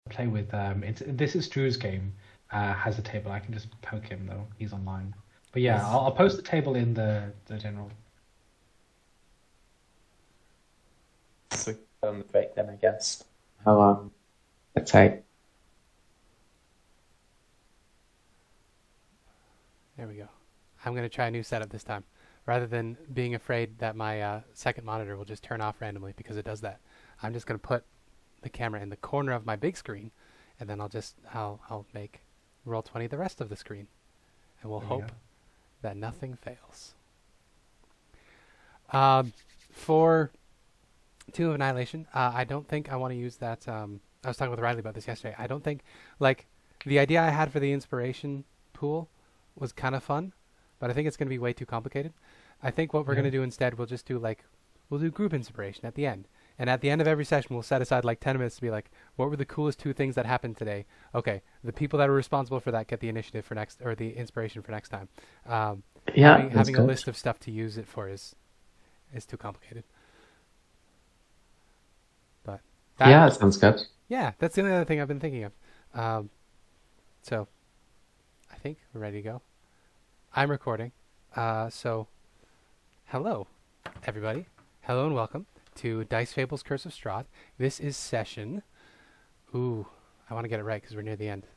play with. This is Drew's game. Has a table. I can just poke him though. He's online. But yeah, I'll post the table in the general. So on the break then, I guess. How long it take? There we go. I'm going to try a new setup this time. Rather than being afraid that my second monitor will just turn off randomly because it does that, I'm just going to put the camera in the corner of my big screen, and then I'll make Roll20 the rest of the screen, and we'll hope that nothing fails. For Tomb of Annihilation, I don't think I want to use that. I was talking with Riley about this yesterday. I don't think, like, the idea I had for the inspiration pool was kind of fun, but I think it's going to be way too complicated. I think what we're going to do instead, we'll do group inspiration at the end. And at the end of every session, we'll set aside like 10 minutes to be like, what were the coolest 2 things that happened today? Okay, the people that are responsible for that get the initiative for next, or the inspiration for next time. Having a list of stuff to use it for is too complicated. But that sounds good. Yeah, that's the only other thing I've been thinking of. So I think we're ready to go. I'm recording. So hello, everybody. Hello and welcome to Dice Fables Curse of Strahd. This is session... Ooh, I want to get it right because we're near the end.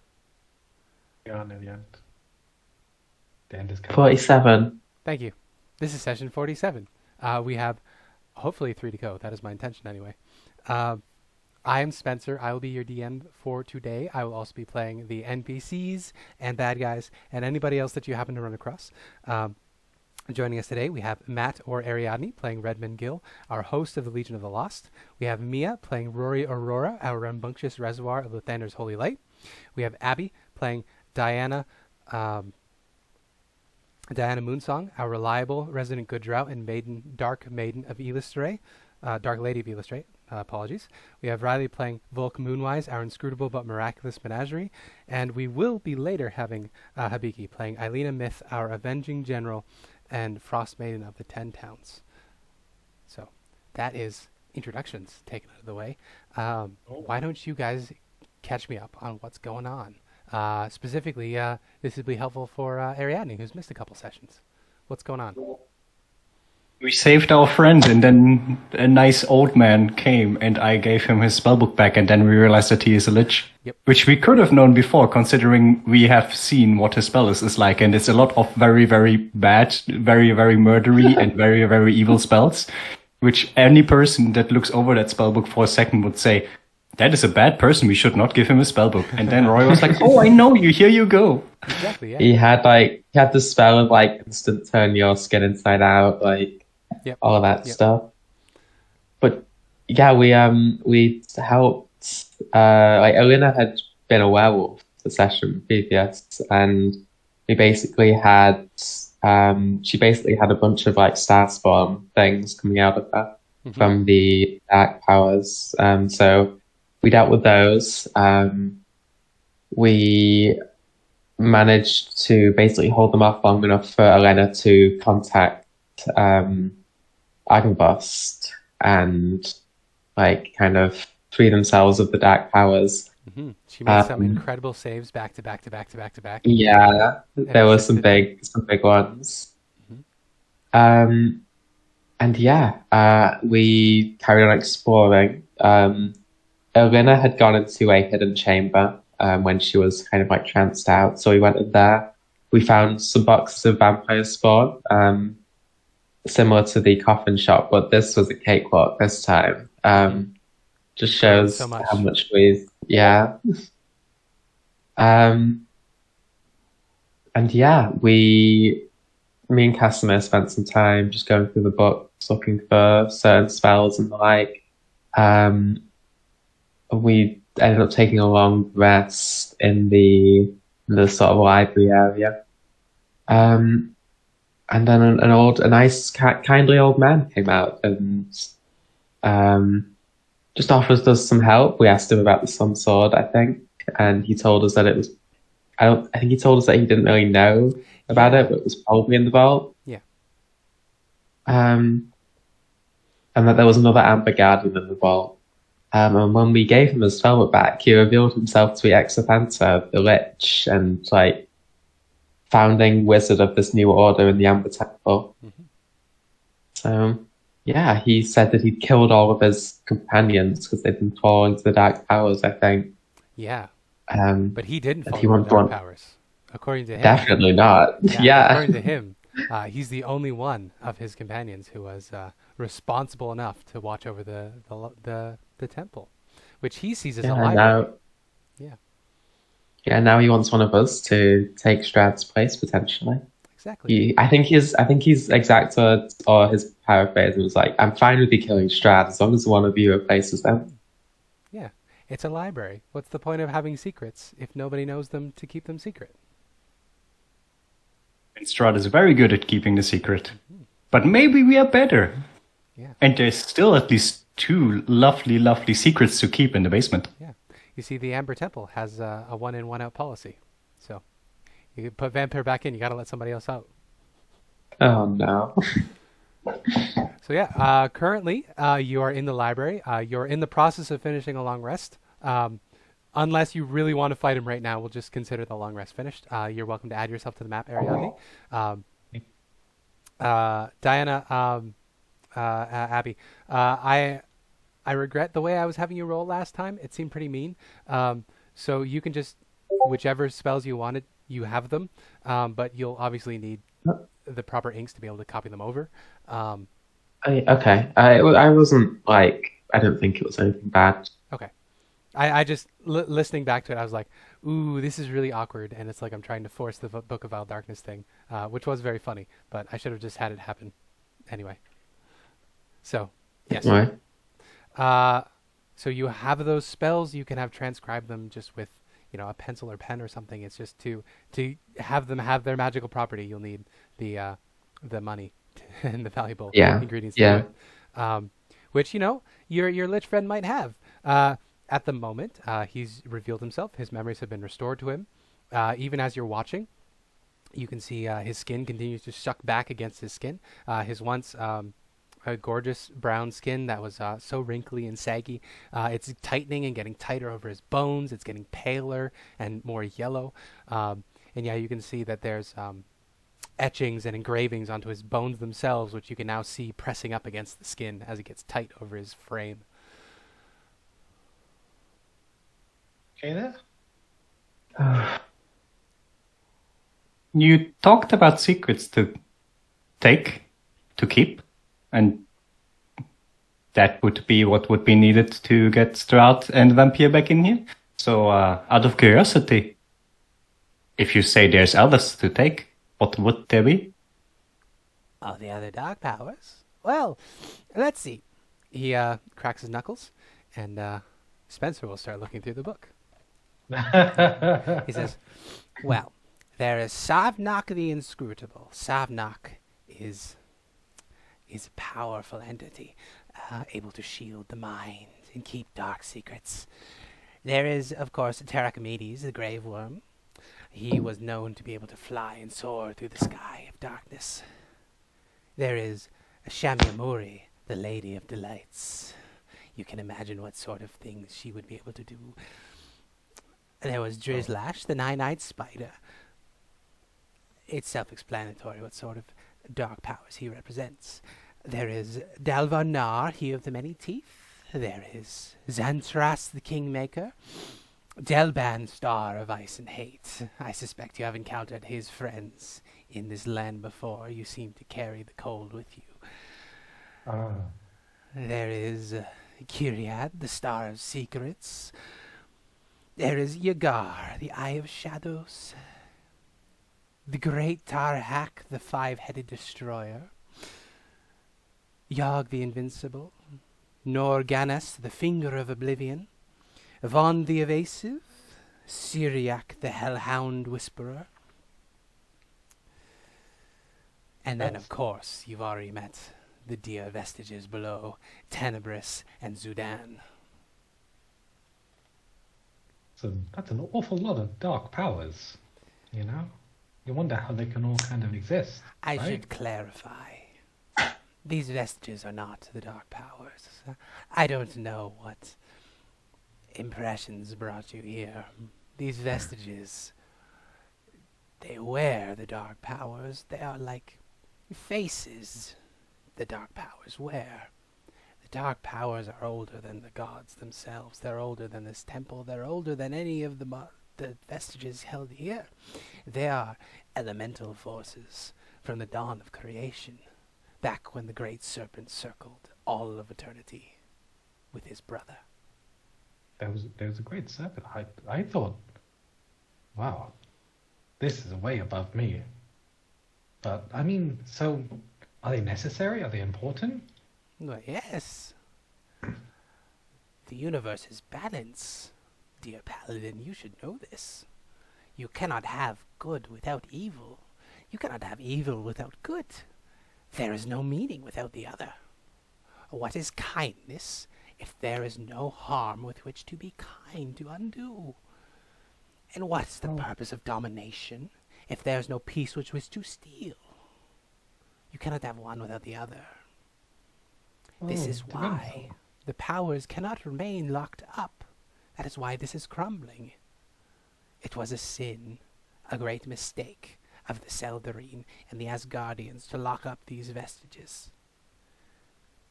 We are near the end. The end is coming. 47. Thank you. This is session 47. We have hopefully 3 to go. That is my intention anyway. I am Spencer. I will be your DM for today. I will also be playing the NPCs and bad guys and anybody else that you happen to run across. Joining us today, we have Matt or Ariadne playing Redmond Gill, our host of the Legion of the Lost. We have Mia playing Rory Aurora, our rambunctious reservoir of Lathander's Holy Light. We have Abby playing Diana Moonsong, our reliable resident good drow and dark maiden of Elistray, Dark Lady of Elistray. Apologies. We have Riley playing Volk Moonwise, our inscrutable but miraculous menagerie. And we will be later having Habiki playing Ireena Myth, our avenging general and Frost Maiden of the 10 Towns. So that is introductions taken out of the way. Why don't you guys catch me up on what's going on? Specifically, this would be helpful for Ariadne, who's missed a couple sessions. What's going on? We saved our friend, and then a nice old man came, and I gave him his spellbook back, and then we realized that he is a lich. Yep. Which we could have known before, considering we have seen what his spell is like, and it's a lot of very, very bad, very, very murdery, and very, very evil spells, which any person that looks over that spellbook for a second would say, that is a bad person, we should not give him a spellbook. And then Roy was like, oh, I know you, here you go. Exactly, yeah. He had the spell of instant turn your skin inside out, all of that stuff. But yeah, we helped. Ilena had been a werewolf the session previous, and we basically had she basically had a bunch of star spawn things coming out of her from the dark powers. So we dealt with those. We managed to basically hold them off long enough for Ilena to contact Argynvost and kind of free themselves of the dark powers. She made some incredible saves back to back to back to back to back. Yeah, there were some big ones. And we carried on exploring. Ilena had gone into a hidden chamber when she was kind of tranced out, so we went in there. We found some boxes of vampire spawn, similar to the coffin shop, but this was a cakewalk this time. Just shows so much. How much we, me and Casimir spent some time just going through the books, looking for certain spells and the like. We ended up taking a long rest in the sort of library area. And then a nice, kindly old man came out and just offered us some help. We asked him about the Sun Sword, I think, and he told us that it was. I think he told us that he didn't really know about it, but it was probably in the vault. Yeah. And that there was another Amber Guardian in the vault. And when we gave him his spell back, he revealed himself to be Exopanta, the Lich, and like founding wizard of this new order in the Amber Temple. Mm-hmm. So yeah, he said that he'd killed all of his companions because they'd been falling to the dark powers, I think. Yeah. But he didn't fall he to the dark won't powers, according to him. Definitely not. Yeah. According to him, he's the only one of his companions who was responsible enough to watch over the temple, which he sees as a library. Now he wants one of us to take Strahd's place potentially. Exactly. I think he's exact or his paraphrase was like, "I'm fine with you killing Strahd as long as one of you replaces them." Yeah, it's a library. What's the point of having secrets if nobody knows them to keep them secret? And Strahd is very good at keeping the secret, but maybe we are better. Yeah. And there's still at least 2 lovely, lovely secrets to keep in the basement. Yeah. You see, the Amber Temple has a 1-in, 1-out policy. So you put Vampire back in, you got to let somebody else out. Oh, no. So yeah, currently you are in the library. You're in the process of finishing a long rest. Unless you really want to fight him right now, we'll just consider the long rest finished. You're welcome to add yourself to the map, Ariadne. Diana, Abby, I regret the way I was having you roll last time. It seemed pretty mean. So you can just, whichever spells you wanted, you have them. But you'll obviously need the proper inks to be able to copy them over. Okay. I wasn't like, I don't think it was anything bad. Okay. I just, listening back to it, I was like, ooh, this is really awkward. And it's like I'm trying to force the Book of Vile Darkness thing, which was very funny. But I should have just had it happen anyway. So, yes. Right. So you have those spells. You can have transcribed them just with, a pencil or pen or something. It's just to have them have their magical property. You'll need the money and the valuable ingredients to do it. Which your lich friend might have. At the moment, he's revealed himself. His memories have been restored to him. Even as you're watching, you can see his skin continues to suck back against his skin. His once a gorgeous brown skin that was so wrinkly and saggy. It's tightening and getting tighter over his bones. It's getting paler and more yellow. And yeah, you can see that there's etchings and engravings onto his bones themselves, which you can now see pressing up against the skin as it gets tight over his frame. Okay there? You talked about secrets to keep, and that would be what would be needed to get Strahd and Vampire back in here. So, out of curiosity, if you say there's others to take, what would there be? Oh, the other dark powers? Well, let's see. He cracks his knuckles, and Spencer will start looking through the book. He says, well, there is Savnak the Inscrutable. Savnak is a powerful entity, able to shield the mind and keep dark secrets. There is, of course, Terracomedes, the Grave Worm. He was known to be able to fly and soar through the sky of darkness. There is Shamuamuri, the Lady of Delights. You can imagine what sort of things she would be able to do. There was Drizlash, the Nine-Eyed Spider. It's self-explanatory what sort of dark powers he represents. There is Dalvar Nar, he of the many teeth. There is Xantras, the Kingmaker. Delban, Star of Ice and Hate. I suspect you have encountered his friends in this land before. You seem to carry the cold with you. There is Kyriad, the Star of Secrets. There is Yagar, the Eye of Shadows. The Great Tarhak, the Five-Headed Destroyer. Yogg the Invincible. Norganas, the Finger of Oblivion. Von the Evasive. Syriac, the Hellhound Whisperer. And then, of course, you've already met the dear vestiges below, Tenebris and Zudan. So that's an awful lot of dark powers, You wonder how they can all kind of exist. I right? should clarify. These vestiges are not the dark powers. I don't know what impressions brought you here. These vestiges, they wear the dark powers. They are like faces the dark powers wear. The dark powers are older than the gods themselves. They're older than this temple. They're older than any of the vestiges held here. They are elemental forces from the dawn of creation, back when the great serpent circled all of eternity with his brother. There was a great serpent. I thought, wow, this is way above me. But I mean, so are they necessary? Are they important? Well, yes. The universe is balance. Dear Paladin, you should know this. You cannot have good without evil. You cannot have evil without good. There is no meaning without the other. What is kindness if there is no harm with which to be kind to undo? And what's the purpose of domination if there is no peace with which to steal? You cannot have one without the other. This is why the powers cannot remain locked up. That is why this is crumbling. It was a sin, a great mistake of the Seldarine and the Asgardians to lock up these vestiges.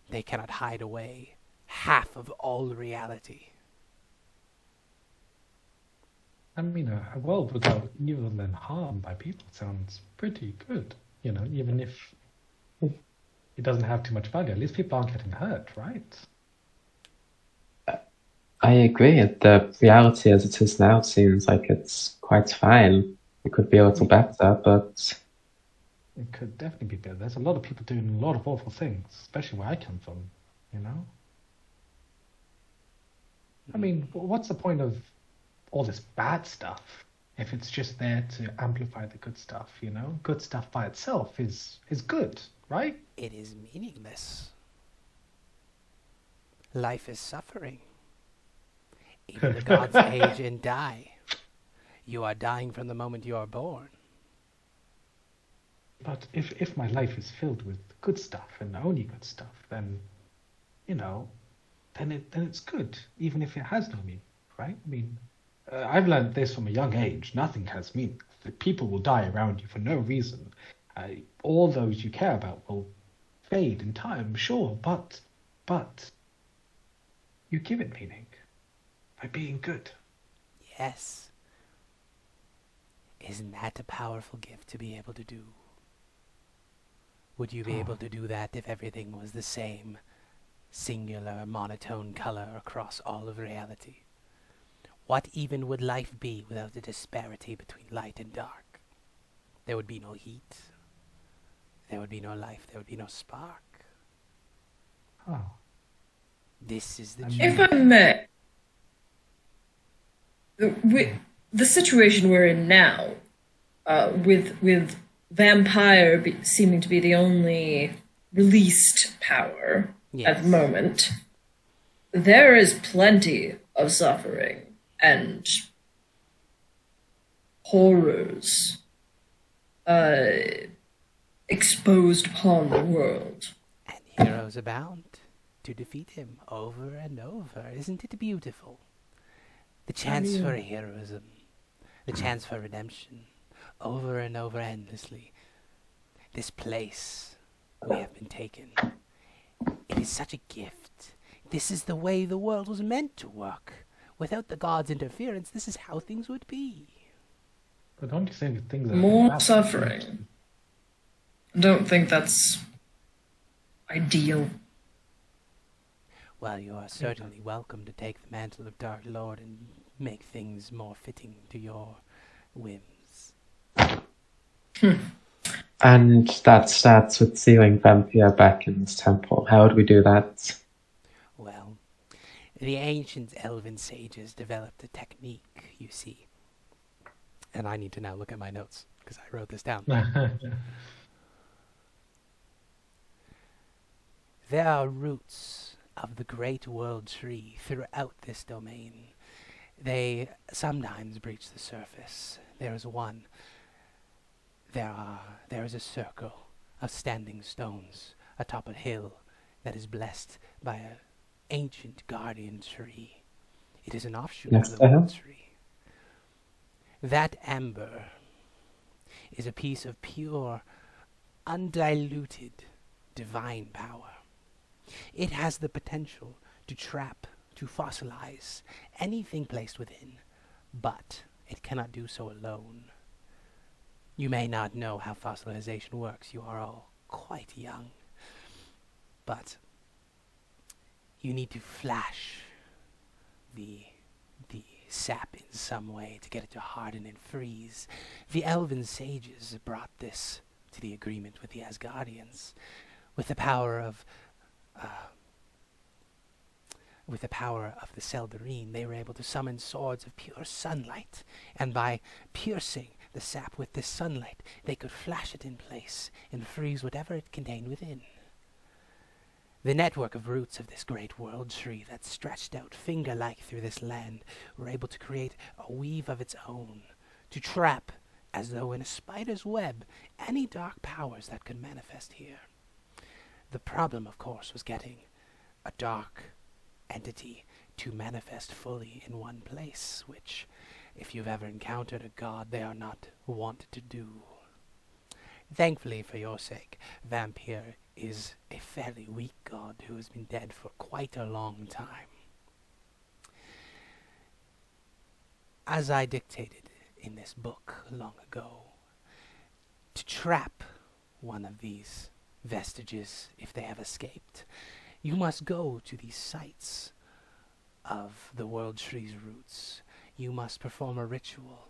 They cannot hide away half of all reality. I mean, a world without evil and harm by people sounds pretty good. You know, even if it doesn't have too much value, at least people aren't getting hurt, right? I agree. The reality as it is now seems like it's quite fine. It could be a little better, but It could definitely be better. There's a lot of people doing a lot of awful things, especially where I come from, you know? I mean, what's the point of all this bad stuff if it's just there to amplify the good stuff, you know? Good stuff by itself is good, right? It is meaningless. Life is suffering. Even the gods age and die. You are dying from the moment you are born. But if my life is filled with good stuff and only good stuff, then, you know, then it's good, even if it has no meaning, right? I mean, I've learned this from a young age. Nothing has meaning. The people will die around you for no reason. All those you care about will fade in time, sure, but you give it meaning by being good. Yes. Isn't that a powerful gift to be able to do? Would you be able to do that if everything was the same, singular, monotone color across all of reality? What even would life be without the disparity between light and dark? There would be no heat. There would be no life. There would be no spark. Oh. This is the If I may, the situation we're in now, with vampire seeming to be the only released power at the moment, there is plenty of suffering and horrors exposed upon the world. And heroes abound to defeat him over and over. Isn't it beautiful? The chance for heroism, the chance for redemption, over and over endlessly. This place we have been taken. It is such a gift. This is the way the world was meant to work. Without the gods' interference, this is how things would be. But don't you think things are More suffering. I don't think that's ideal. Well, you are certainly welcome to take the mantle of Dark Lord and make things more fitting to your whims. And that starts with sealing Vampire back in this temple. How would we do that? Well, the ancient elven sages developed a technique, you see. And I need to now look at my notes, because I wrote this down. There are roots of the great world tree throughout this domain. They sometimes breach the surface. There is one. There is a circle of standing stones atop a hill that is blessed by an ancient guardian tree. It is an offshoot of the World Tree. That amber is a piece of pure, undiluted, divine power. It has the potential to trap, to fossilize anything placed within, but it cannot do so alone. You may not know how fossilization works. You are all quite young. But you need to flash the sap in some way to get it to harden and freeze. The elven sages brought this to the agreement with the Asgardians. With the power of the Seldarine, they were able to summon swords of pure sunlight, and by piercing the sap with this sunlight, they could flash it in place and freeze whatever it contained within. The network of roots of this great world tree that stretched out finger-like through this land were able to create a weave of its own, to trap, as though in a spider's web, any dark powers that could manifest here. The problem, of course, was getting a dark entity to manifest fully in one place, which, if you've ever encountered a god, they are not wont to do. Thankfully, for your sake, Vampire is a fairly weak god who has been dead for quite a long time. As I dictated in this book long ago, to trap one of these vestiges if they have escaped, you must go to these sites of the World Tree's roots. You must perform a ritual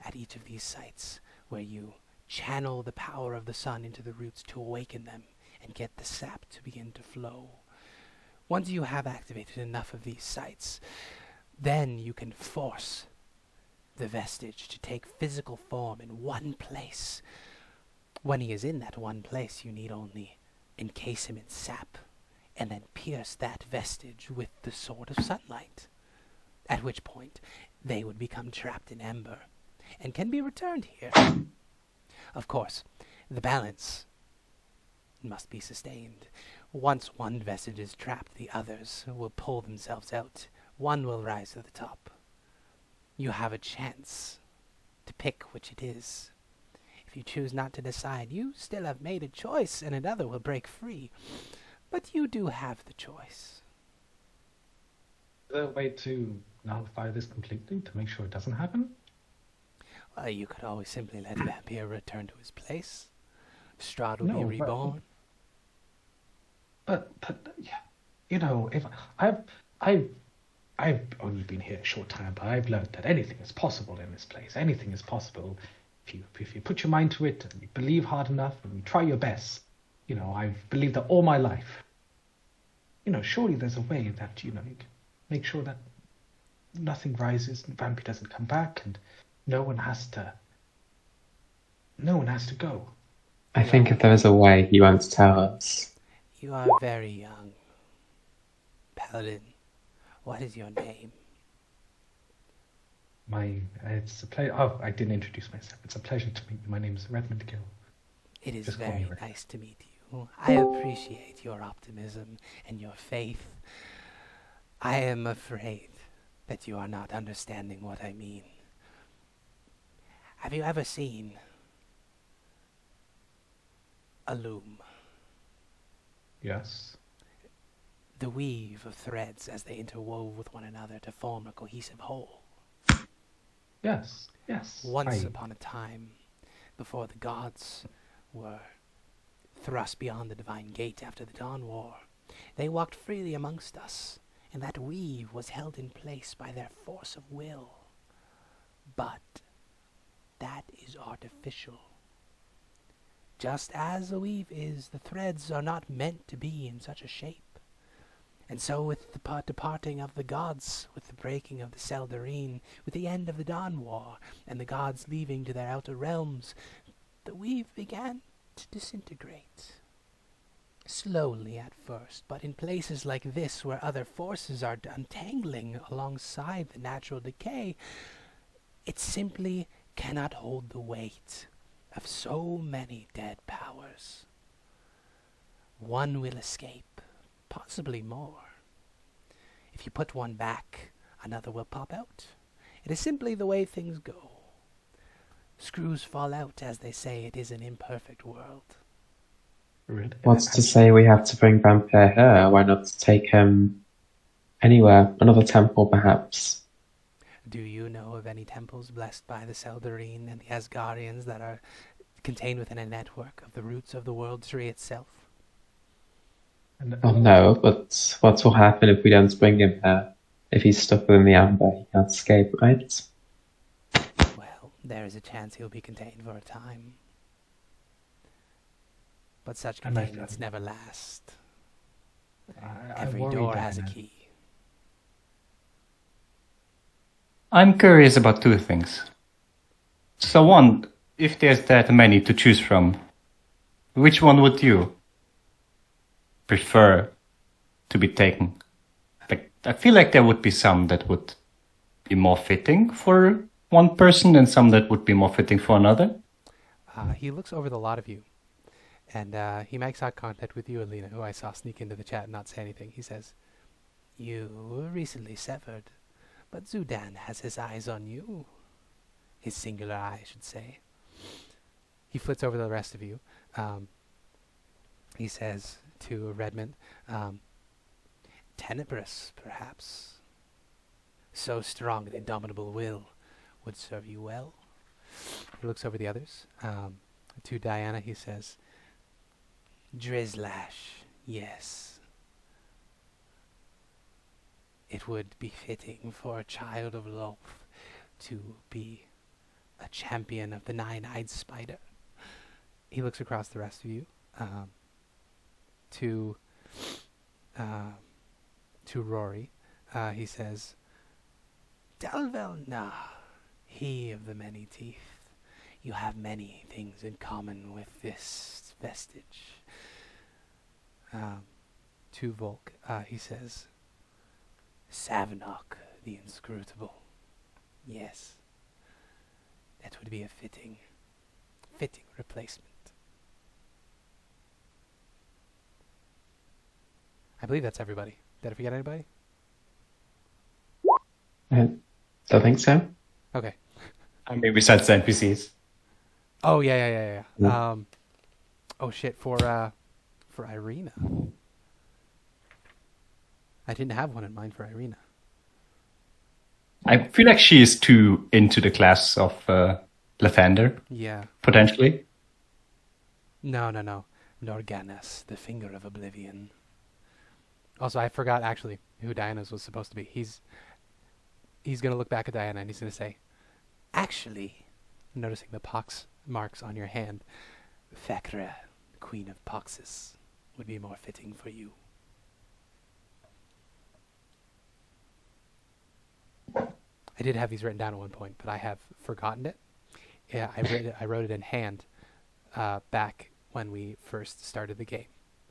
at each of these sites where you channel the power of the sun into the roots to awaken them and get the sap to begin to flow. Once you have activated enough of these sites, then you can force the vestige to take physical form in one place. When he is in that one place, you need only encase him in sap and then pierce that vestige with the sword of sunlight, at which point they would become trapped in ember and can be returned here. Of course, the balance must be sustained. Once one vestige is trapped, the others will pull themselves out. One will rise to the top. You have a chance to pick which it is. If you choose not to decide, you still have made a choice, and another will break free. But you do have the choice. Is there a way to nullify this completely to make sure it doesn't happen? Well, you could always simply let Vampire return to his place. Strahd will be reborn. But yeah, you know, if I've only been here a short time, but I've learned that anything is possible in this place. Anything is possible if you put your mind to it and you believe hard enough and you try your best. You know, I've believed that all my life. You know, surely there's a way that, you know, you can make sure that nothing rises and Vampy doesn't come back and no one has to go. I think if there is a way, he won't tell us. You are very young. Paladin, what is your name? It's a pleasure. Oh, I didn't introduce myself. It's a pleasure to meet you. My name is Redmond Gill. It is very nice to meet you. I appreciate your optimism and your faith. I am afraid that you are not understanding what I mean. Have you ever seen a loom? Yes. The weave of threads as they interwove with one another to form a cohesive whole. Yes. Once upon a time, before the gods were thrust beyond the divine gate after the Dawn War, they walked freely amongst us, and that weave was held in place by their force of will. But that is artificial. Just as a weave is, the threads are not meant to be in such a shape. And so with the departing of the gods, with the breaking of the Seldarine, with the end of the Dawn War, and the gods leaving to their outer realms, the weave began to disintegrate. Slowly at first, but in places like this where other forces are untangling alongside the natural decay, it simply cannot hold the weight of so many dead powers. One will escape, possibly more. If you put one back another will pop out. It is simply the way things go. Screws fall out, as they say. It is an imperfect world. What's to say we have to bring Vampire here? Why not take him anywhere? Another temple, perhaps? Do you know of any temples blessed by the Seldarine and the Asgardians that are contained within a network of the roots of the world tree itself? Oh no, but what will happen if we don't bring him here? If he's stuck within the amber, he can't escape, right? Well, there is a chance he'll be contained for a time. But such containments never last. Every door has a key. I'm curious about two things. So one, if there's that many to choose from, which one would you prefer to be taken? Like, I feel like there would be some that would be more fitting for one person and some that would be more fitting for another. He looks over the lot of you, and he makes eye contact with you, Ilena, who I saw sneak into the chat and not say anything. He says, "You were recently severed, but Zudan has his eyes on you. His singular eye, I should say." He flits over the rest of you. He says to Redmond, "Tenebrous, perhaps. So strong an indomitable will would serve you well." He looks over the others. To Diana, he says, "Drizlash, yes. It would be fitting for a child of Lolth to be a champion of the nine-eyed spider." He looks across the rest of you to Rory. He says, "Dalvel, nah, he of the many teeth. You have many things in common with this vestige." To Volk, he says, "Savnok, the inscrutable. Yes, that would be a fitting replacement." I believe that's everybody. Did I forget anybody? I don't think so. Okay. I mean, besides the NPCs. Oh yeah. Oh shit, for Ireena. I didn't have one in mind for Ireena. I feel like she is too into the class of Lathander. Yeah. Potentially. No. Norganas, the Finger of Oblivion. Also, I forgot actually who Diana's was supposed to be. He's gonna look back at Diana and he's gonna say, "Actually," noticing the pox marks on your hand, "Thakra, Queen of Poxes, would be more fitting for you." I did have these written down at one point, but I have forgotten it. Yeah, I wrote it in hand back when we first started the game.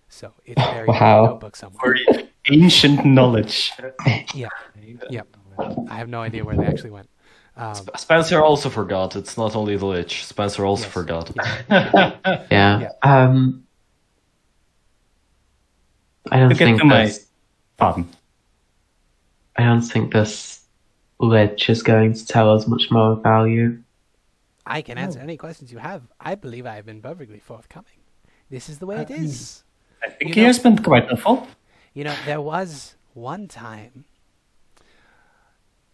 So it's buried in a notebook somewhere. Very ancient knowledge. Yeah. I have no idea where they actually went. Spencer also forgot. It's not only the Lich. Spencer also forgot. Yeah. I don't think Pardon. I don't think this Lich is going to tell us much more about you. I can answer any questions you have. I believe I have been perfectly forthcoming. This is the way it is. I think he has been quite helpful. You know, there was one time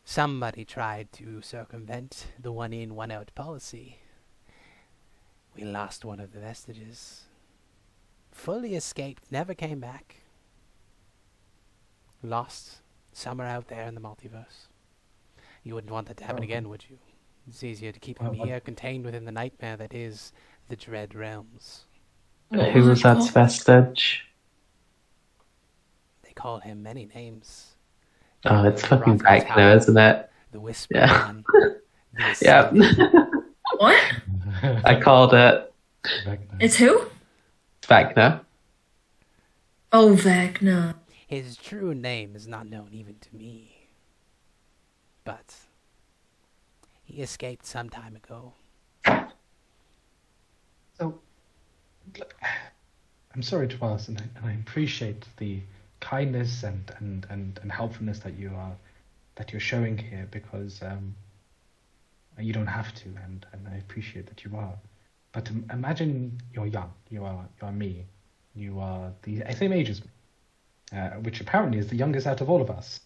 somebody tried to circumvent the one-in, one-out policy. We lost one of the vestiges. Fully escaped, never came back. Lost somewhere out there in the multiverse. You wouldn't want that to happen again, would you? It's easier to keep him here, contained within the nightmare that is the Dread Realms. Who was that vestige? They call him many names. Oh, it's fucking Vecna, isn't it? The Whisper Man. Yeah. What? I called it. It's who? Vecna. Oh, Vecna. His true name is not known even to me. But he escaped some time ago. So, I'm sorry to ask, and I appreciate the kindness and helpfulness that you are that you're showing here, because you don't have to, and I appreciate that you are. But imagine you're young. You are me. You are the same age as me, which apparently is the youngest out of all of us.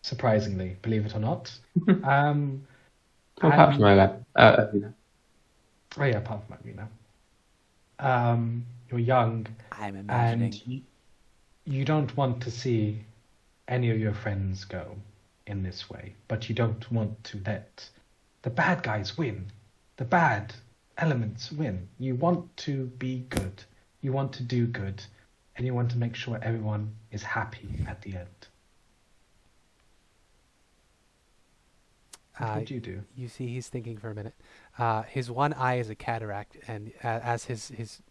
Surprisingly, believe it or not. Apart from Ireena. Oh yeah, apart from Ireena. You're young, I'm imagining. and you don't want to see any of your friends go in this way, but you don't want to let the bad guys win. The bad elements win. You want to be good. You want to do good, and you want to make sure everyone is happy at the end. What would you do? You see, he's thinking for a minute. His one eye is a cataract, and as his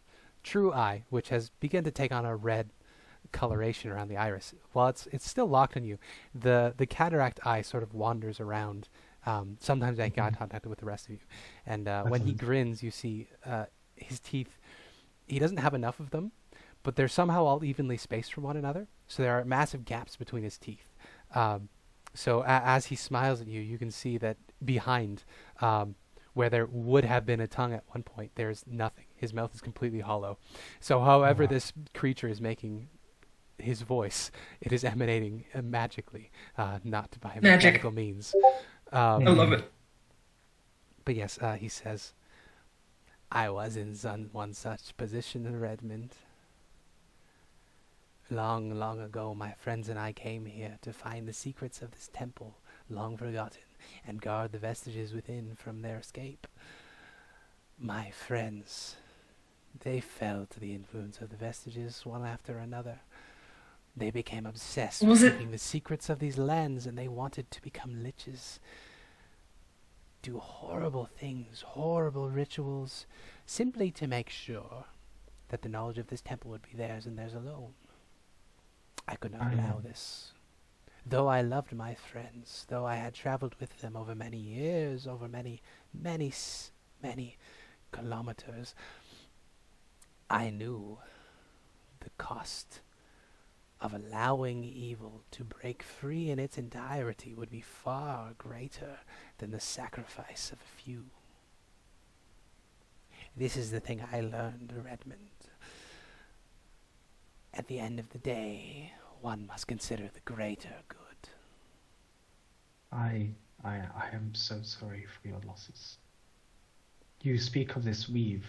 true eye, which has begun to take on a red coloration around the iris, while it's still locked on you, the cataract eye sort of wanders around, sometimes making eye contact with the rest of you. And when he grins, you see his teeth. He doesn't have enough of them, but they're somehow all evenly spaced from one another. So there are massive gaps between his teeth. So as he smiles at you, you can see that behind, where there would have been a tongue at one point, there's nothing. His mouth is completely hollow. So however this creature is making his voice, it is emanating magically, not by mechanical means. I love it. But yes, he says, I was in one such position in Redmond. Long, long ago, my friends and I came here to find the secrets of this temple, long forgotten, and guard the vestiges within from their escape. My friends, they fell to the influence of the vestiges one after another. They became obsessed with keeping the secrets of these lands, and they wanted to become liches. Do horrible things, horrible rituals, simply to make sure that the knowledge of this temple would be theirs and theirs alone. I could not allow this. Though I loved my friends, though I had traveled with them over many years, over many kilometers, I knew the cost of allowing evil to break free in its entirety would be far greater than the sacrifice of a few. This is the thing I learned, Redmond. At the end of the day, one must consider the greater good. I am so sorry for your losses. You speak of this weave,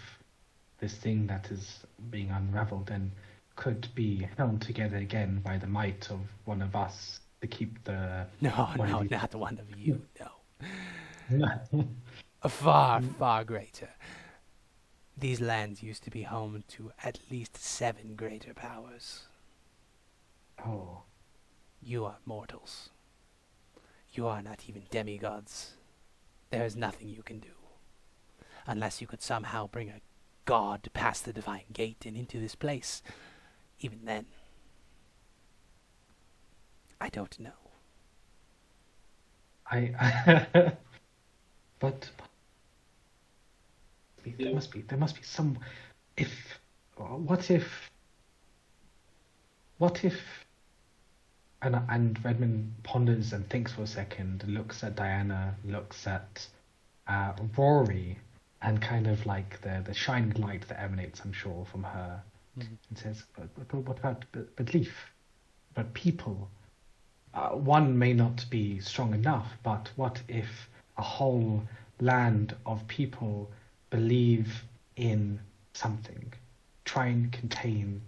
this thing that is being unraveled and could be held together again by the might of one of us to keep the... No, not one of you, no. A far, far greater. These lands used to be home to at least 7 greater powers. Oh. You are mortals. You are not even demigods. There is nothing you can do. Unless you could somehow bring a god past the divine gate and into this place. Even then, I don't know. But there must be some. What if? And Redmond ponders and thinks for a second, looks at Diana, looks at Rory, and kind of like the shining light that emanates, I'm sure, from her, and says, but what about belief? But people, one may not be strong enough, but what if a whole land of people believe in something, try and contain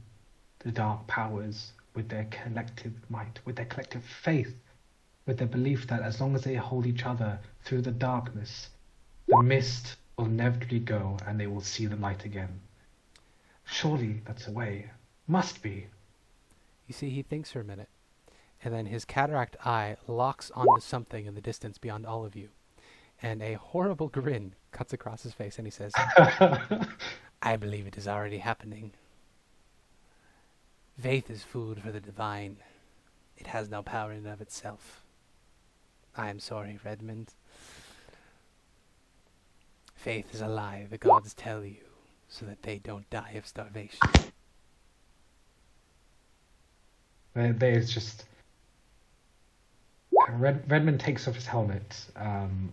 the dark powers with their collective might, with their collective faith, with their belief that as long as they hold each other through the darkness, the mist will inevitably go and they will see the light again. Surely that's a way. Must be. You see, he thinks for a minute, and then his cataract eye locks onto something in the distance beyond all of you, and a horrible grin cuts across his face, and he says, I believe it is already happening. Faith is food for the divine. It has no power in and of itself. I am sorry, Redmond. Faith is a lie the gods tell you, so that they don't die of starvation. There's just Redmond takes off his helmet, and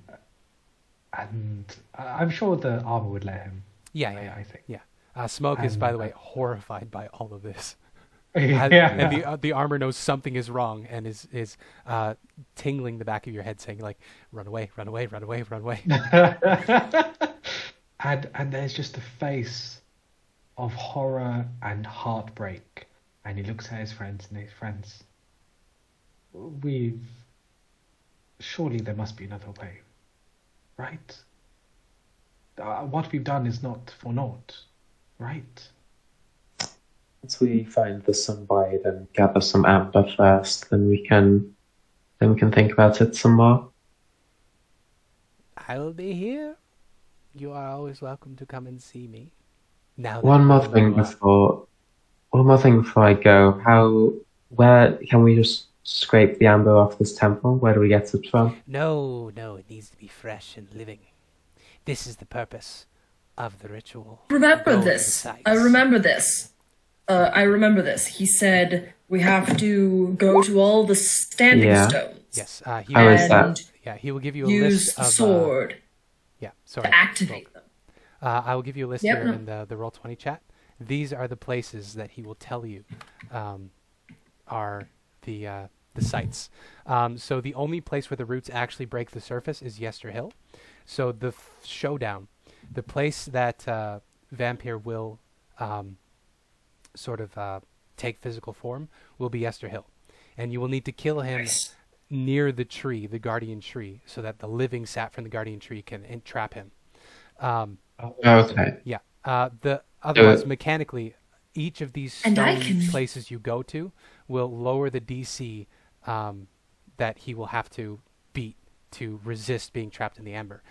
I'm sure the armor would let him. Yeah. I think. Yeah. Smoke is, And, by the way, horrified by all of this. Yeah. And the armor knows something is wrong and is tingling the back of your head, saying like, "Run away, run away, run away, run away." and there's just a face of horror and heartbreak, and he looks at his friends, and his friends, surely there must be another way, right? What we've done is not for naught, right? Once we find the sunbite and gather some amber first, then we can think about it some more. I will be here. You are always welcome to come and see me. Now, One more thing before I go. Where can we just scrape the amber off this temple? Where do we get it from? No, it needs to be fresh and living. This is the purpose of the ritual. Remember this. I remember this. He said we have to go to all the standing stones. Yes. How is that? Yeah, he will give you a use list the of sword to activate them. I will give you a list here in the Roll20 chat. These are the places that he will tell you are the sites. So the only place where the roots actually break the surface is Yester Hill. So the showdown, the place that Vampire will take physical form will be Yester Hill. And you will need to kill him near the tree, the guardian tree, so that the living sap from the guardian tree can entrap him. Okay. Yeah. Otherwise, mechanically, each of these stone places you go to will lower the DC that he will have to beat to resist being trapped in the ember.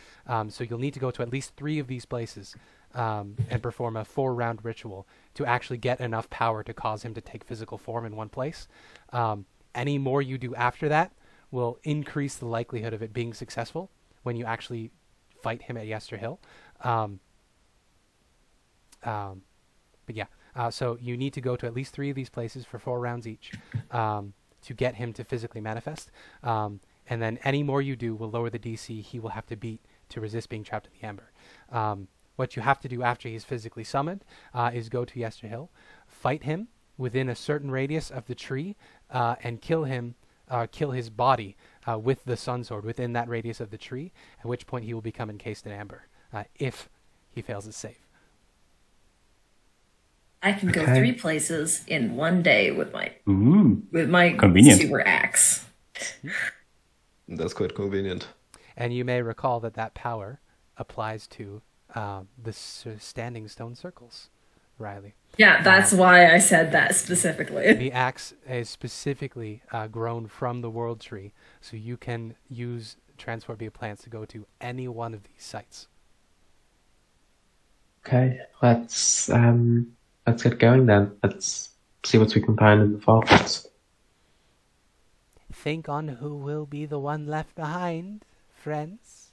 So you'll need to go to at least 3 of these places and perform a 4-round ritual to actually get enough power to cause him to take physical form in one place. Any more you do after that will increase the likelihood of it being successful when you actually fight him at Yester Hill. So you need to go to at least 3 of these places for 4 rounds each to get him to physically manifest. And then any more you do will lower the DC he will have to beat to resist being trapped in the ember. What you have to do after he's physically summoned is go to Yester Hill, fight him within a certain radius of the tree, and kill his body with the sun sword within that radius of the tree, at which point he will become encased in amber, if he fails his save. I can go 3 places in one day with my convenient super axe. That's quite convenient. And you may recall that power applies to the standing stone circles, Riley. Yeah, that's why I said that specifically. The axe is specifically grown from the world tree, so you can use transport via plants to go to any one of these sites. Okay, let's get going then. Let's see what we can find in the vaults. Think on who will be the one left behind, friends.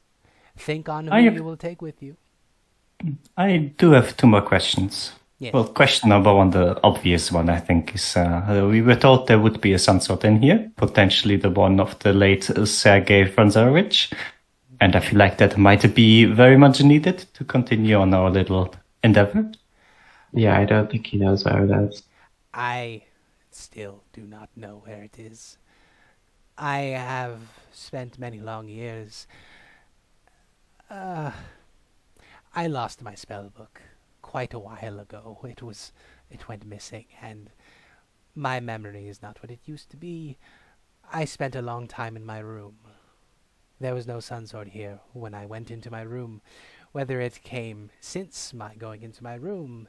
Think on who you will take with you. I do have 2 more questions. Yes. Well, question number 1, the obvious one, I think, is we were told there would be a sunsword in here, potentially the one of the late Sergei Franzarevich, and I feel like that might be very much needed to continue on our little endeavor. Yeah, I don't think he knows where it is. I still do not know where it is. I have spent many long years. I lost my spell book quite a while ago. It went missing, and my memory is not what it used to be. I spent a long time in my room. There was no sunsword here when I went into my room. Whether it came since my going into my room,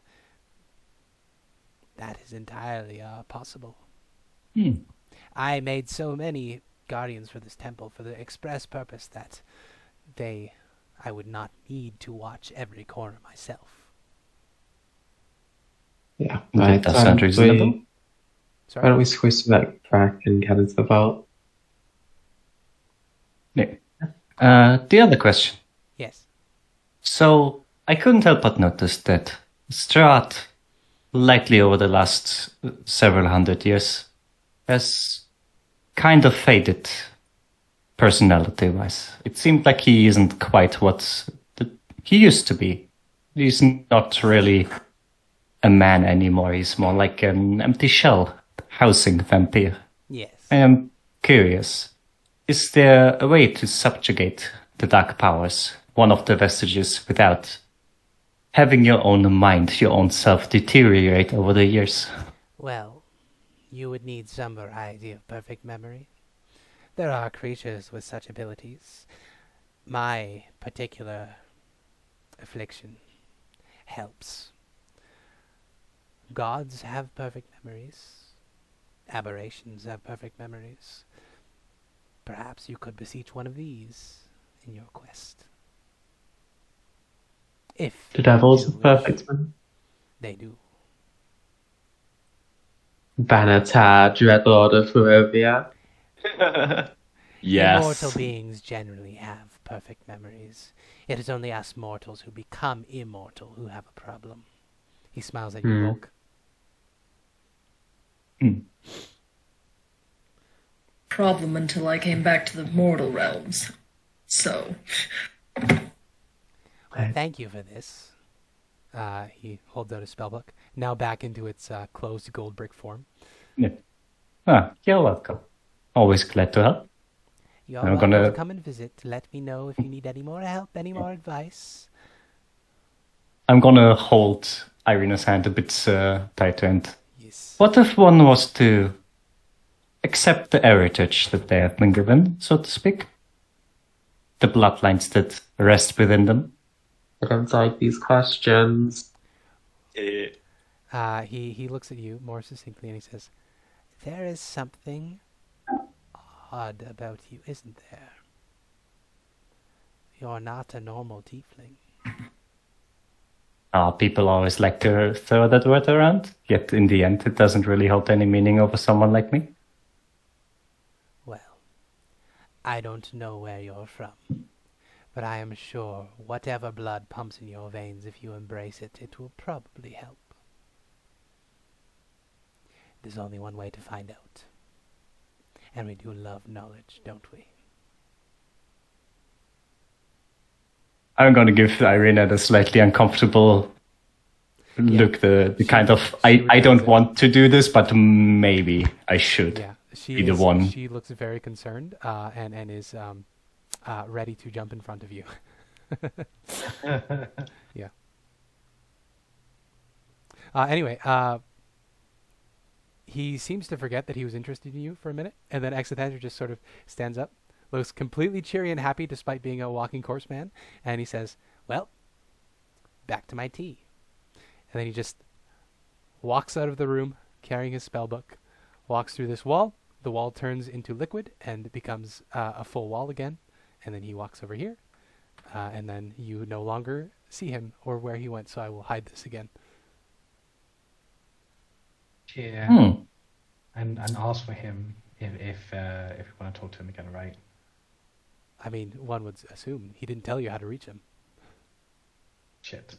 that is entirely possible. I made so many guardians for this temple for the express purpose that I would not need to watch every corner myself. Yeah, right. That sounds reasonable. Sorry? Why don't we squish that back and get into the vault? Yeah. The other question. Yes. So, I couldn't help but notice that Strahd, likely over the last several hundred years, has kind of faded personality-wise. It seemed like he isn't quite what he used to be. He's not really a man anymore. He's more like an empty shell housing vampire. Yes. I am curious. Is there a way to subjugate the dark powers, one of the vestiges, without having your own mind, your own self deteriorate over the years? Well, you would need some variety of perfect memory. There are creatures with such abilities. My particular affliction helps. Gods have perfect memories. Aberrations have perfect memories. Perhaps you could beseech one of these in your quest. If The devils you have perfect wish. memory. They do. Vanatar, Dreadlord of Barovia. Yes. Immortal beings generally have perfect memories. It is only us mortals who become immortal who have a problem. He smiles at you, Volk. Problem until I came back to the mortal realms. So, Well, thank you for this. He holds out a spellbook, now back into its closed gold brick form. Yeah. You're welcome. Always glad to help. You're I'm welcome gonna- to come and visit. Let me know if you need any more help, any more advice. I'm gonna hold Irina's hand a bit tighter. And Yes. what if one was to accept the heritage that they have been given, so to speak? The bloodlines that rest within them? I don't like these questions. He looks at you more succinctly and he says, "There is something odd about you, isn't there? You're not a normal tiefling." People always like to throw that word around, yet in the end it doesn't really hold any meaning over someone like me. Well, I don't know where you're from, but I am sure whatever blood pumps in your veins, if you embrace it, it will probably help. There's only one way to find out. And we do love knowledge, don't we? I'm gonna give Ireena the slightly uncomfortable look, the kind of, I don't want to do this, but maybe I should. Yeah, Be the one. She looks very concerned and is ready to jump in front of you. Yeah. Anyway, he seems to forget that he was interested in you for a minute, and then Exithander just sort of stands up, looks completely cheery and happy despite being a walking corpse man, and he says, "Well, back to my tea." And then he just walks out of the room carrying his spellbook, walks through this wall. The wall turns into liquid and becomes a full wall again, and then he walks over here, and then you no longer see him or where he went, so I will hide this again. Yeah. And ask for him if you want to talk to him again, right? I mean, one would assume he didn't tell you how to reach him. Shit.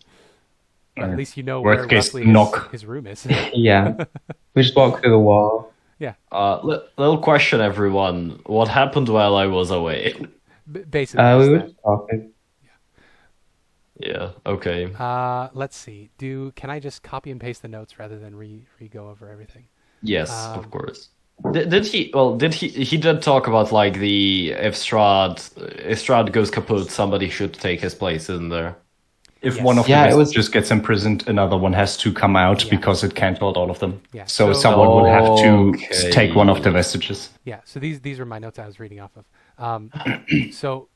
But at least you know Worst where case, roughly knock. his room is. Yeah. We just walk through the wall. Yeah, Little question, everyone. What happened while I was away? basically. We just were that. just talking. Yeah, okay. Let's see. Can I just copy and paste the notes rather than re-go over everything? Yes, of course. Did he did talk about like if Strahd goes kaput, somebody should take his place in there. If Yes. one of Yeah, the it was- just gets imprisoned, another one has to come out Yeah. because it can't hold all of them. Yeah, So so- someone would have to Okay. take one of the vestiges. Yeah, so these are my notes I was reading off of. So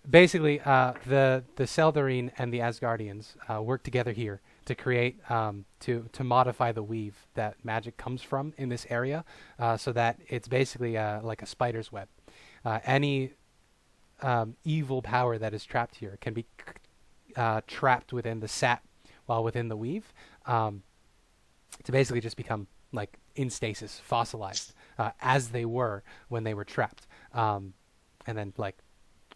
basically, the Seldarine and the Asgardians work together here to create to modify the weave that magic comes from in this area, so that it's basically like a spider's web. Any evil power that is trapped here can be trapped within the sap while within the weave, to basically just become like in stasis, fossilized, as they were when they were trapped, and then like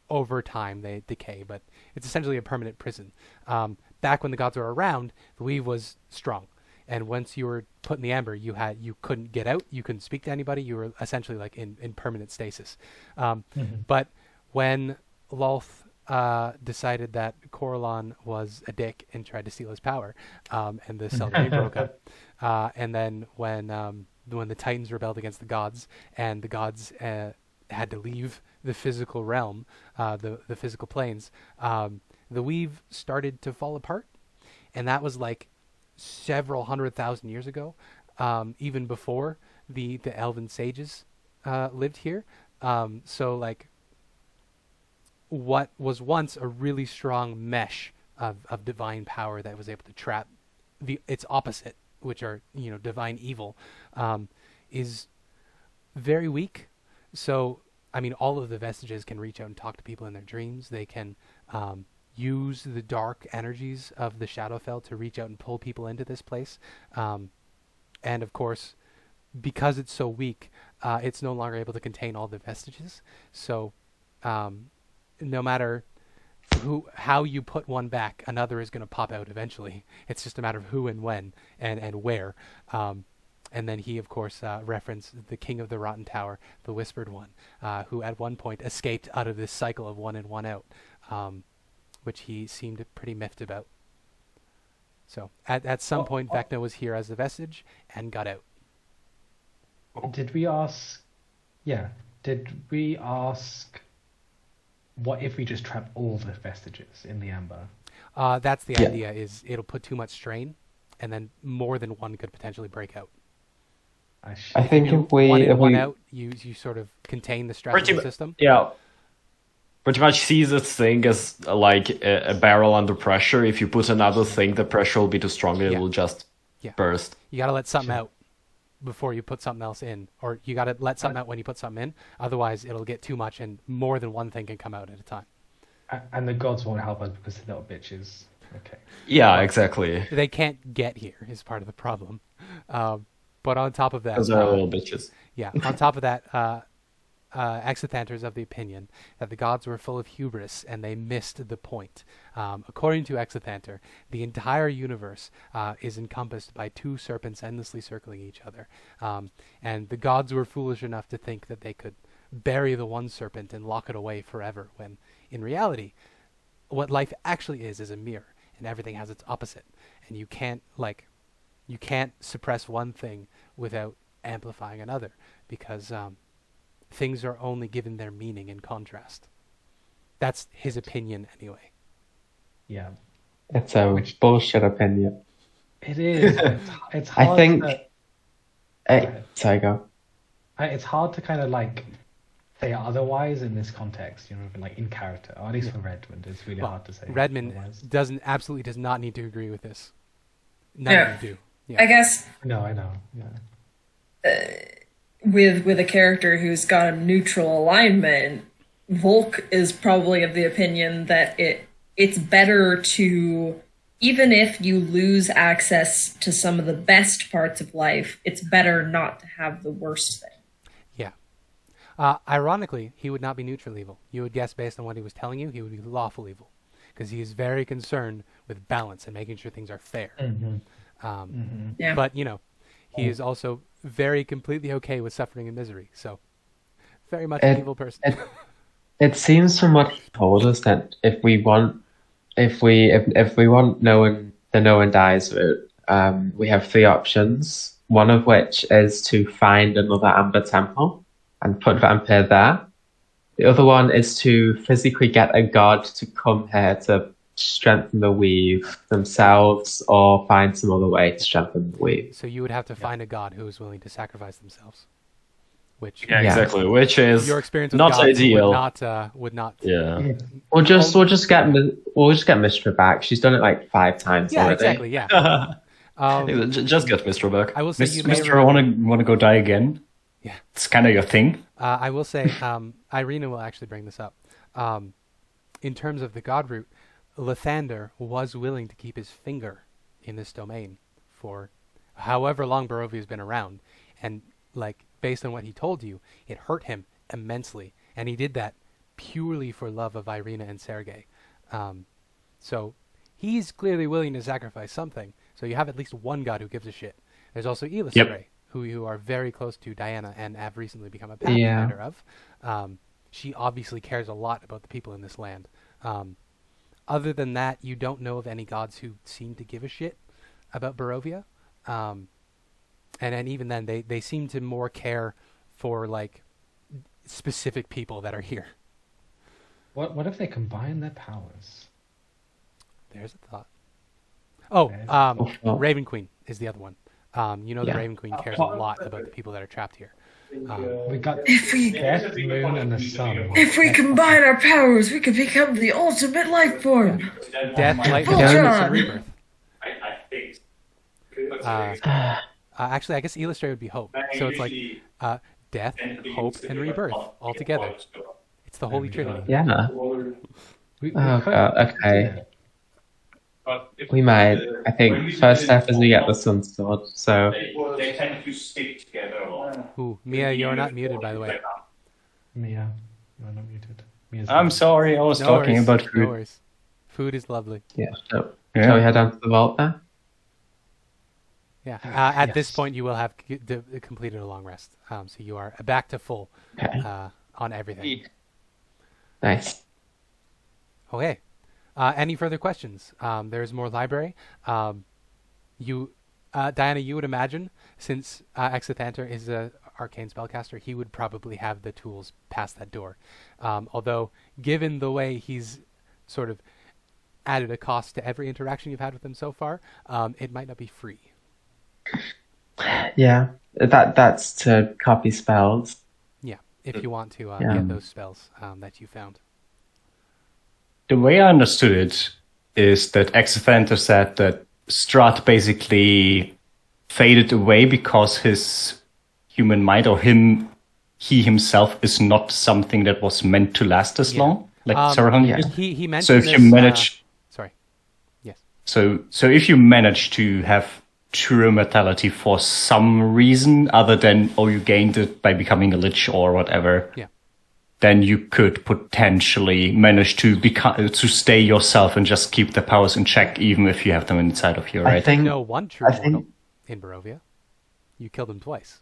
over time they decay, but it's essentially a permanent prison. Back when the gods were around, the weave was strong. and once you were put in the amber, you couldn't get out, you couldn't speak to anybody, you were essentially like in permanent stasis. But when Lolth decided that Corellon was a dick and tried to steal his power, and the Seldrain broke up, and then when the Titans rebelled against the gods, and the gods had to leave the physical realm, the physical planes, the weave started to fall apart, and that was like several 100,000 years ago, even before the elven sages lived here. So like what was once a really strong mesh of divine power that was able to trap its opposite, which are divine evil, is very weak. So I mean, all of the vestiges can reach out and talk to people in their dreams. They can use the dark energies of the Shadowfell to reach out and pull people into this place. And of course, because it's so weak, it's no longer able to contain all the vestiges. So no matter how you put one back, another is going to pop out eventually. It's just a matter of who and when and where. And then he, of course, referenced the King of the Rotten Tower, the Whispered One, who at one point escaped out of this cycle of one in, one out, which he seemed pretty miffed about. So at some point, Vecna was here as a vestige and got out. Did we ask what if we just trap all the vestiges in the amber? That's the idea, is it'll put too much strain, and then more than one could potentially break out. I think if we one out, you sort of contain the stress of the system. Yeah. Pretty much sees its thing as like a barrel under pressure. If you put another thing, the pressure will be too strong and it will just burst. You got to let something out before you put something else in, or you got to let something out when you put something in. Otherwise, it'll get too much, and more than one thing can come out at a time. And the gods won't help us because they're little bitches. Okay. Yeah, exactly. They can't get here is part of the problem. But on top of that, those are little bitches. Yeah. On top of that, Exithanter is of the opinion that the gods were full of hubris and they missed the point. According to Exithanter, the entire universe is encompassed by two serpents endlessly circling each other. And the gods were foolish enough to think that they could bury the one serpent and lock it away forever, when in reality, what life actually is a mirror, and everything has its opposite. And you can't suppress one thing without amplifying another, because things are only given their meaning in contrast. That's his opinion anyway. Yeah. It's a bullshit opinion. It is. It's hard. I think... sorry, go. It's hard to kind of like say otherwise in this context, like in character, or at least for Redmond, it's really hard to say. Redmond otherwise. absolutely does not need to agree with this. None of you do. Yeah. I guess. No, I know. Yeah. With a character who's got a neutral alignment, Volk is probably of the opinion that it's better to, even if you lose access to some of the best parts of life, it's better not to have the worst thing. Yeah. Ironically, he would not be neutral evil. You would guess based on what he was telling you, he would be lawful evil, because he is very concerned with balance and making sure things are fair. Mm-hmm. But he is also very completely okay with suffering and misery. So very much an evil person. It seems from what he told us that if we want the no one dies route, we have three options. One of which is to find another Amber Temple and put Vampire there. The other one is to physically get a god to come here to strengthen the weave themselves, or find some other way to strengthen the weave. So you would have to find a god who is willing to sacrifice themselves. Which exactly. Which is your experience with not gods ideal. Would not. Yeah. We'll just get Mistra back. She's done it like 5 times yeah, already. Exactly. Yeah. Just get Mistra back. I will say, Mr. want to go die again? Yeah. It's kind of your thing. I will say, Ireena will actually bring this up. In terms of the god route, Lathander was willing to keep his finger in this domain for however long Barovia's been around, and like based on what he told you, it hurt him immensely, and he did that purely for love of Ireena and Sergei. So he's clearly willing to sacrifice something. So you have at least one god who gives a shit. There's also Ilena, who you are very close to, Diana, and have recently become a pathfinder of. She obviously cares a lot about the people in this land. Other than that, you don't know of any gods who seem to give a shit about Barovia. And then even then, they seem to more care for like specific people that are here. What if they combine their powers? There's a thought. Raven Queen is the other one. The Raven Queen cares a lot about the people that are trapped here. We got Death, Moon, and the Sun. If we combine our powers, we could become the ultimate life form. Death, light, darkness, and rebirth. Actually, I guess Illustrator would be hope. So it's like death, hope, and rebirth all together. It's the Holy Trinity. Yeah. Okay. We might. I think first step is we get the Sun Sword. So. They tend to stick together a lot. Ooh, Mia, you're not muted, by the way. Mia, you're not muted. I'm sorry, I was talking about food. No worries. Food is lovely. Yeah. Shall we head down to the vault now? Yeah. At this point, you will have completed a long rest. So you are back to full on everything. Nice. Okay. Any further questions? There's more library. Diana, you would imagine, since Exithanter is an arcane spellcaster, he would probably have the tools past that door. Although, given the way he's sort of added a cost to every interaction you've had with him so far, it might not be free. Yeah, that's to copy spells. Yeah, if you want to get those spells that you found. The way I understood it is that Exithanter said that Strahd basically faded away because his human mind, or he himself, is not something that was meant to last as long, like several hundred years. He mentioned so if you manage, sorry, yes. So if you manage to have true immortality for some reason other than you gained it by becoming a lich or whatever, then you could potentially manage to stay yourself and just keep the powers in check, even if you have them inside of you, right? I think no one true mortal in Barovia. You killed him twice.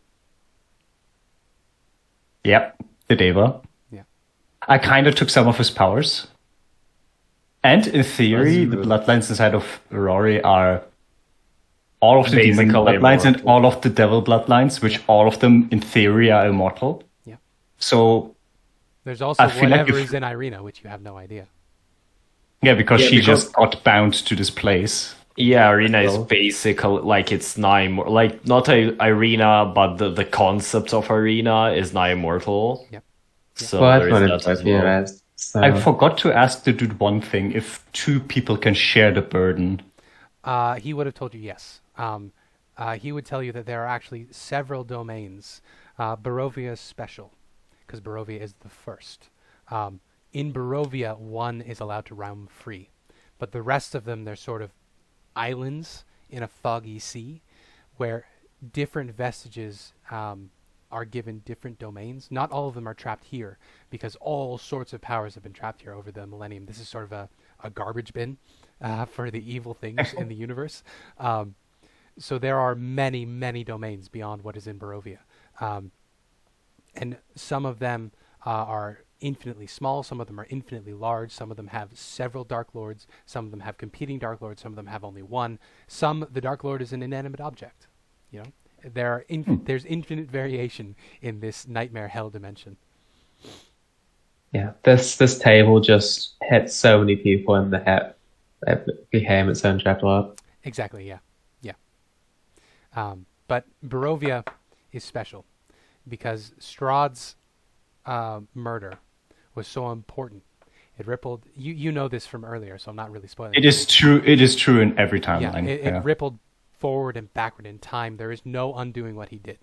Yep, the Deva. Yeah. I kind of took some of his powers. And in theory, the bloodlines inside of Rory are all of the demon bloodlines and all of the devil bloodlines, which all of them, in theory, are immortal. Yeah. So there's also whatever is in Ireena, which you have no idea. Yeah, because she just got bound to this place. Yeah, Ireena is basically like it's not Ireena, but the concept of Ireena is not immortal. Yep. So there is that as well. I forgot to ask the dude one thing: if two people can share the burden. He would have told you yes. He would tell you that there are actually several domains. Barovia is special, because Barovia is the first. In Barovia, one is allowed to roam free, but the rest of them, they're sort of islands in a foggy sea, where different vestiges are given different domains. Not all of them are trapped here, because all sorts of powers have been trapped here over the millennium. This is sort of a garbage bin for the evil things in the universe. So there are many, many domains beyond what is in Barovia. And some of them are infinitely small, some of them are infinitely large, some of them have several Dark Lords, some of them have competing Dark Lords, some of them have only one. The Dark Lord is an inanimate object. There's infinite variation in this nightmare hell dimension. Yeah, this table just hit so many people in the head. It became its own Dread Lord. Exactly, yeah. But Barovia is special because Strahd's murder was so important. It rippled. You know this from earlier, so I'm not really spoiling. It is true. It is true in every timeline. It rippled forward and backward in time. There is no undoing what he did.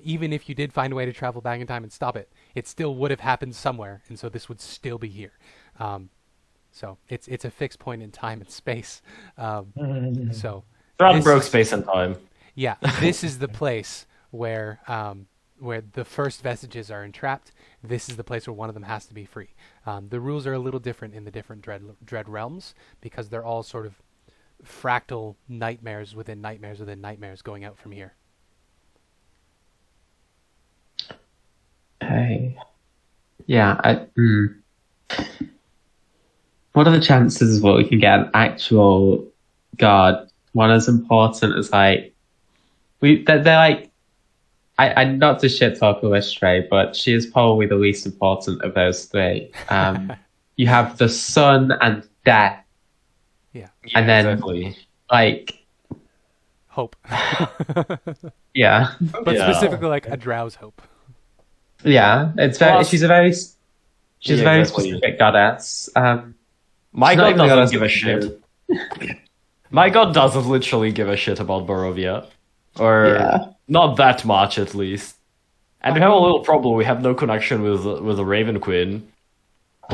Even if you did find a way to travel back in time and stop it, it still would have happened somewhere, and so this would still be here. So it's a fixed point in time and space. So Strahd broke space and time. Yeah, this is the place where the first vestiges are entrapped. This is the place where one of them has to be free. The rules are a little different in the different dread realms because they're all sort of fractal nightmares within nightmares within nightmares going out from here. Okay. Yeah. What are the chances that we can get an actual guard, one as important as like they're like I not to shit talk Stray, but she is probably the least important of those three. You have the sun and death. Yeah. And then exactly. like Hope. yeah. But Yeah. specifically like a Drow's hope. Yeah. It's Plus- she's a very exactly. specific goddess. My She's not god even the doesn't goddess give a of shit. My god doesn't literally give a shit about Barovia. Or not that much, at least. And we have a little problem. We have no connection with the Raven Queen.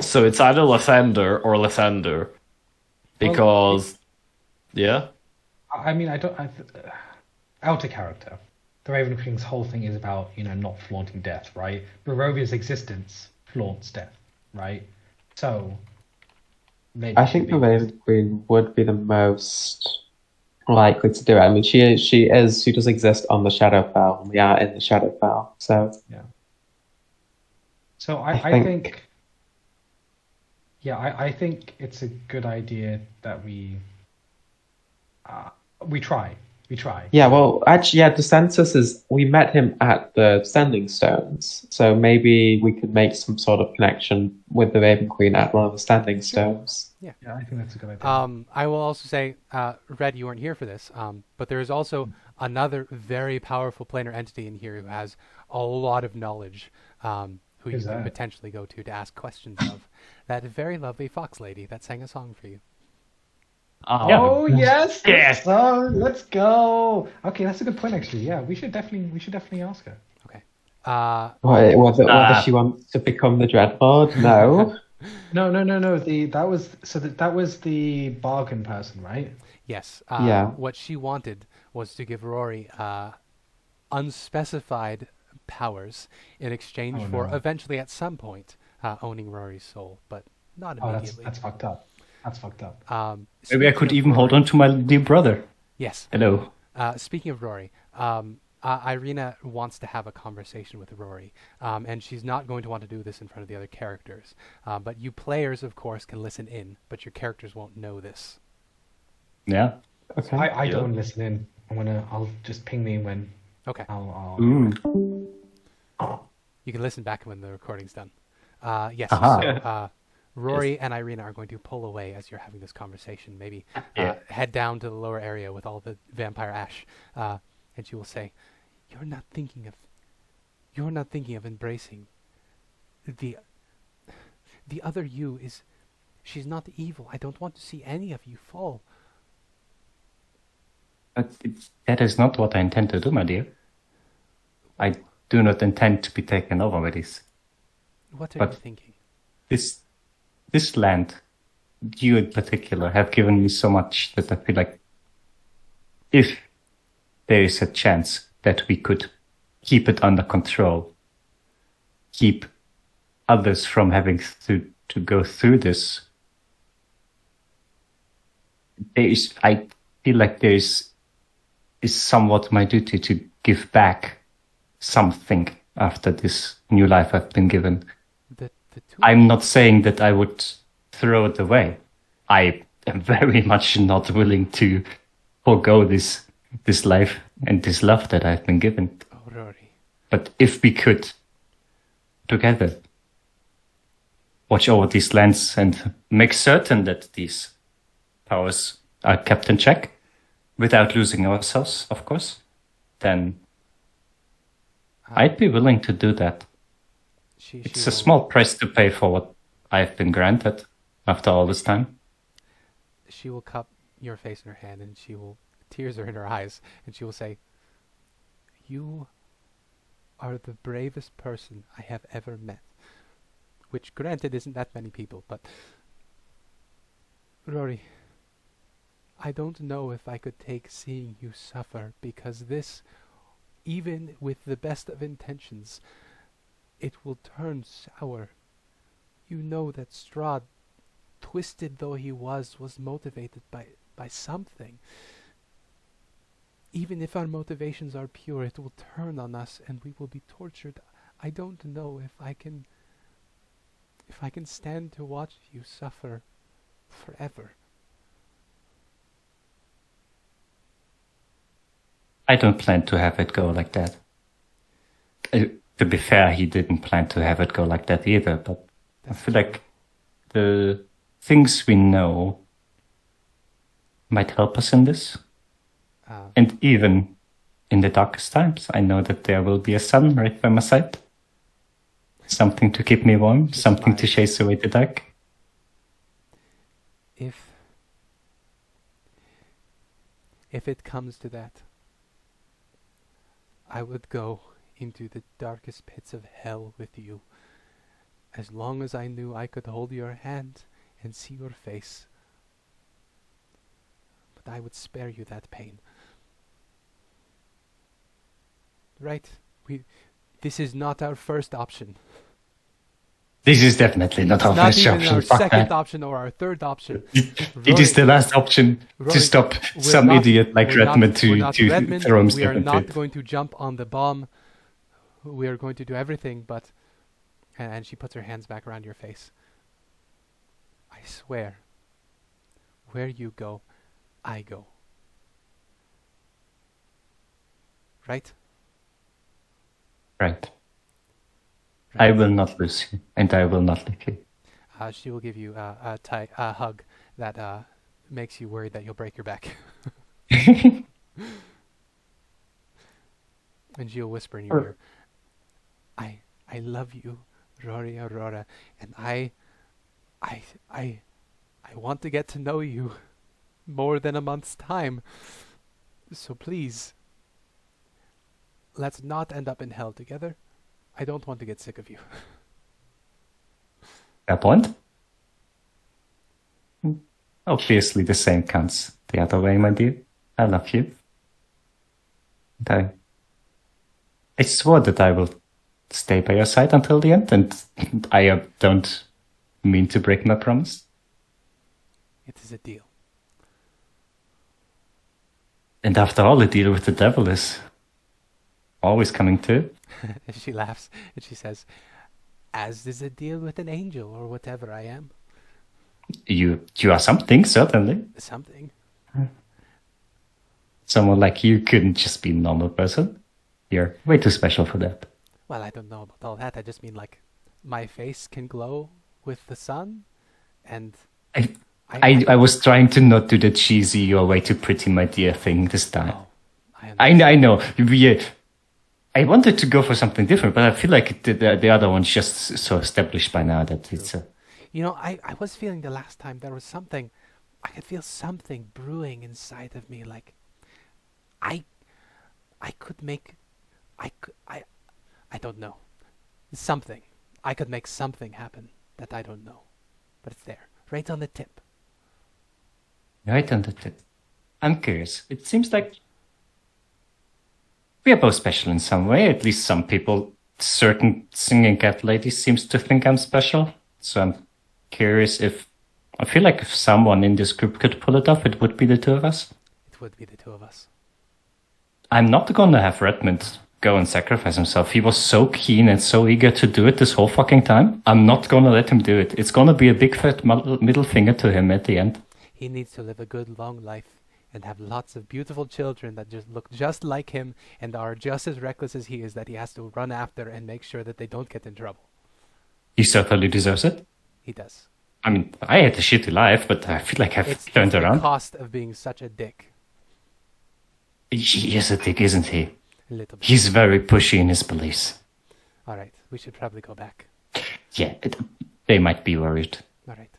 So it's either Lathander or Lathander. Because... yeah? I mean, outer character. The Raven Queen's whole thing is about, not flaunting death, right? Barovia's existence flaunts death, right? So, maybe I think the Raven Queen would be the most likely to do it. I mean, she does exist on the Shadowfell, and we are in the Shadowfell, so yeah. So I think I think it's a good idea that we try. Yeah, well, actually, yeah, DeSantis we met him at the Standing Stones, so maybe we could make some sort of connection with the Raven Queen at one of the Standing Stones. Yeah, I think that's a good idea. I will also say, Red, you weren't here for this, but there is also another very powerful planar entity in here who has a lot of knowledge, who you can potentially go to ask questions of. That very lovely fox lady that sang a song for you. Oh yes, Yes. So let's go. Okay, that's a good point actually. Yeah, we should definitely ask her. Okay. Whether she wants to become the Dreadlord? No. No. That was the bargain person, right? Yes. Yeah. What she wanted was to give Rory unspecified powers in exchange for eventually at some point owning Rory's soul, but not immediately. That's fucked up. That's fucked up. Maybe I could even hold on to my dear brother. Yes. Hello. Speaking of Rory, Ireena wants to have a conversation with Rory, and she's not going to want to do this in front of the other characters. But you players, of course, can listen in, but your characters won't know this. Yeah. Okay. I don't want to listen in. I'll just ping me when. Okay. Ooh. You can listen back when the recording's done. Yes. Aha. So, Rory and Ireena are going to pull away as you're having this conversation. Maybe head down to the lower area with all the vampire ash, and she will say, "You're not thinking of embracing the other you. She's not evil. I don't want to see any of you fall." But that is not what I intend to do, my dear. I do not intend to be taken over by this. What are you thinking? This land, you in particular, have given me so much that I feel like if there is a chance that we could keep it under control, keep others from having to go through this, I feel like there is somewhat my duty to give back something after this new life I've been given. I'm not saying that I would throw it away. I am very much not willing to forego this life and this love that I've been given. Oh, Rory. But if we could, together, watch over these lands and make certain that these powers are kept in check, without losing ourselves, of course, then I'd be willing to do that. It's a small price to pay for what I've been granted after all this time. She will cup your face in her hand, and tears are in her eyes, and she will say, "You are the bravest person I have ever met." Which, granted, isn't that many people, but... Rory, I don't know if I could take seeing you suffer, because this, even with the best of intentions, it will turn sour. You know that Strahd, twisted though he was motivated by by something. Even if our motivations are pure, it will turn on us and we will be tortured. I don't know if I can stand to watch you suffer forever. I don't plan to have it go like that. To be fair, he didn't plan to have it go like that either, but I feel like the things we know might help us in this. And even in the darkest times, I know that there will be a sun right by my side. Something to keep me warm, something to chase away the dark. If it comes to that, I would go into the darkest pits of hell with you, as long as I knew I could hold your hand and see your face. But I would spare you that pain. Right? This is not our first option. This is definitely not our first option. Not even our second option or our third option. It is the last option to stop some idiot like Redmond to throw himself. We are not going to jump on the bomb. We are going to do everything, but... And she puts her hands back around your face. I swear, where you go, I go. Right? Right. I will not lose you, and I will not leave you. She will give you a hug that makes you worried that you'll break your back. And she'll whisper in your ear, I love you, Rory, Aurora, and I want to get to know you more than a month's time. So please, let's not end up in hell together. I don't want to get sick of you. Fair point. Obviously, the same counts the other way, my dear. I love you. And I swore that I will stay by your side until the end, and I don't mean to break my promise. It is a deal. And after all, the deal with the devil is always coming too. She laughs and she says, as is a deal with an angel or whatever I am. You are something, certainly. Something. Someone like you couldn't just be a normal person. You're way too special for that. Well, I don't know about all that. I just mean, like, my face can glow with the sun, and... I was trying to not do the cheesy, you're way too pretty, my dear thing this time. Oh, I know. I wanted to go for something different, but I feel like the other one's just so established by now that it's... You know, I was feeling the last time there was something... I could feel something brewing inside of me, like... I could make... I don't know. Something. I could make something happen that I don't know. But it's there. Right on the tip. Right on the tip. I'm curious. It seems like we are both special in some way. At least some people, certain singing cat ladies seems to think I'm special. So I'm curious if... I feel like if someone in this group could pull it off, it would be the two of us. It would be the two of us. I'm not gonna have Redmond go and sacrifice himself. He was so keen and so eager to do it this whole fucking time. I'm not gonna let him do it. It's gonna be a big fat middle finger to him at the end. He needs to live a good long life and have lots of beautiful children that just look just like him and are just as reckless as he is, that he has to run after and make sure that they don't get in trouble. He certainly deserves it. He does. I mean, I had a shitty life, but I feel like I've turned around. It's the cost of being such a dick. He is a dick, isn't he? A little bit. He's very pushy in his beliefs. All right, we should probably go back. Yeah, they might be worried. All right.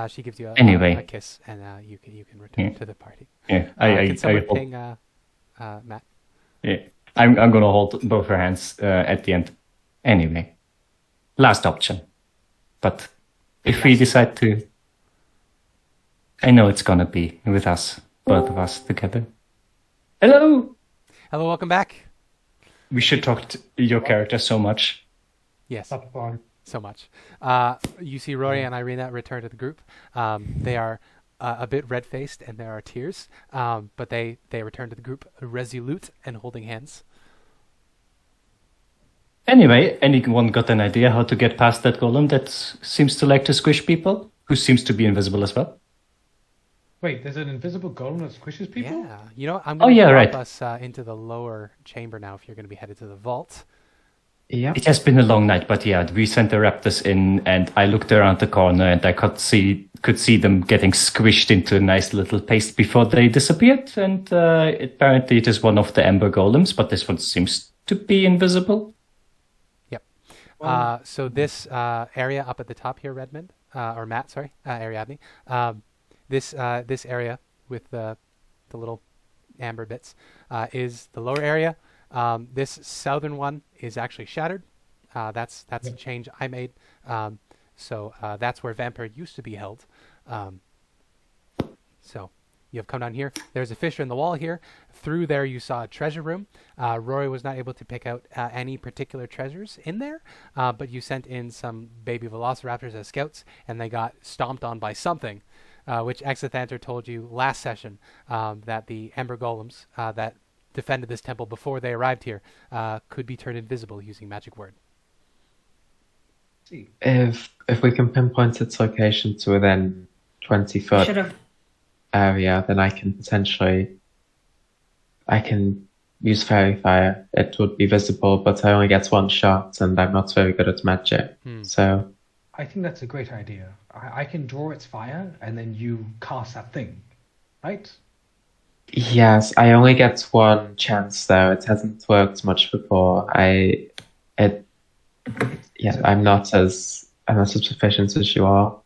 She gives you a kiss, and you can return to the party. Yeah, can someone ping Matt? Yeah, I'm gonna hold both her hands at the end. Anyway, last option. But if we decide to, I know it's gonna be with us, both of us together. Hello, welcome back. We should talk to your character so much. Yes. So much. You see Rory and Ireena return to the group. They are a bit red-faced, and there are tears. But they return to the group resolute and holding hands. Anyway, anyone got an idea how to get past that golem that seems to like to squish people? Who seems to be invisible as well? Wait, there's an invisible golem that squishes people? Yeah. You know, I'm going to drop right. us into the lower chamber now if you're going to be headed to the vault. Yeah. It has been a long night, but yeah, we sent the raptors in, and I looked around the corner, and I could see them getting squished into a nice little paste before they disappeared. And apparently, it is one of the ember golems, but this one seems to be invisible. Yep. So this area up at the top here, Redmond, or Matt, sorry, Ariadne. This area with the little amber bits is the lower area. This southern one is actually shattered. That's a change I made. So that's where Vampire used to be held. So you have come down here. There's a fissure in the wall here. Through there you saw a treasure room. Rory was not able to pick out any particular treasures in there, but you sent in some baby velociraptors as scouts, and they got stomped on by something, which Exithanter told you last session that the Ember Golems that defended this temple before they arrived here could be turned invisible using magic word. If we can pinpoint its location to within 20-foot area, then I can use fairy fire. It would be visible, but I only get one shot, and I'm not very good at magic. So I think that's a great idea. I can draw its fire, and then you cast that thing, right? yes, I only get one chance though. It hasn't worked much before. I'm not as proficient as you are.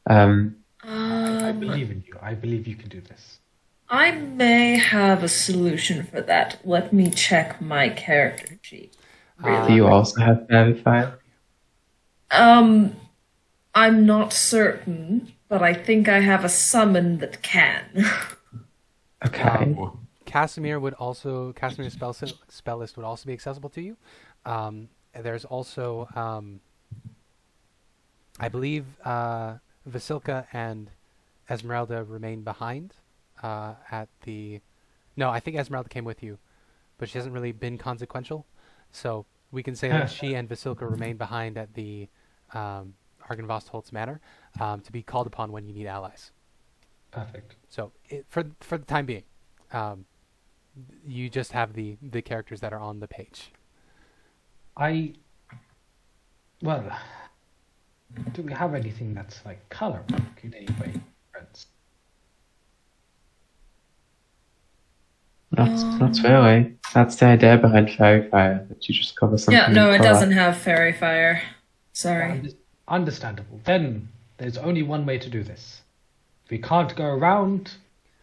I believe in you. I believe you can do this. I may have a solution for that. Let me check my character sheet. Do you also have fairy fire? I'm not certain, but I think I have a summon that can. Okay. Casimir's spell list would also be accessible to you. There's also, I believe, Vasilka and Esmeralda remain behind at the... No, I think Esmeralda came with you, but she hasn't really been consequential. So we can say that she and Vasilka remain behind at the Argynvostholtz Manor to be called upon when you need allies. Perfect. So for the time being, you just have the characters that are on the page. Do we have anything that's like color in any way, friends? Not really. That's the idea behind fairy fire, that you just cover something. Yeah, no, in it colour. doesn't have fairy fire. Sorry. Understandable. Then there's only one way to do this. We can't go around.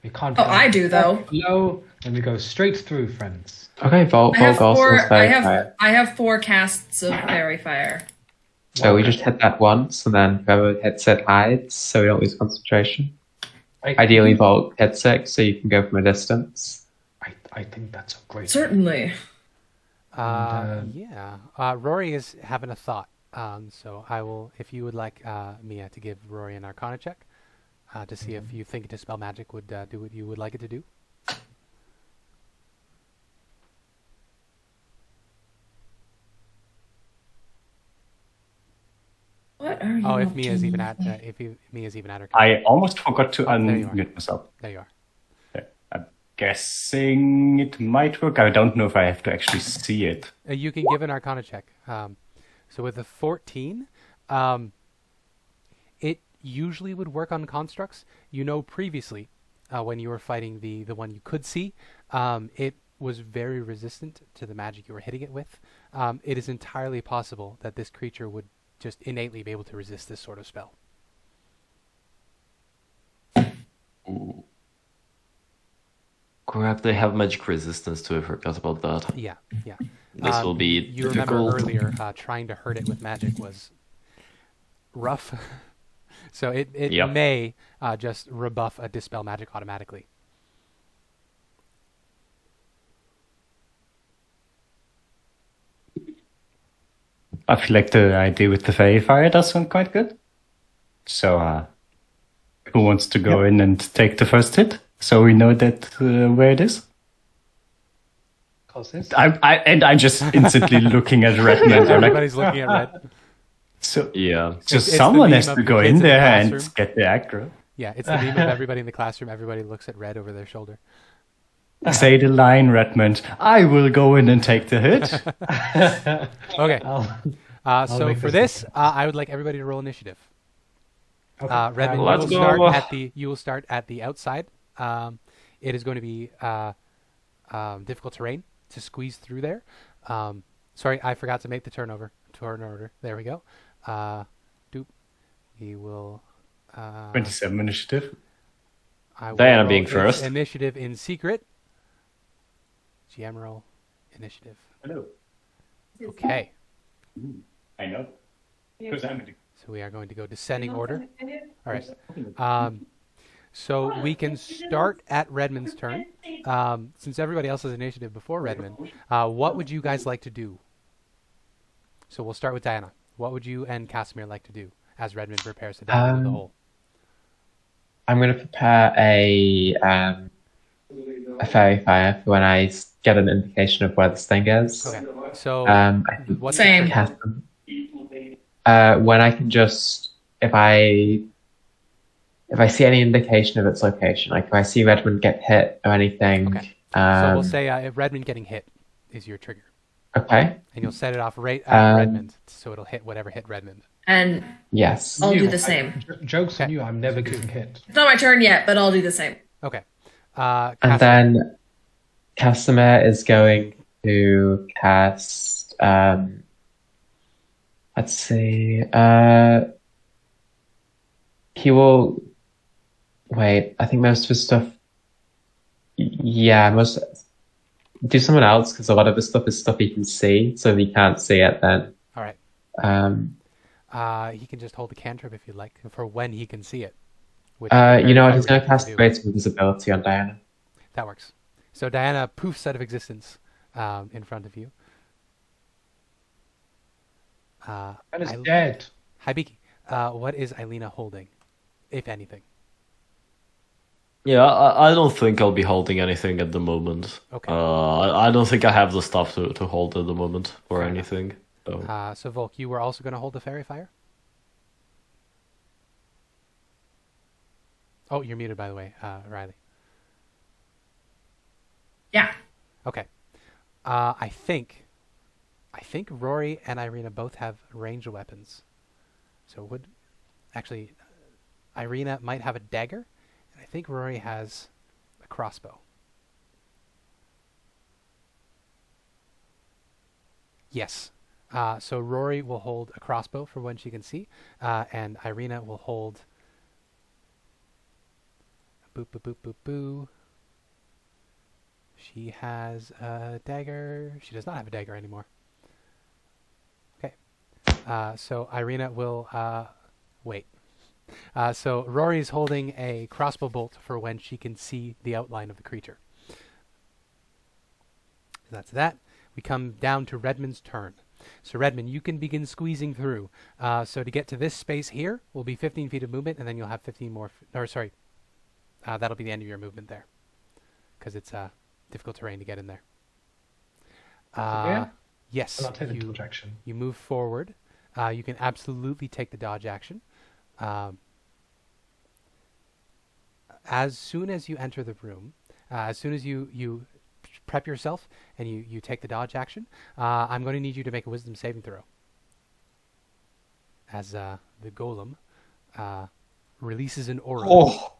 We can't. Oh, I do though. Below, and we go straight through, friends. Okay, Volk also has fairy fire. I have 4 casts of fairy fire. So we just hit that once, and then whoever hits it hides, so we don't lose concentration. Ideally, Volk hits it, so you can go from a distance. I think that's a great. Certainly. Rory is having a thought. So I will, if you would like Mia to give Rory an Arcana check to see if you think Dispel Magic would do what you would like it to do. What are you? Oh, if Mia's even at her. I almost forgot to unmute myself. There you are. I'm guessing it might work. I don't know if I have to actually see it. You can give an Arcana check. So with a 14, it usually would work on constructs. You know, previously, when you were fighting the one you could see, it was very resistant to the magic you were hitting it with. It is entirely possible that this creature would just innately be able to resist this sort of spell. Ooh. Crap, they have magic resistance too. I forgot about that. Yeah. This will be You remember earlier trying to hurt it with magic was rough. So it may just rebuff a Dispel Magic automatically. I feel like the idea with the fairy fire does sound quite good. So Who wants to go in and take the first hit? So we know that where it is. I'm just instantly looking at Redmond. Everybody's looking at Red. So It's someone the has meme to of go the in kids in the there and classroom. get the aggro. Yeah, it's the meme of everybody in the classroom. Everybody looks at Red over their shoulder. Say the line, Redmond. I will go in and take the hit. Okay. So make for this this, I would like everybody to roll initiative. Okay. Redmond, Let's you will go. start at the outside. It is going to be difficult terrain to squeeze through there. Sorry, I forgot to make the turn order. There we go. Doop. We will. 27 initiative. I will Diana roll being its first. Initiative in secret. GM roll initiative. Hello. Okay. I know. Because I'm So we are going to go descending order. All right. So we can start at Redmond's turn. Since everybody else has initiative before Redmond, what would you guys like to do? So we'll start with Diana. What would you and Casimir like to do as Redmond prepares to dive into the hole? I'm going to prepare a fairy fire for when I get an indication of where this thing is. Okay. So I think what's Same. cast them. When I can just, if I see any indication of its location, like if I see Redmond get hit or anything. Okay. So we'll say if Redmond getting hit is your trigger. Okay. And you'll set it off right at Redmond, so it'll hit whatever hit Redmond. And Yes. I'll do the same. Jokes on you, I'm never getting hit. It's not my turn yet, but I'll do the same. Okay. And Casimir. then Casimir is going to cast. Let's see. He will. Wait, I think most of his stuff. Yeah, do someone else because a lot of his stuff is stuff he can see. So if he can't see it, then. All right. He can just hold the cantrip if you'd like for when he can see it. which You know what? He's very going to cast do. Greater Invisibility on Diana. That works. So Diana poofs out of existence in front of you. And it's dead. Hi, Biki. What is Ireena holding, if anything? Yeah, I don't think I'll be holding anything at the moment. Okay. I don't think I have the stuff to hold at the moment or Fair anything. So. So Volk, you were also going to hold the fairy fire? Oh, you're muted, by the way, Riley. Yeah. Okay. I think Rory and Ireena both have ranged weapons. So Ireena might have a dagger, and I think Rory has a crossbow. Yes. So Rory will hold a crossbow for when she can see, and Ireena will hold. Boop boop boop boop boo. She has a dagger. She does not have a dagger anymore. Okay. So Ireena will wait. So Rory's holding a crossbow bolt for when she can see the outline of the creature. So that's that. We come down to Redmond's turn. So Redmond, you can begin squeezing through. So to get to this space here will be 15 feet of movement, and then you'll have 15 more. That'll be the end of your movement there, because it's difficult terrain to get in there. Yes. I'll not take the dodge action. You move forward. You can absolutely take the dodge action. As soon as you enter the room, as soon as you prep yourself and you take the dodge action, I'm going to need you to make a wisdom saving throw. As the golem releases an aura. Oh.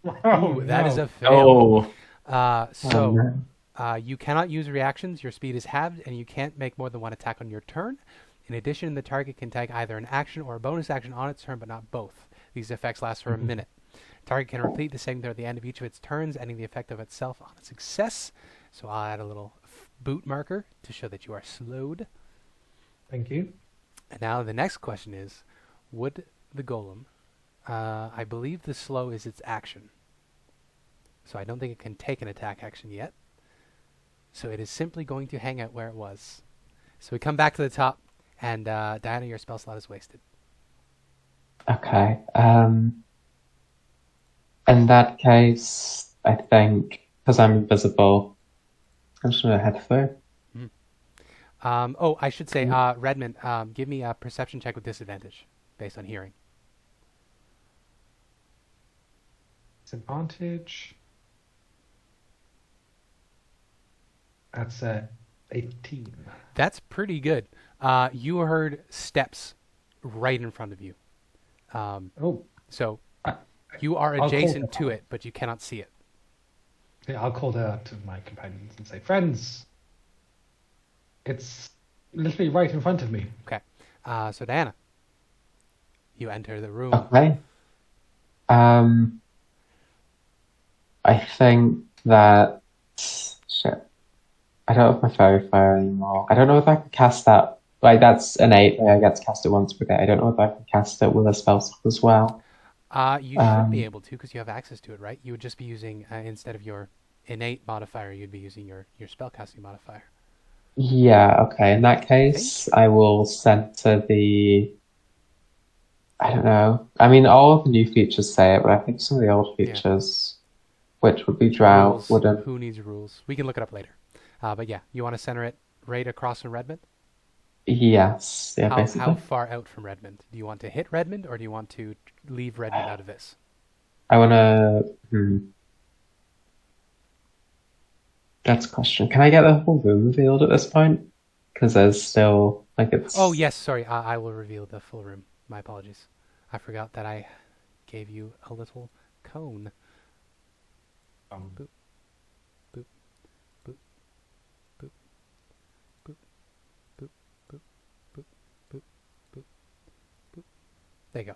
Ooh, that is a fail. Oh. You cannot use reactions. Your speed is halved, and you can't make more than one attack on your turn. In addition, the target can take either an action or a bonus action on its turn, but not both. These effects last for a minute. Target can repeat the saving throw at the end of each of its turns, ending the effect of itself on a success. So I'll add a little boot marker to show that you are slowed. Thank you. And now the next question is, would the golem... I believe the slow is its action. So I don't think it can take an attack action yet. So it is simply going to hang out where it was. So we come back to the top, and Diana, your spell slot is wasted. Okay. In that case, I think because I'm invisible, I'm just gonna head through. I should say, Redmond, give me a perception check with disadvantage based on hearing. Disadvantage. That's 18. That's pretty good. You heard steps right in front of you. So you are adjacent to it, but you cannot see it. Yeah, I'll call that out to my companions and say, friends, it's literally right in front of me. Okay. So Diana, you enter the room. Okay. I think that shit. I don't have my fairy fire anymore. I don't know if I can cast that. Like that's innate. I get to cast it once per day. I don't know if I can cast it with a spell slot as well. You should be able to because you have access to it, right? You would just be using instead of your innate modifier, you'd be using your spellcasting modifier. Yeah. Okay. In that case, I will center the. I don't know. I mean, all of the new features say it, but I think some of the old features, which would be Drow, wouldn't. Who needs rules? We can look it up later. But yeah, you want to center it right across from Redmond? Yes. Yeah, basically. How far out from Redmond? Do you want to hit Redmond, or do you want to leave Redmond out of this? I want to... That's a question. Can I get the whole room revealed at this point? Because there's still... it's... Oh, yes, sorry. I will reveal the full room. My apologies. I forgot that I gave you a little cone. Boop. Boop. Boop. Boop. Boop. Boop. Boop. Boop. Boop. Boop. Boop. There you go.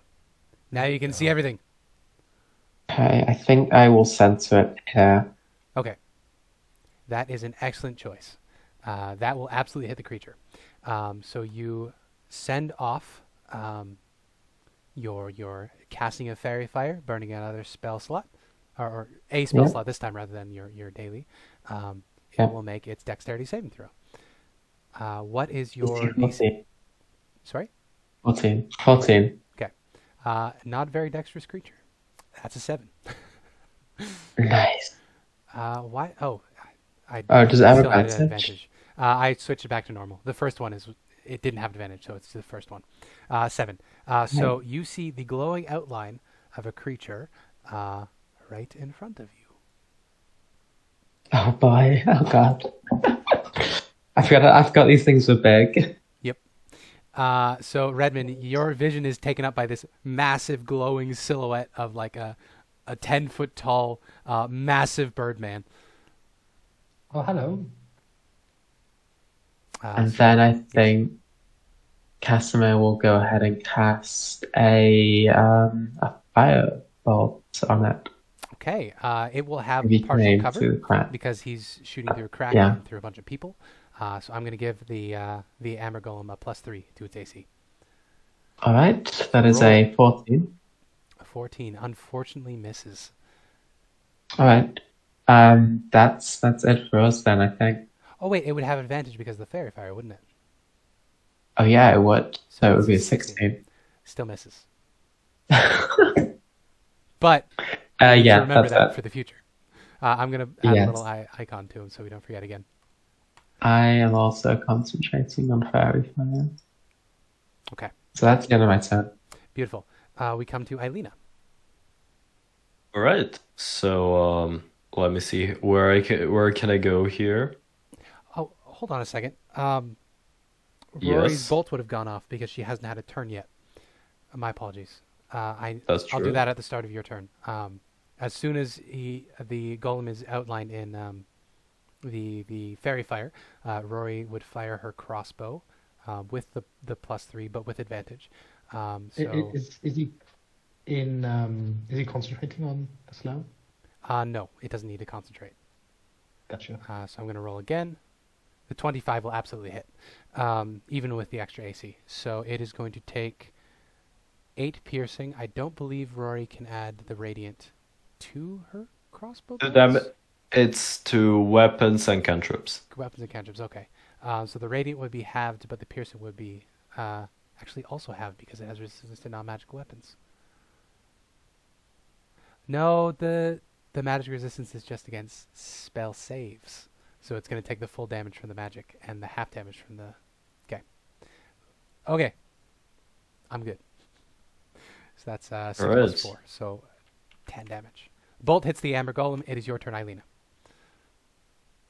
Now you can see everything. Okay, I think I will center it here. Okay. That is an excellent choice. That will absolutely hit the creature. So you send off your casting of Fairy Fire, burning another spell slot, or a spell slot this time rather than your daily. It will make its dexterity saving throw. What is your DC? Sorry? 14. Okay. Not a very dexterous creature. That's a 7. Nice. Why? Oh, does it have still had advantage? I switched it back to normal. The first one it didn't have advantage, so it's the first one. 7. So you see the glowing outline of a creature right in front of you. Oh boy! Oh god! I forgot these things were big. Yep. So Redmond, your vision is taken up by this massive glowing silhouette of like a 10-foot tall, massive Birdman. Oh, hello. And then I think Casimir will go ahead and cast a firebolt on it. Okay. It will have Maybe partial aim cover through the crack. because he's shooting through a crack and through a bunch of people. So I'm going to give the Amber Golem a +3 to its AC. All right, that is a 14. A 14 unfortunately misses. All right, that's it for us then, I think. Oh wait, it would have advantage because of the Fairy Fire, wouldn't it? Oh yeah, it would. So it would be a 16. Still misses. But remember that for the future. I'm going to add a little icon to him so we don't forget again. I am also concentrating on Fairy Fire. Okay. So that's the end of my turn. Beautiful. We come to Ireena. All right. So let me see where can I go here? Oh, hold on a second. Rory's bolt would have gone off because she hasn't had a turn yet. My apologies. That's true. I'll do that at the start of your turn. As soon as the golem is outlined in the Fairy Fire, Rory would fire her crossbow with the +3, but with advantage. Is he concentrating on the slow? No, it doesn't need to concentrate. Gotcha. So I'm going to roll again. The 25 will absolutely hit, even with the extra AC. So it is going to take 8 piercing. I don't believe Rory can add the radiant to her crossbow. It's to weapons and cantrips. Weapons and cantrips, okay. So the radiant would be halved, but the piercing would be actually also halved because it has resistance to non-magical weapons. No, the magic resistance is just against spell saves. So it's going to take the full damage from the magic and the half damage from the... Okay. I'm good. So that's 6 plus 4. So 10 damage. Bolt hits the Amber Golem. It is your turn, Ileena.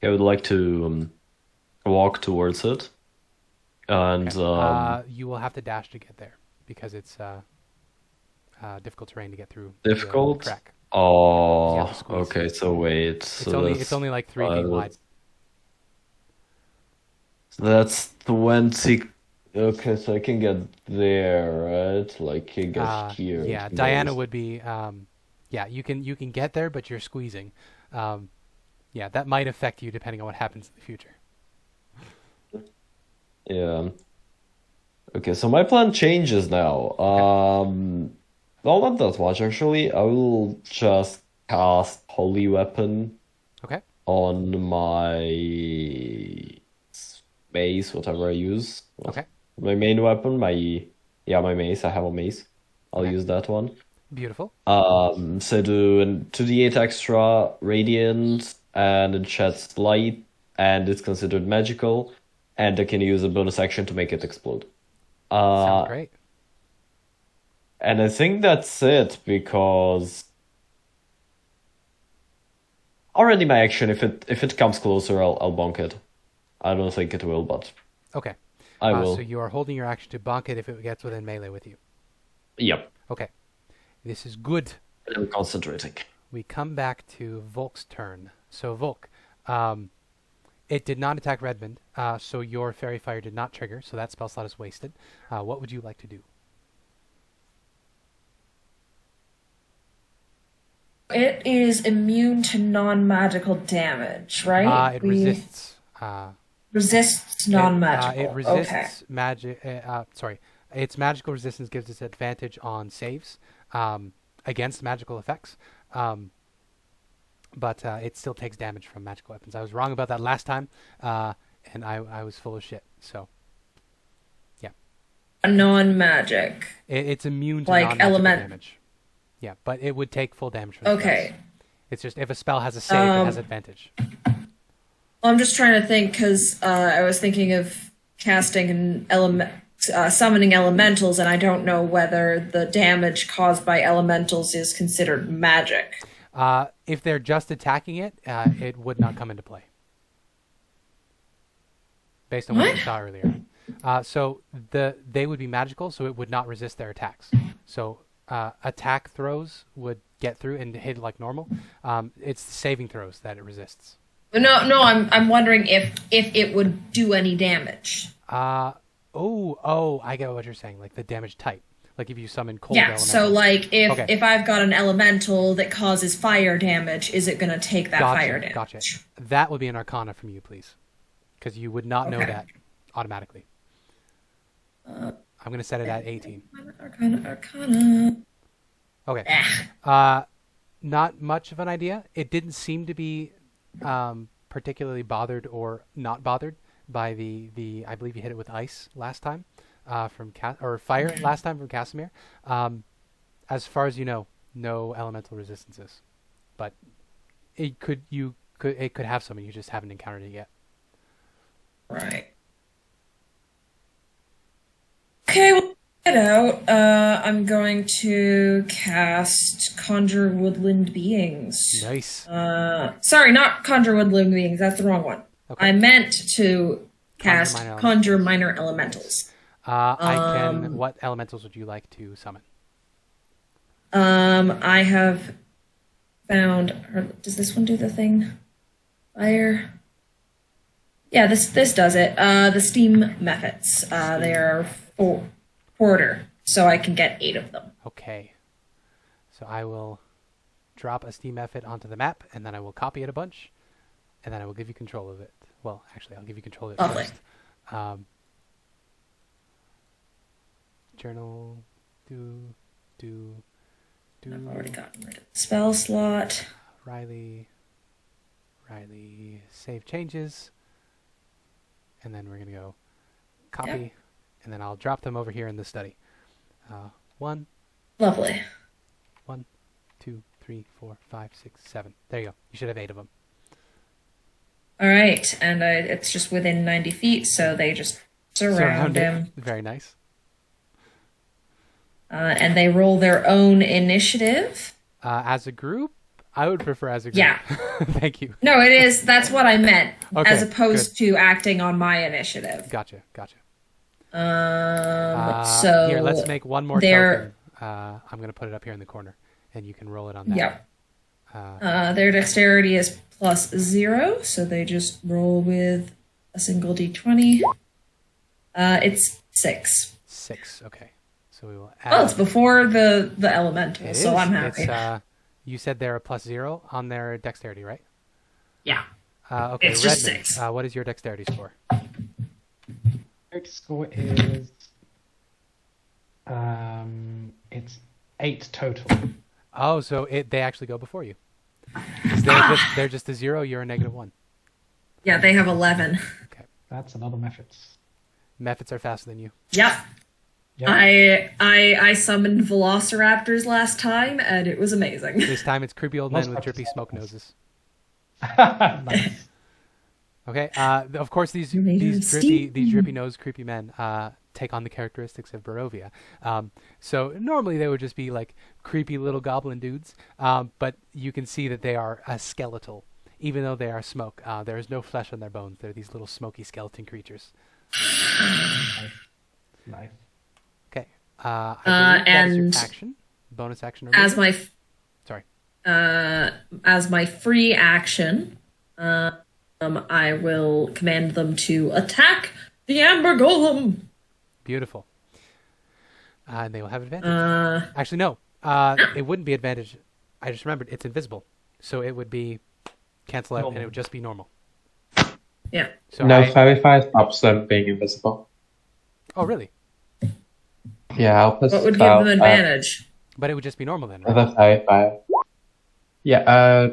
I would like to walk towards it. And you will have to dash to get there because it's difficult terrain to get through. Difficult? The crack. Oh, okay, so wait. It's only like 3 feet wide. So that's 20. Okay, so I can get there, right? Like, I get here. Yeah, Diana would be... you can get there, but you're squeezing. Yeah, that might affect you depending on what happens in the future. Yeah. Okay, so my plan changes now. Well, not that much, actually. I will just cast Holy Weapon on my mace, whatever I use. Okay. My main weapon, my mace. I have a mace. I'll use that one. Beautiful. So do 2d8 extra radiant, and it sheds light, and it's considered magical, and I can use a bonus action to make it explode. Sounds great. And I think that's it, because already my action, if it comes closer, I'll bonk it. I don't think it will, but okay. I will. So you are holding your action to bonk it if it gets within melee with you. Yep. Okay. This is good. I'm concentrating. We come back to Volk's turn. So Volk, it did not attack Redmond, so your Fairy Fire did not trigger, so that spell slot is wasted. What would you like to do? It is immune to non-magical damage, right? It resists. Resists non-magical. It resists magic. Its magical resistance gives it advantage on saves against magical effects, but it still takes damage from magical weapons. I was wrong about that last time, and I was full of shit. So, yeah. Non-magic. It's immune to like non-magical damage. Yeah, but it would take full damage from the spells. It's just if a spell has a save, it has advantage. I'm just trying to think because I was thinking of casting an summoning elementals, and I don't know whether the damage caused by elementals is considered magic. If they're just attacking it, it would not come into play. Based on what you saw earlier. So they would be magical, so it would not resist their attacks. So attack throws would get through and hit like normal. It's the saving throws that it resists. No, I'm wondering if it would do any damage. I get what you're saying. Like the damage type. Like if you summon cold elementals. So like if I've got an elemental that causes fire damage, is it going to take that fire damage? Gotcha. That would be an Arcana from you, please. Because you would not know that automatically. I'm going to set it at 18. Arcana. Okay. Not much of an idea. It didn't seem to be particularly bothered or not bothered by the I believe you hit it with ice last time from fire last time from Casimir. As far as you know, no elemental resistances, but it could have some, and you just haven't encountered it yet. Right. Okay, well, get out. I'm going to cast Conjure Woodland Beings. Nice. Sorry, not Conjure Woodland Beings. That's the wrong one. Okay. I meant to cast Conjure Minor Elementals. What elementals would you like to summon? I have found... Does this one do the thing? Fire? Yeah, this does it. The Steam Mephits. They are quarter, so I can get 8 of them. Okay. So I will drop a Steam Mephit onto the map, and then I will copy it a bunch, and then I will give you control of it. Well, actually, I'll give you control of it first. Journal, I've already gotten rid of the spell slot. Riley, save changes. and then we're going to go copy, and then I'll drop them over here in the study. 1. Lovely. 1, 2, 3, 4, 5, 6, 7. There you go. You should have 8 of them. All right, and it's just within 90 feet, so they just surround him. Very nice. And they roll their own initiative. As a group, I would prefer as a group. Yeah. Thank you. No, it is. That's what I meant, Okay, as opposed to acting on my initiative. Gotcha. So here, let's make one more token. I'm going to put it up here in the corner, and you can roll it on that. Yep. Their dexterity is +0, so they just roll with a single d20. It's 6. 6. Okay. So we will add. Oh, it's before the elemental, so I'm happy. You said they're a +0 on their dexterity, right? Yeah. Okay. It's just Redmond, 6. What is your dexterity score? Dexterity score is it's 8 total. Oh, so they actually go before you. They're just a 0. You're a -1. Yeah, they have 11. Okay. That's another methods. Methods are faster than you. Yep. Yep. I summoned velociraptors last time, and it was amazing. This time it's creepy old men with drippy smoke noses. Nice. Okay. Of course, these drippy nose creepy men take on the characteristics of Barovia. So normally they would just be like creepy little goblin dudes, but you can see that they are skeletal, even though they are smoke. There is no flesh on their bones. They're these little smoky skeleton creatures. Nice. Okay. I believe that is your action, bonus action. Or As my sorry. As my free action, I will command them to attack the Amber Golem. Beautiful. And they will have advantage. Actually, no. It wouldn't be advantage. I just remembered it's invisible, so it would be cancel out, and it would just be normal. Yeah. So No, Fairy Fire stops them being invisible. Oh, really? Yeah, I'll put What would give them advantage? But it would just be normal then, right? The Fairy Fire. Yeah,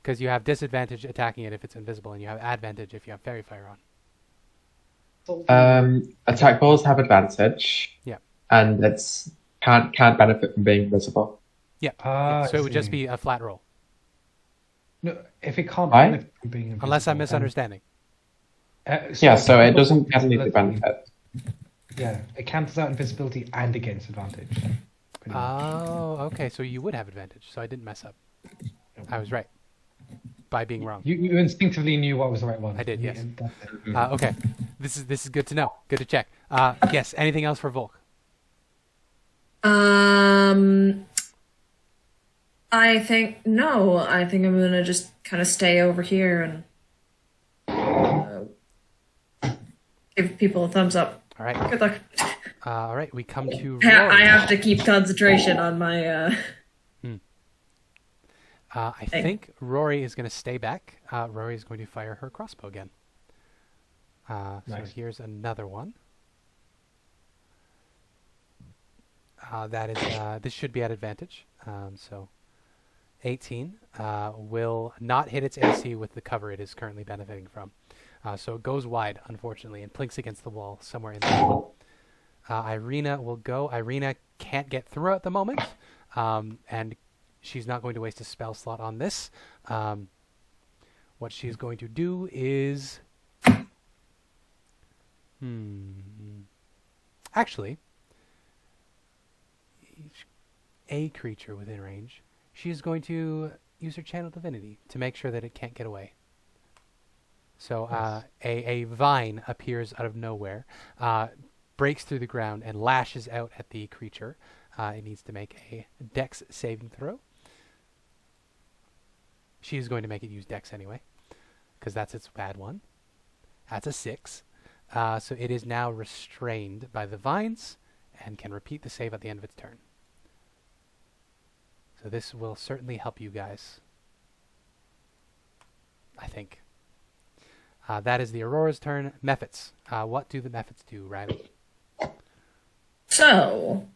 Because you have disadvantage attacking it if it's invisible, and you have advantage if you have Fairy Fire on. attack balls have advantage. Yeah. And it's can't benefit from being invisible. Yeah. So it would just be a flat roll. No, if it can't Why? benefit from being invisible, Unless I'm misunderstanding. So it doesn't get any benefit. Yeah, it cancels out invisibility and it gains advantage. Pretty much. Oh, okay. So you would have advantage. So I didn't mess up. I was right by being wrong. You instinctively knew what was the right one. I did, yes. That's it. Okay. This is good to know. Good to check. Yes. Anything else for Volk? I think I'm gonna just kind of stay over here and give people a thumbs up. All right. Good luck. All right. We come to I Rory. have to keep concentration on my. I think Rory is going to stay back. Rory is going to fire her crossbow again. So Nice. here's another one. That is this should be at advantage. So 18 will not hit its AC with the cover it is currently benefiting from. So it goes wide, unfortunately, and plinks against the wall somewhere in there. Ireena will go. Ireena can't get through at the moment, and she's not going to waste a spell slot on this. What she's going to do is... Actually, a creature within range, she is going to use her Channel Divinity to make sure that it can't get away. So a vine appears out of nowhere, breaks through the ground, and lashes out at the creature. It needs to make a Dex saving throw. She's going to make it use Dex anyway, because that's its bad one. That's a 6. So it is now restrained by the vines and can repeat the save at the end of its turn. So this will certainly help you guys, I think. That is the Aurora's turn. Mephits. What do the Mephits do, Riley? So,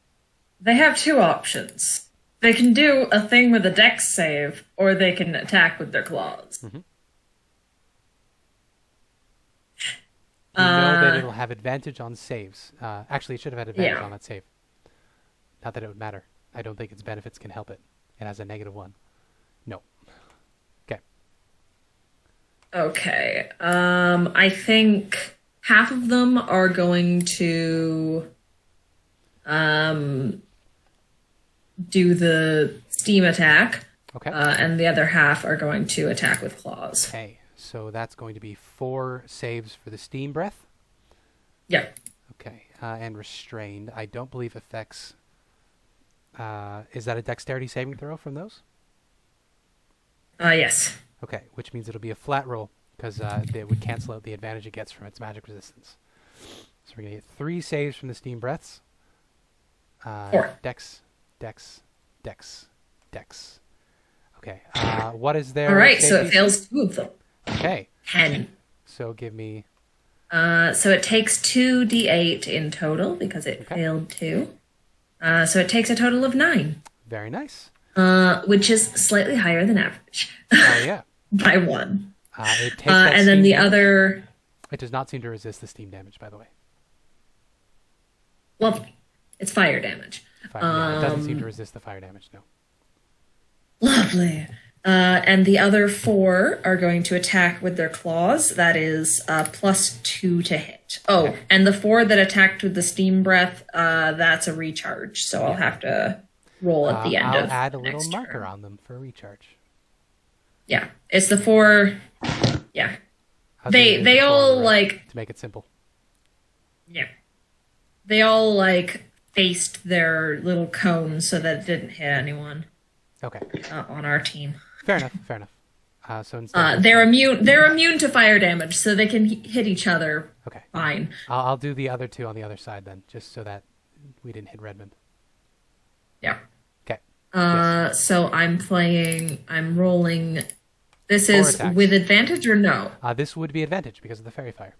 they have 2 options. They can do a thing with a dex save, or they can attack with their claws. You know that it'll have advantage on saves. Actually, it should have had advantage Yeah. on that save. Not that it would matter. I don't think its benefits can help it. It has a -1. No. Okay. Okay. I think half of them are going to do the steam attack. Okay. And the other half are going to attack with claws. Okay. So that's going to be 4 saves for the steam breath. Yep. Okay. And restrained. I don't believe affects. Is that a dexterity saving throw from those? Yes. Okay, which means it'll be a flat roll because it would cancel out the advantage it gets from its magic resistance. So we're gonna get 3 saves from the steam breaths. 4. Dex. Okay. What is their? All right, so save it DC? fails 2 of them. Okay. 10. So give me. So it takes 2d8 in total because it failed 2. So it takes a total of 9. Very nice. Which is slightly higher than average. Oh yeah. By 1. It takes that And then steam the damage. other... It does not seem to resist the steam damage, by the way. Well, it's fire damage. Yeah, it doesn't seem to resist the fire damage. No. Lovely. And the other 4 are going to attack with their claws. That is +2 to hit. Oh, Okay. and the 4 that attacked with the steam breath, that's a recharge. So I'll have to roll at the end I'll of add a the little next marker turn. on them for recharge. Yeah, it's the 4. Yeah, I'll do it they before, all like to make it simple. yeah, they all like faced their little cone so that it didn't hit anyone Okay. on our team. Fair enough. Fair enough. So instead, They're immune. They're immune to fire damage, so they can hit each other okay. fine. I'll do the other 2 on the other side then, just so that we didn't hit Redmond. Yeah. Okay. So I'm rolling. This 4 is attacks. with advantage or no? This would be advantage because of the fairy fire.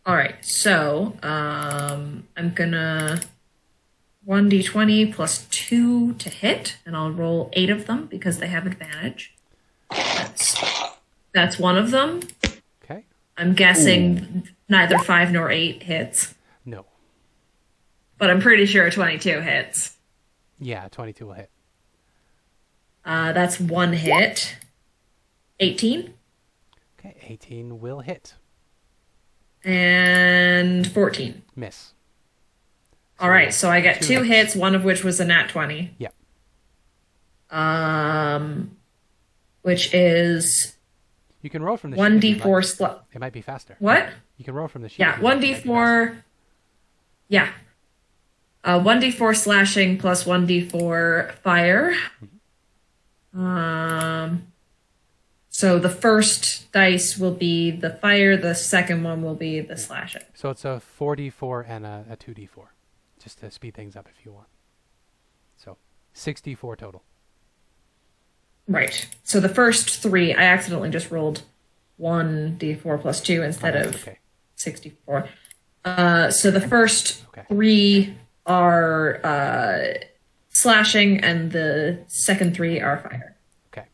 All right. So I'm gonna 1d20 plus 2 to hit, and I'll roll 8 of them because they have advantage. That's one of them. Okay. I'm guessing neither 5 nor 8 hits, No. but I'm pretty sure 22 hits. Yeah, 22 will hit. That's 1 hit. 18 Okay, 18 will hit. and 14. Miss. All right, so I get 2 hits. hits, one of which was a nat 20. Yep. Which is You can roll from the sheet if you'd 1d4 like. It might be faster. What? You can roll from the sheet. Yeah, if you'd like. It might be faster. 1d4. Yeah. 1d4 slashing plus 1d4 fire. So the first dice will be the fire, the second one will be the slashing. So it's a 4d4 and a 2d4, just to speed things up if you want. So 64 total. Right. So the first 3, I accidentally just rolled 1d4 plus 2 instead of Okay. 64. So the first Okay. 3 are slashing, and the second 3 are fire. Okay.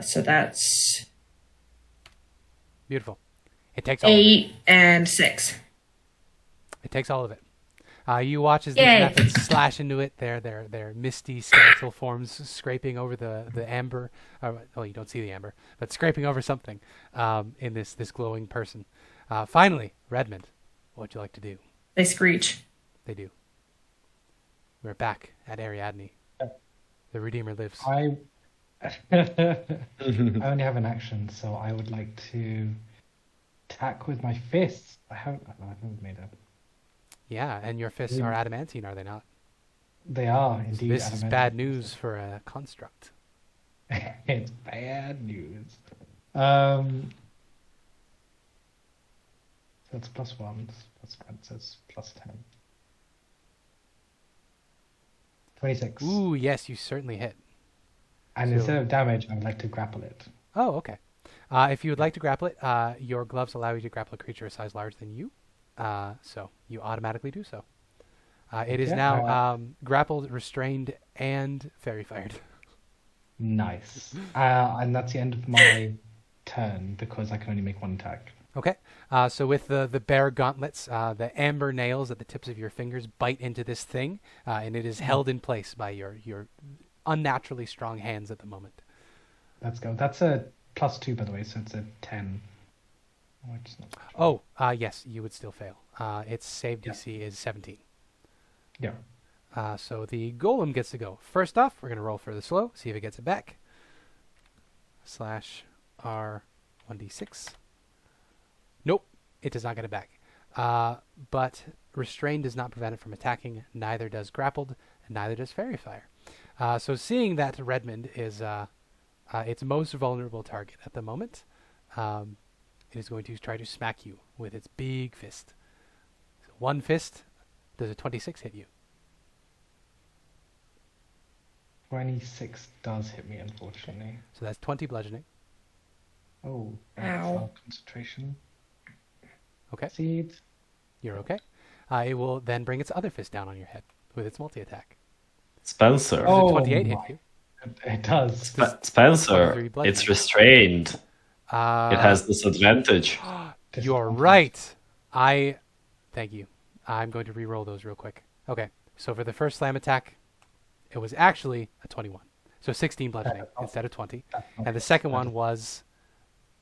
So that's Beautiful. It takes all of it. 8 and 6. It takes all of it. You watch as these Yay. methods slash into it. Their misty skeletal forms scraping over the amber. You don't see the amber, but scraping over something in this glowing person. Finally, Redmond, what would you like to do? They screech. They do. We're back at Ariadne. The Redeemer lives. I only have an action, so I would like to attack with my fists. I haven't made it. Yeah, and your fists are adamantine, are they not? They are indeed. This is adamantine. bad news for a construct. It's bad news. So it's +1, plus Francis, +10. 26. Ooh, yes, you certainly hit. And so- instead of damage, I would like to grapple it. Oh, okay. If you would like to grapple it, your gloves allow you to grapple a creature a size larger than you. So you automatically do so. It is Okay, now grappled, restrained, and fairy fired. Nice. And that's the end of my turn because I can only make one attack. Okay. So with the bare gauntlets, the amber nails at the tips of your fingers bite into this thing, and it is held in place by your unnaturally strong hands at the moment. Let's go. That's a +2, by the way, so it's a 10. Yes, you would still fail. Its save DC is 17. Yeah. So the golem gets to go. First off, we're going to roll for the slow, see if it gets it back. /R1d6. Nope, it does not get it back. But restrained does not prevent it from attacking, neither does grappled, and neither does fairy fire. So seeing that Redmond is its most vulnerable target at the moment, it is going to try to smack you with its big fist. So one fist, does a 26 hit you? 26 does hit me, unfortunately. So that's 20 bludgeoning. Oh, Ow. concentration. Okay. Seed. You're okay. It will then bring its other fist down on your head with its multi-attack. Spencer. Does a 28 hit you? It does. Spencer, 23 bludgeoning. it's restrained. It has disadvantage. You're right. Thank you. I'm going to re-roll those real quick. Okay. So for the first slam attack, it was actually a 21. So 16 bludgeoning instead of 20. And the second one was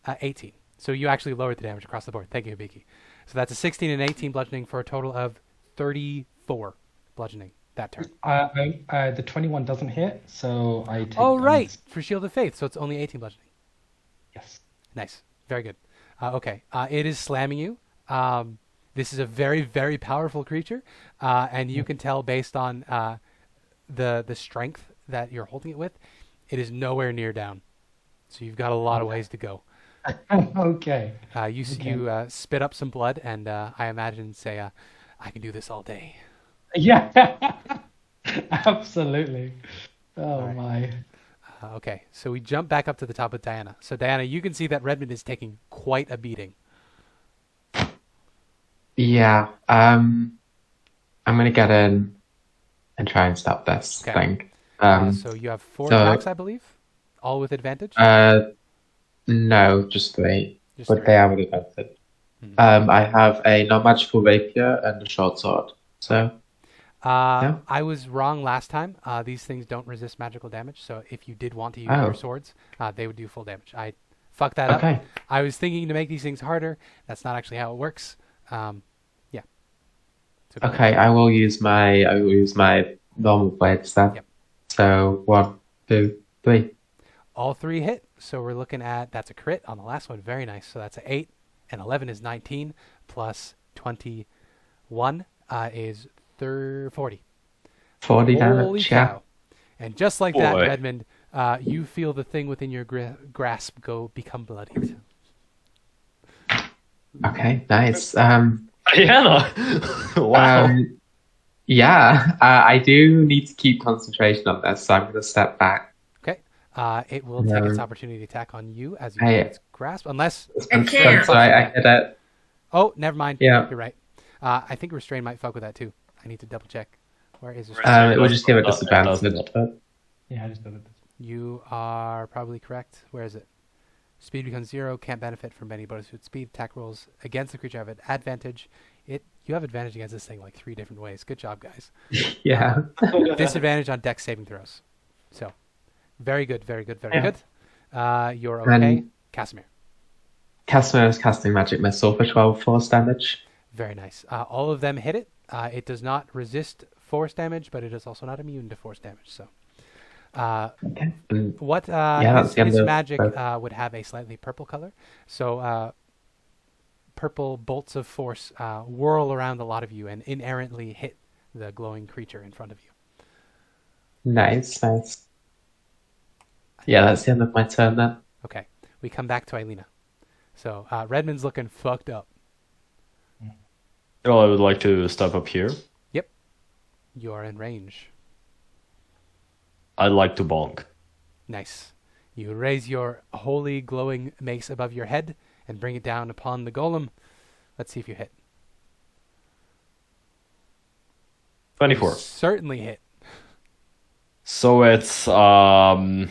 18. So you actually lowered the damage across the board. Thank you, Biki. So that's a 16 and 18 bludgeoning for a total of 34 bludgeoning that turn. The 21 doesn't hit, so I take Right. For Shield of Faith. So it's only 18 bludgeoning. Yes. Nice. Very good. Okay. It is slamming you. This is a very, very powerful creature. And you can tell based on the strength that you're holding it with, it is nowhere near down. So you've got a lot of ways to go. Okay. You spit up some blood, and I imagine say, I can do this all day. Yeah. Absolutely. Oh, my. Okay, so we jump back up to the top of Diana. So Diana, you can see that Redmond is taking quite a beating. Yeah. I'm gonna get in and try and stop this thing. So you have 4 attacks, I believe, all with advantage. No, just 3. Just But 3. they are with advantage. I have a non-magical rapier and a short sword. So I was wrong last time. These things don't resist magical damage, so if you did want to use your swords, they would do full damage. I fucked that up. I was thinking to make these things harder. That's not actually how it works. Yeah. Okay, I will use my normal blades then. Yep. So 1, 2, 3. All 3 hit. So we're looking at, that's a crit on the last one. Very nice. So that's an 8, and 11 is 19, plus 21 is 40. 40 Holy damage, cow. yeah. And just like that, Redmond, you feel the thing within your grasp become bloodied. Okay, nice. Ireena! Wow. Yeah, I do need to keep concentration on this, so I'm going to step back. Okay. It will take its opportunity attack on you as you get its grasp, unless... It can't. So I hit it. Oh, never mind. Yeah. You're right. I think Restrain might fuck with that too. I need to double check. Where is Restrain? It will just give it disadvantage. Yeah, I just did it. You are probably correct. Where is it? Speed becomes 0. Can't benefit from any bonus with speed. Attack rolls against the creature have an advantage. You have advantage against this thing like 3 different ways. Good job, guys. Yeah. Disadvantage on dex saving throws. So, very good, very good, very good. You're okay. Casimir. Casimir is casting Magic Missile for 12 force damage. Very nice. All of them hit it. It does not resist force damage, but it is also not immune to force damage. So, what his magic would have a slightly purple color. So, purple bolts of force whirl around a lot of you and inerrantly hit the glowing creature in front of you. Nice. Yeah, that's the end of my turn then. Okay, we come back to Ireena. So Redmond's looking fucked up. Well, I would like to step up here. Yep, you are in range. I'd like to bonk. Nice. You raise your holy glowing mace above your head and bring it down upon the golem. Let's see if you hit. 24. You certainly hit. So it's Oh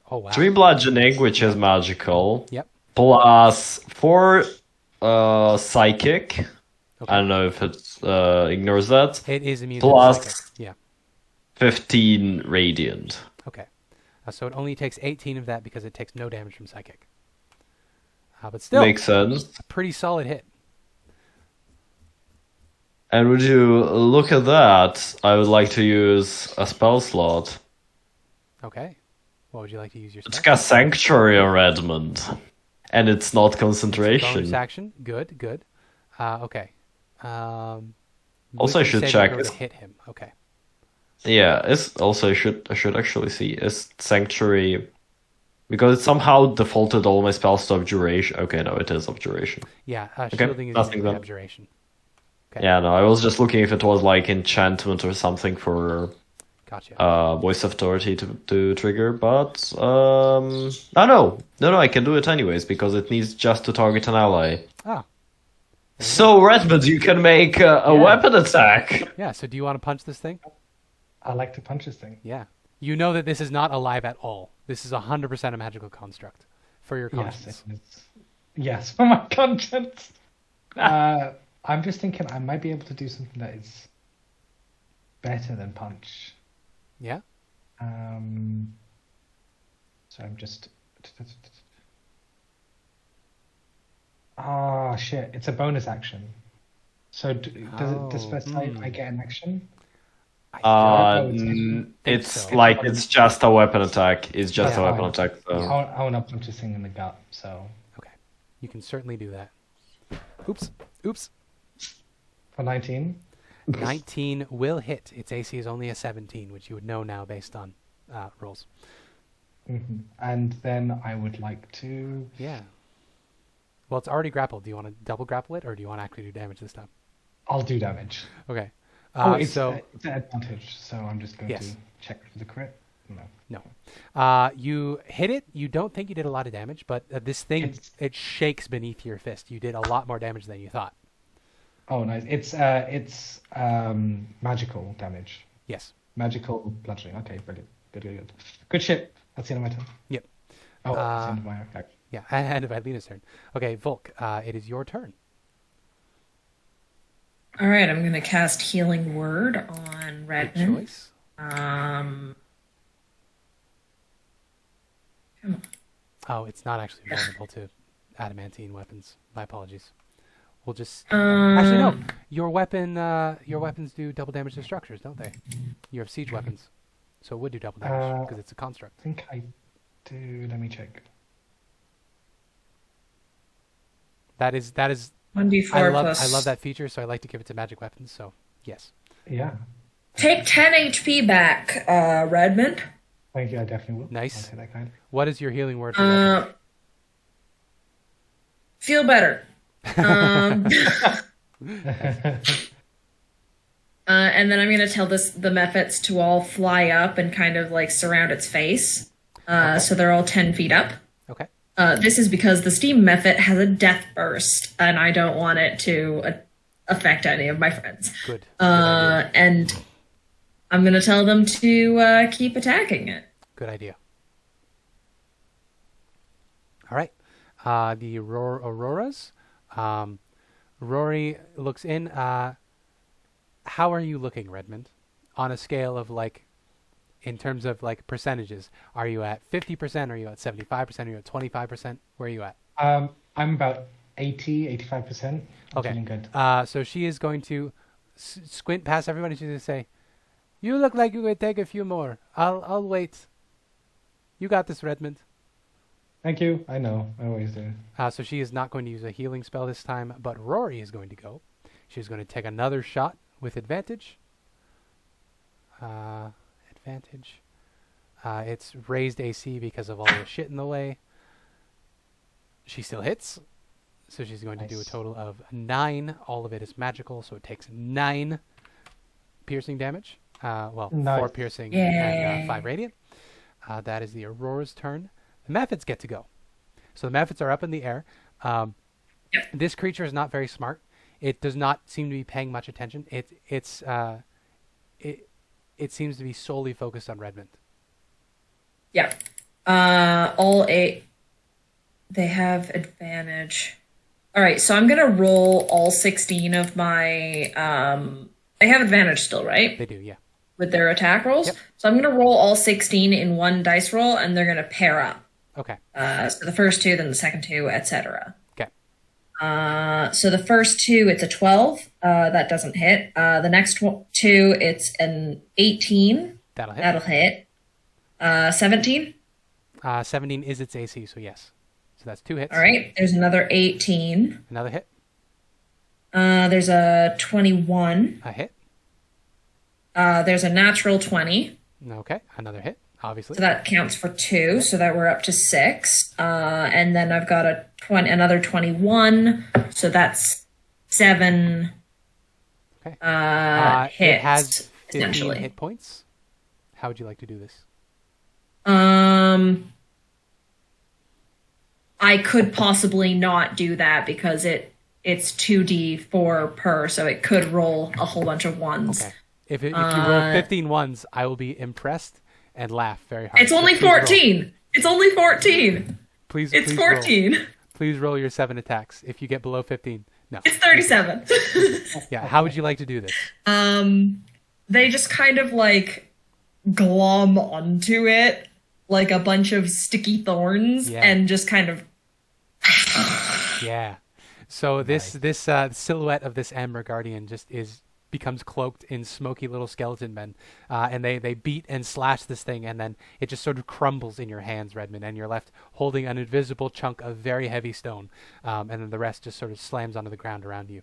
wow. 3 bludgeoning, which is magical. Yep. Plus 4 psychic. Okay. I don't know if it ignores that. It is immune Plus- to psychic. Yeah. 15 radiant. Okay. So it only takes 18 of that because it takes no damage from psychic. But still, Makes sense. a pretty solid hit. And would you look at that? I would like to use a spell slot. Okay. What would you like to use your It's spell? got Sanctuary on Redmond. And it's not concentration. Bonus action. Good, good. Okay. Also, I wisdom should saving check. throw to hit him. Okay. Yeah, it's also I should actually see is Sanctuary because it somehow defaulted all my spells to have duration. Okay, no, it is of duration. Yeah, shielding is nothing usually then. abjuration. Okay. Yeah, no, I was just looking if it was like enchantment or something for Gotcha. voice of authority to trigger, but oh no, I can do it anyways because it needs just to target an ally. Ah. So Redmond, you can make a weapon attack. Yeah, so do you want to punch this thing? I like to punch this thing. Yeah. You know that this is not alive at all. This is 100% a magical construct for your conscience. Yes, it is. Yes, for my conscience. I'm just thinking I might be able to do something that is better than punch. Yeah? So I'm just. Oh shit! It's a bonus action. So does it specify if I get an action? It's so. like it's just a weapon attack. It's just Yeah, a weapon fine. attack. So. I want to punch this thing in the gut. So Okay. You can certainly do that. Oops. for 19. 19 will hit. Its AC is only a 17, which you would know now based on rolls. And then I would like to. Yeah. Well, it's already grappled. Do you want to double grapple it, or do you want to actually do damage this time? I'll do damage. Okay. It's so it's an advantage, so I'm just going Yes. to check for the crit. No. you hit it. You don't think you did a lot of damage, but this thing, It's- it shakes beneath your fist. You did a lot more damage than you thought. Oh, nice. It's magical damage. Yes. Magical bludgeoning. Okay, brilliant. Good. Good shit. That's the end of my turn. Yep. Oh, that's the end of my action. Yeah, and of Ileena's turn. Okay, Volk, it is your turn. All right, I'm going to cast Healing Word on Good Redmond. choice. Come on. Oh, it's not actually vulnerable to adamantine weapons. My apologies. We'll just Um, actually no. Your weapons do double damage to structures, don't they? You have siege weapons, so it would do double damage because it's a construct. I think I do. Let me check. That is 1d4 I love plus. that feature, so I like to give it to magic weapons. So yes. Yeah. Take 10 HP back, Redmond. Thank you. I definitely will. Nice. I'll take that kind. What is your healing word for weapons? Feel better. And then I'm going to tell the Mephits to all fly up and kind of like surround its face. So they're all 10 feet up. Okay. This is because the Steam Mephit has a death burst, and I don't want it to affect any of my friends. Good. Good idea. And I'm going to tell them to keep attacking it. Good idea. All right. The Auroras. Rory looks in. How are you looking, Redmond? On a scale of like, in terms of like percentages, are you at 50%? Are you at 75%? Are you at 25%? Where are you at? I'm about 85%. I'm Okay. feeling good. So she is going to squint past everybody. She's going to say, "You look like you could take a few more. I'll wait. You got this, Redmond." Thank you. I know. I always do. So she is not going to use a healing spell this time, but Rory is going to go. She's going to take another shot with advantage. Advantage. It's raised AC because of all the shit in the way. She still hits. So she's going to do a Nice. total of 9. All of it is magical, so it takes 9 piercing damage. 4 Nice. piercing Yay. and 5 radiant. That is the Aurora's turn. The Mephits get to go. So the Mephits are up in the air. This creature is not very smart. It does not seem to be paying much attention. It seems to be solely focused on Redmond. Yeah. All 8. They have advantage. All right, so I'm gonna roll all 16 of my. They have advantage still, right? They do, yeah. With their attack rolls. Yep. So I'm gonna roll all 16 in one dice roll, and they're gonna pair up. Okay. So the first two, then the second two, etc. Okay. So the first two, it's a 12. That doesn't hit. The next two, it's an 18. That'll hit. That'll hit. 17. 17 is its AC, so yes. So that's 2 hits. All right. There's another 18. Another hit. There's a 21. A hit. There's a natural 20. Okay. Another hit, obviously. So that counts for 2, so that we're up to 6. And then I've got another 21, so that's 7 Okay. hits. It has 15 essentially. hit points. How would you like to do this? I could possibly not do that because it's 2d4 per, so it could roll a whole bunch of ones. Okay. If you roll 15 ones, I will be impressed and laugh very hard. It's only So please roll. 14. It's only 14. Please. It's please 14. Roll. Please roll your 7 attacks. If you get below 15, no. It's 37. Yeah. How would you like to do this? They just kind of like glom onto it like a bunch of sticky thorns and just kind of. Yeah. So this silhouette of this Amber Guardian just becomes cloaked in smoky little skeleton men, and they beat and slash this thing, and then it just sort of crumbles in your hands, Redmond, and you're left holding an invisible chunk of very heavy stone, and then the rest just sort of slams onto the ground around you.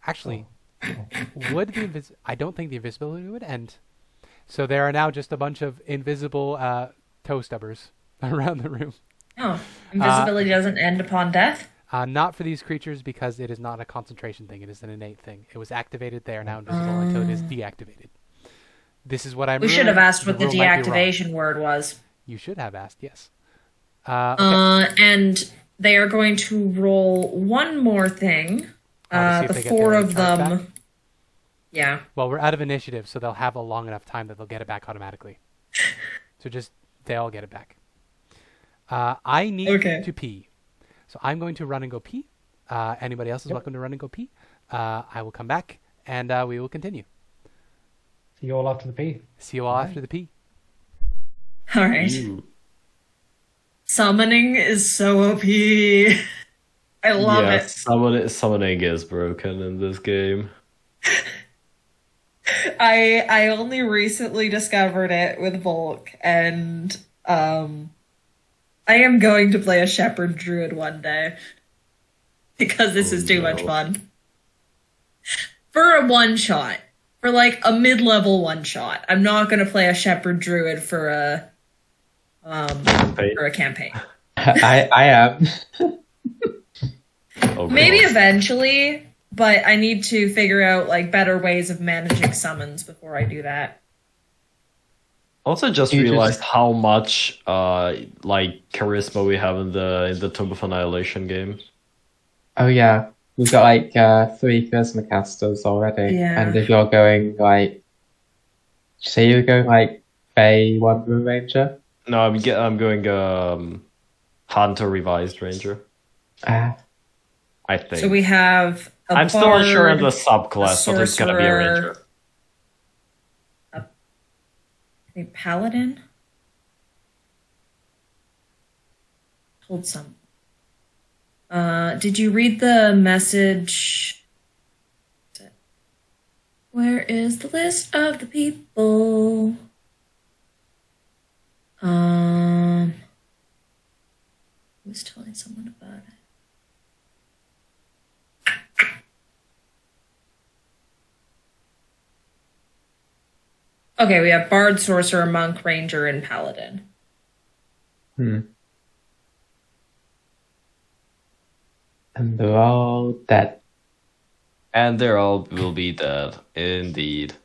Actually, I don't think the invisibility would end. So there are now just a bunch of invisible toe stubbers around the room. Oh, invisibility doesn't end upon death? Not for these creatures because it is not a concentration thing. It is an innate thing. It was activated. They are now invisible until it is deactivated. This is what I'm. We should have asked what the deactivation word was. You should have asked, yes. Okay. And they are going to roll one more thing. The 4 of them. Back? Yeah. Well, we're out of initiative, so they'll have a long enough time that they'll get it back automatically. So they all get it back. I need to pee. So I'm going to run and go pee. Anybody else is welcome to run and go pee. I will come back, and we will continue. See you all after the pee. See you all after the pee. All right. Ooh. Summoning is so OP. I love it. Summoning is broken in this game. I only recently discovered it with Volk, and I am going to play a shepherd druid one day because this is too much fun. For a one shot, for like a mid-level one shot. I'm not going to play a shepherd druid for a campaign. I am. Maybe eventually, but I need to figure out like better ways of managing summons before I do that. Also, just realized how much like charisma we have in the Tomb of Annihilation game. Oh yeah, we've got like 3 charisma casters already, and if you're going like, say you're going like Fey Wanderer Ranger. No, I'm going Hunter Revised Ranger. I think. So we have. I'm still unsure in the subclass, but it's gonna be a ranger. A paladin? Hold some. Did you read the message? Where is the list of the people? I was telling someone about it. Okay, we have Bard, Sorcerer, Monk, Ranger, and Paladin. And they're all dead. And they all will be dead, indeed.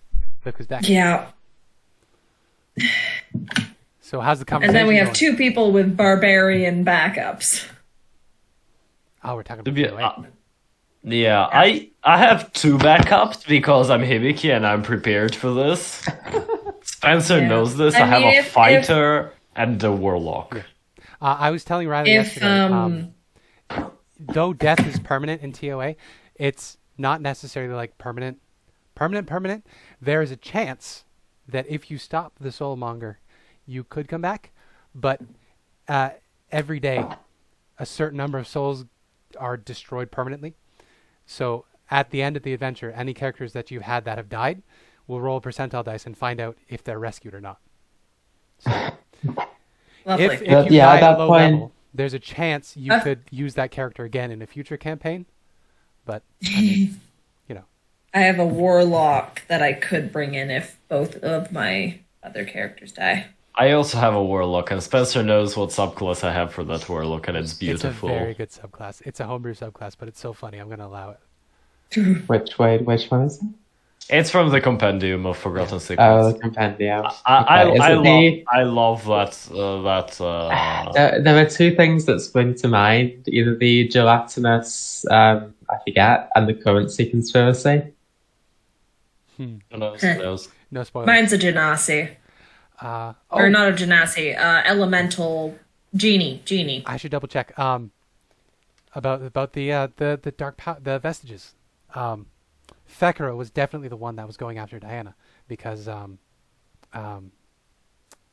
Look who's back. Yeah. So how's the conversation And then we have going? 2 people with Barbarian backups. Oh, we're talking about yeah, I have 2 backups because I'm Hibiki and I'm prepared for this. Spencer knows this. I have a fighter and a warlock. I was telling Riley yesterday, though death is permanent in TOA, it's not necessarily like permanent. There is a chance that if you stop the soulmonger, you could come back, but every day a certain number of souls are destroyed permanently. So at the end of the adventure, any characters that you've had that have died will roll a percentile dice and find out if they're rescued or not. So if you die at low level, there's a chance you could use that character again in a future campaign. But I mean, I have a warlock that I could bring in if both of my other characters die. I also have a warlock, and Spencer knows what subclass I have for that warlock, and it's beautiful. It's a very good subclass. It's a homebrew subclass, but it's so funny. I'm going to allow it. Which one is it? It's from the Compendium of Forgotten Secrets. Oh, the Compendium. I love that. There are two things that spring to mind: either the gelatinous, I forget, and the currency conspiracy. No spoilers. Mine's a genasi. Or not a genasi. Elemental genie. I should double check. About the the vestiges. Thekra was definitely the one that was going after Diana because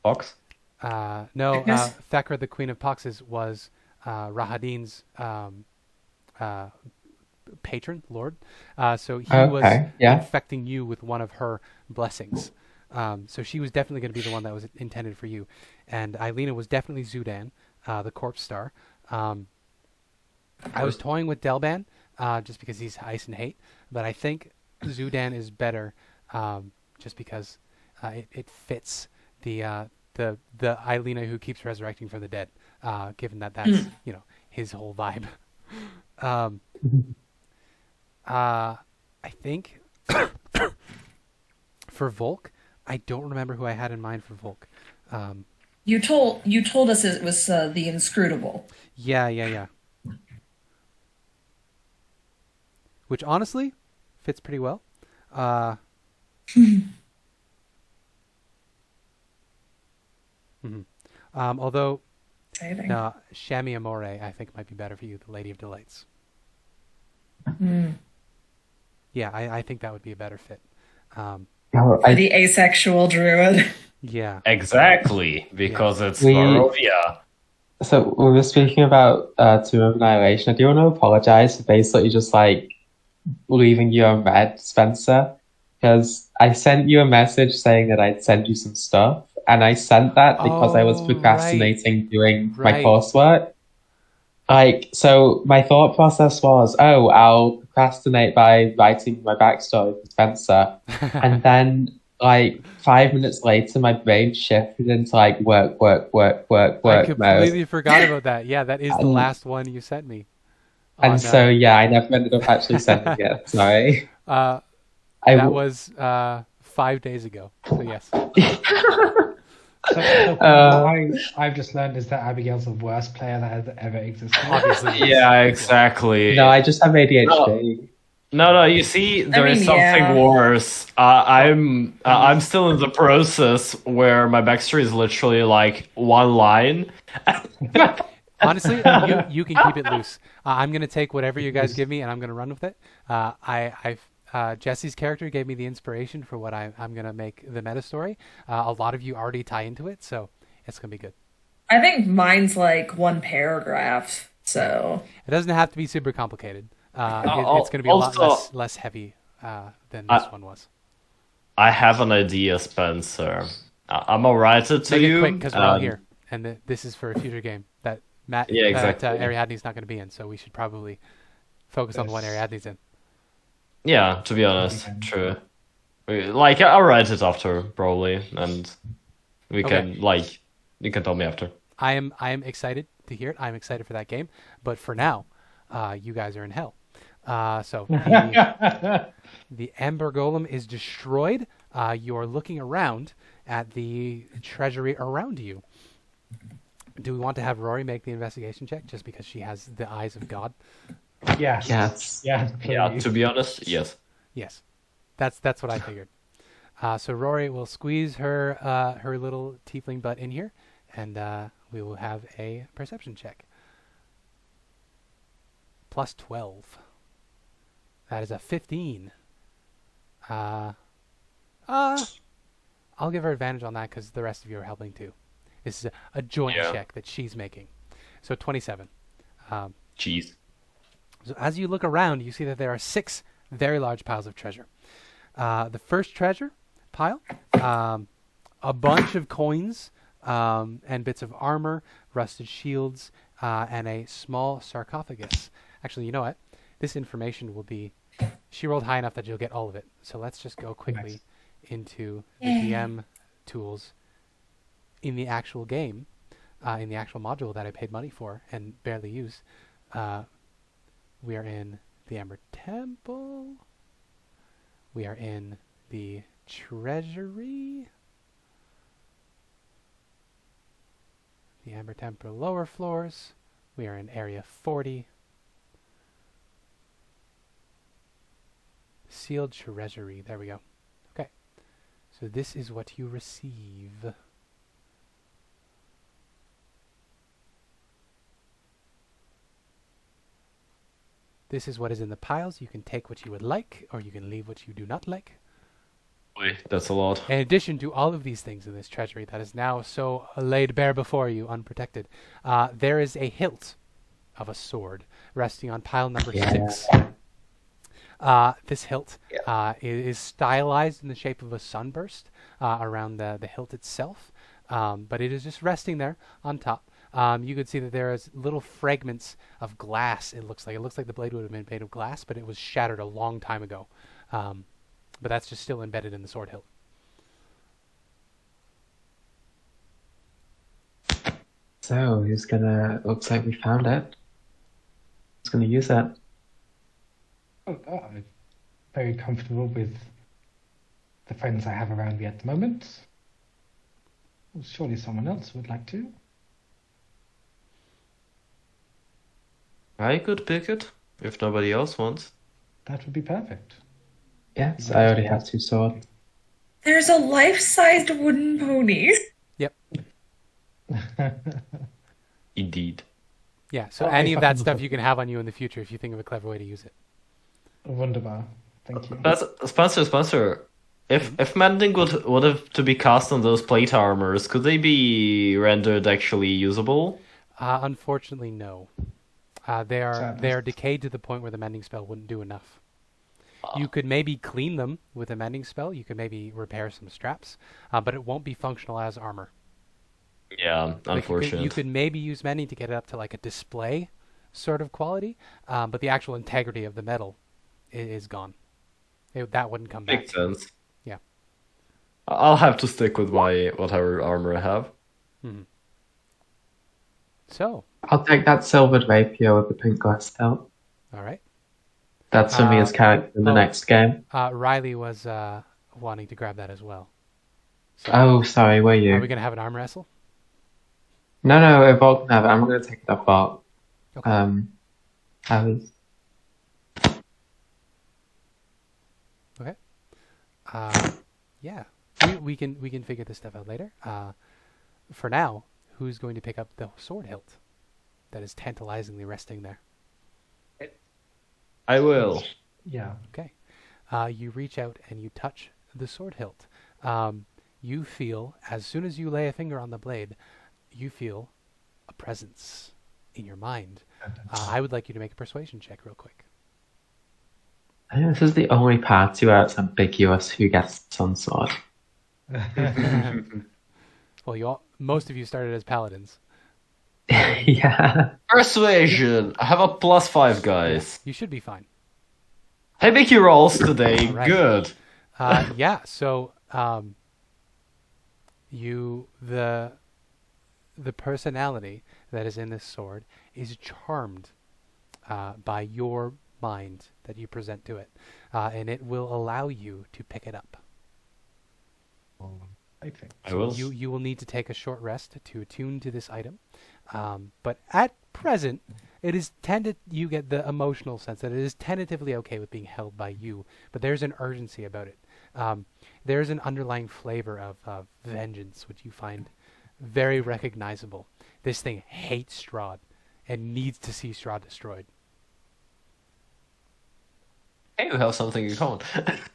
Fox? No, Thekra, the Queen of Poxes, was Rahadin's patron, lord. So he was infecting you with one of her blessings. So she was definitely going to be the one that was intended for you. And Ireena was definitely Zudan, the corpse star. I was toying with Delban, just because he's ice and hate, but I think Zudan is better, just because it fits the Ireena who keeps resurrecting from the dead, given that that's his whole vibe. I think for Volk, I don't remember who I had in mind for Volk. You told us it was the Inscrutable. Yeah. Which honestly fits pretty well. Although Shami Amore, I think, might be better for you, the Lady of Delights. Yeah, I think that would be a better fit. The asexual druid. Yeah. Exactly, because it's Barovia. So we were speaking about Tomb of Annihilation. I do want to apologize for basically just leaving you on red, Spencer, because I sent you a message saying that I'd send you some stuff, and I sent that because I was procrastinating doing my coursework. So my thought process was, I'll procrastinate by writing my backstory for Spencer, and then 5 minutes later, my brain shifted into work I completely mode. forgot about that. Yeah, that is the last one you sent me. I never ended up actually sending it. Sorry. That was 5 days ago. So yes. I've just learned is that Abigail's the worst player that has ever existed. Obviously. Yeah, exactly. No, I just have ADHD. No. You see, there is something worse. I'm still in the process where my backstory is literally one line. Honestly, you can keep it loose. I'm gonna take whatever you guys give me, and I'm gonna run with it. Jesse's character gave me the inspiration for what I'm gonna make the meta story. A lot of you already tie into it, so it's gonna be good. I think mine's one paragraph, so it doesn't have to be super complicated. It's going to be a lot less heavy than this one was. I have an idea, Spencer. I'm gonna write it to Make you. It quick because we're all here, and this is for a future game that Ariadne's not going to be in. So we should probably focus on the one Ariadne's in. Yeah, to be honest, true. I'll write it after probably, and we can you can tell me after. I am excited to hear it. I'm excited for that game, but for now, you guys are in hell. So the Ember Golem is destroyed. You're looking around at the treasury around you. Do we want to have Rory make the investigation check just because she has the eyes of God? Yes. Yeah, to be honest, yes. Yes. That's what I figured. So Rory will squeeze her little tiefling butt in here, and we will have a perception check. plus 12. That is a 15. I'll give her advantage on that because the rest of you are helping too. This is a joint check that she's making. So 27. Jeez. So as you look around, you see that there are 6 very large piles of treasure. The first treasure pile, a bunch of coins and bits of armor, rusted shields, and a small sarcophagus. Actually, you know what? This information will be... She rolled high enough that you'll get all of it. So let's just go quickly into the DM tools in the actual game, in the actual module that I paid money for and barely use. We are in the Amber Temple. We are in the Treasury. The Amber Temple lower floors. We are in Area 40. Sealed Treasury. There we go. Okay. So this is what you receive. This is what is in the piles. You can take what you would like, or you can leave what you do not like. Boy, that's a lot. In addition to all of these things in this treasury that is now so laid bare before you, unprotected, there is a hilt of a sword resting on pile number 6. This hilt is stylized in the shape of a sunburst around the hilt itself, but it is just resting there on top. You could see that there is little fragments of glass. It looks like the blade would have been made of glass, but it was shattered a long time ago. But that's just still embedded in the sword hilt. So who's gonna? Looks like we found it. Who's gonna use it? I'm very comfortable with the friends I have around me at the moment. Well, surely someone else would like to. I could pick it if nobody else wants. That would be perfect. Yes, I already have 2 swords. There's a life-sized wooden pony. Yep. Indeed. Yeah, so any of that stuff you can have on you in the future if you think of a clever way to use it. Wunderbar. Thank you. That's Spencer. If mending would have to be cast on those plate armors, could they be rendered actually usable? Unfortunately, no. They are decayed to the point where the mending spell wouldn't do enough. You could maybe clean them with a mending spell. You could maybe repair some straps, but it won't be functional as armor. Yeah, unfortunate. You could maybe use mending to get it up to like a display sort of quality, but the actual integrity of the metal is gone. That wouldn't come back. Makes sense. Yeah. I'll have to stick with whatever armor I have. Mm-hmm. So. I'll take that silvered rapier with the pink glass hilt. All right. That's for me as character in the next game. Riley was wanting to grab that as well. So oh, sorry, were you? Are we going to have an arm wrestle? No, Volk can have it. I'm going to take it off Volk. Okay. I was... Okay. Yeah. We can figure this stuff out later. For now, who's going to pick up the sword hilt that is tantalizingly resting there? I will. Yeah. Okay. You reach out and you touch the sword hilt. You feel, as soon as you lay a finger on the blade, you feel a presence in your mind. I would like you to make a persuasion check real quick. I think this is the only party where it's ambiguous who gets the sun sword. Well, most of you started as paladins. Yeah. Persuasion. I have a +5, guys. You should be fine. Hey, make your rolls today. Right. Good. Yeah. So, the personality that is in this sword is charmed by your mind that you present to it, and it will allow you to pick it up. I think. I will. You will need to take a short rest to attune to this item, but at present, it is you get the emotional sense that it is tentatively okay with being held by you, but there's an urgency about it. There's an underlying flavor of vengeance, which you find very recognizable. This thing hates Strahd and needs to see Strahd destroyed. Hey, we have something in common.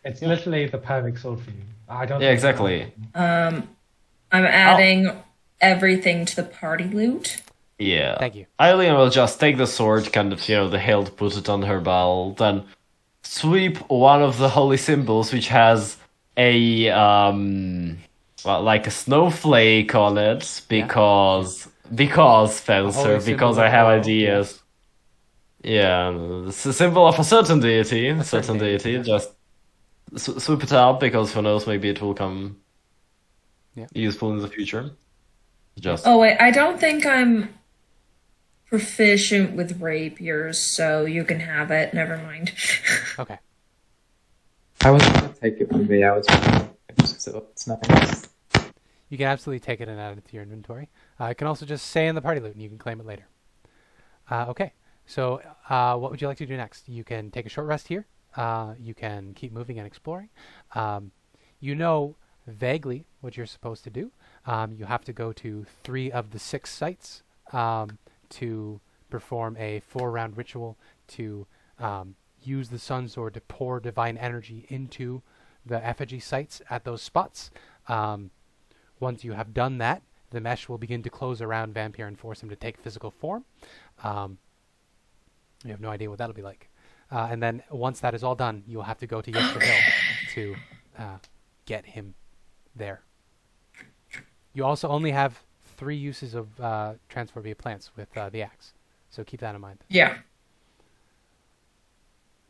It's literally the perfect sword for you. I don't. Yeah, think- exactly. I'm adding everything to the party loot. Yeah. Thank you. Ireena will just take the sword, kind of, the hilt, put it on her belt, then sweep one of the holy symbols, which has a like a snowflake on it, because Spencer, symbol because of I have Oro, ideas. Yeah, it's a symbol of a certain deity. certain deity, yeah. Just swoop it up, because who knows, maybe it will come useful in the future. Just Oh wait, I don't think I'm proficient with rapiers, so you can have it. Never mind. Okay. I was going to take it with me. I was so it's nothing else. You can absolutely take it and add it to your inventory. I can also just say in the party loot, and you can claim it later. Okay. So, what would you like to do next? You can take a short rest here. You can keep moving and exploring. You know vaguely what you're supposed to do. You have to go to 3 of the 6 sites to perform a 4-round ritual to use the sun sword to pour divine energy into the effigy sites at those spots. Once you have done that, the mesh will begin to close around Vampire and force him to take physical form. You have no idea what that'll be like. And then once that is all done, you'll have to go to Yester Hill to get him there. You also only have 3 uses of transport via plants with the axe, so keep that in mind. Yeah.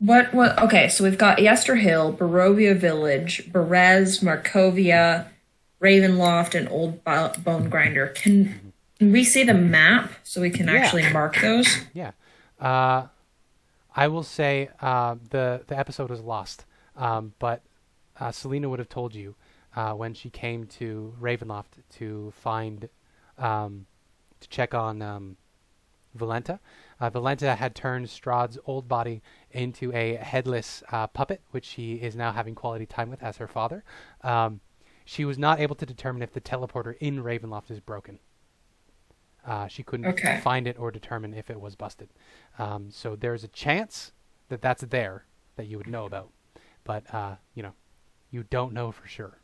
What? Okay, so we've got Yester Hill, Barovia Village, Berez, Markovia, Ravenloft, and Old Bone Grinder. Can we see the map so we can actually mark those? Yeah. I will say the episode was lost, but Selena would have told you when she came to Ravenloft to find to check on Valenta. Valenta had turned Strahd's old body into a headless puppet, which she is now having quality time with as her father. She was not able to determine if the teleporter in Ravenloft is broken. She couldn't find it or determine if it was busted. So there's a chance that that's there that you would know about. But, you don't know for sure.